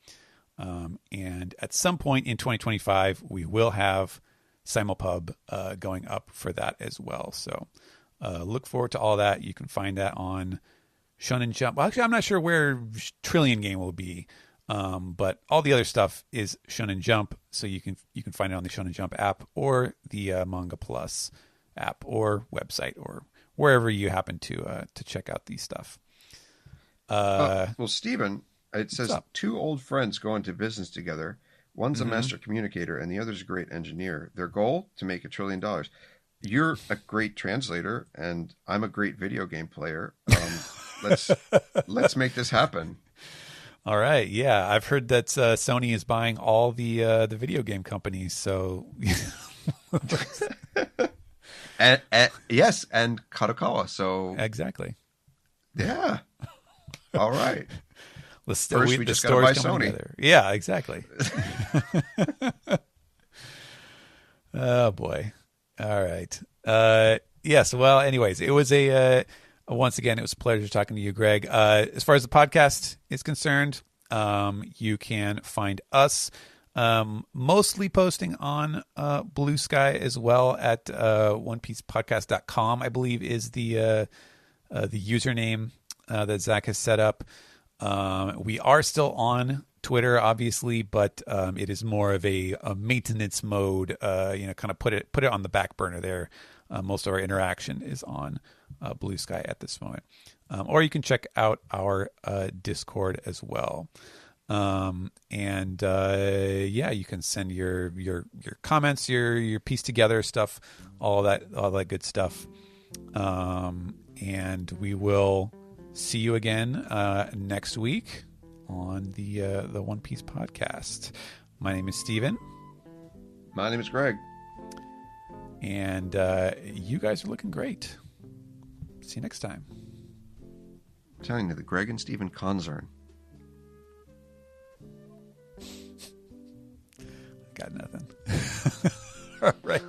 And at some point in 2025, we will have Simulpub going up for that as well. So look forward to all that. You can find that on Shonen Jump. Well, actually, I'm not sure where Trillion Game will be, but all the other stuff is Shonen Jump. So you can find it on the Shonen Jump app or the MangaPlus app or website or wherever you happen to check out these stuff. Well, Stephen, it says 2 old friends go into business together. One's a master communicator and the other's a great engineer. Their goal, to make $1 trillion. You're a great translator and I'm a great video game player. Let's make this happen. All right. Yeah. I've heard that Sony is buying all the video game companies. So and yes. And Kadokawa. So exactly. Yeah. All right. First, we just got to buy Sony. Together. Yeah, exactly. Oh boy. All right. Yes. Well, anyways, it was once again, it was a pleasure talking to you, Greg. As far as the podcast is concerned, you can find us Mostly posting on Blue Sky as well at onepiecepodcast.com, I believe is the username that Zach has set up. We are still on Twitter, obviously, but it is more of a maintenance mode. Kind of put it on the back burner there. Most of our interaction is on Blue Sky at this moment, or you can check out our Discord as well. You can send your comments, your piece together stuff, all that good stuff. And we will see you again next week on the One Piece podcast. My name is Steven. My name is Greg. And you guys are looking great. See you next time. I'm telling you, the Greg and Steven concern. Got nothing. All right.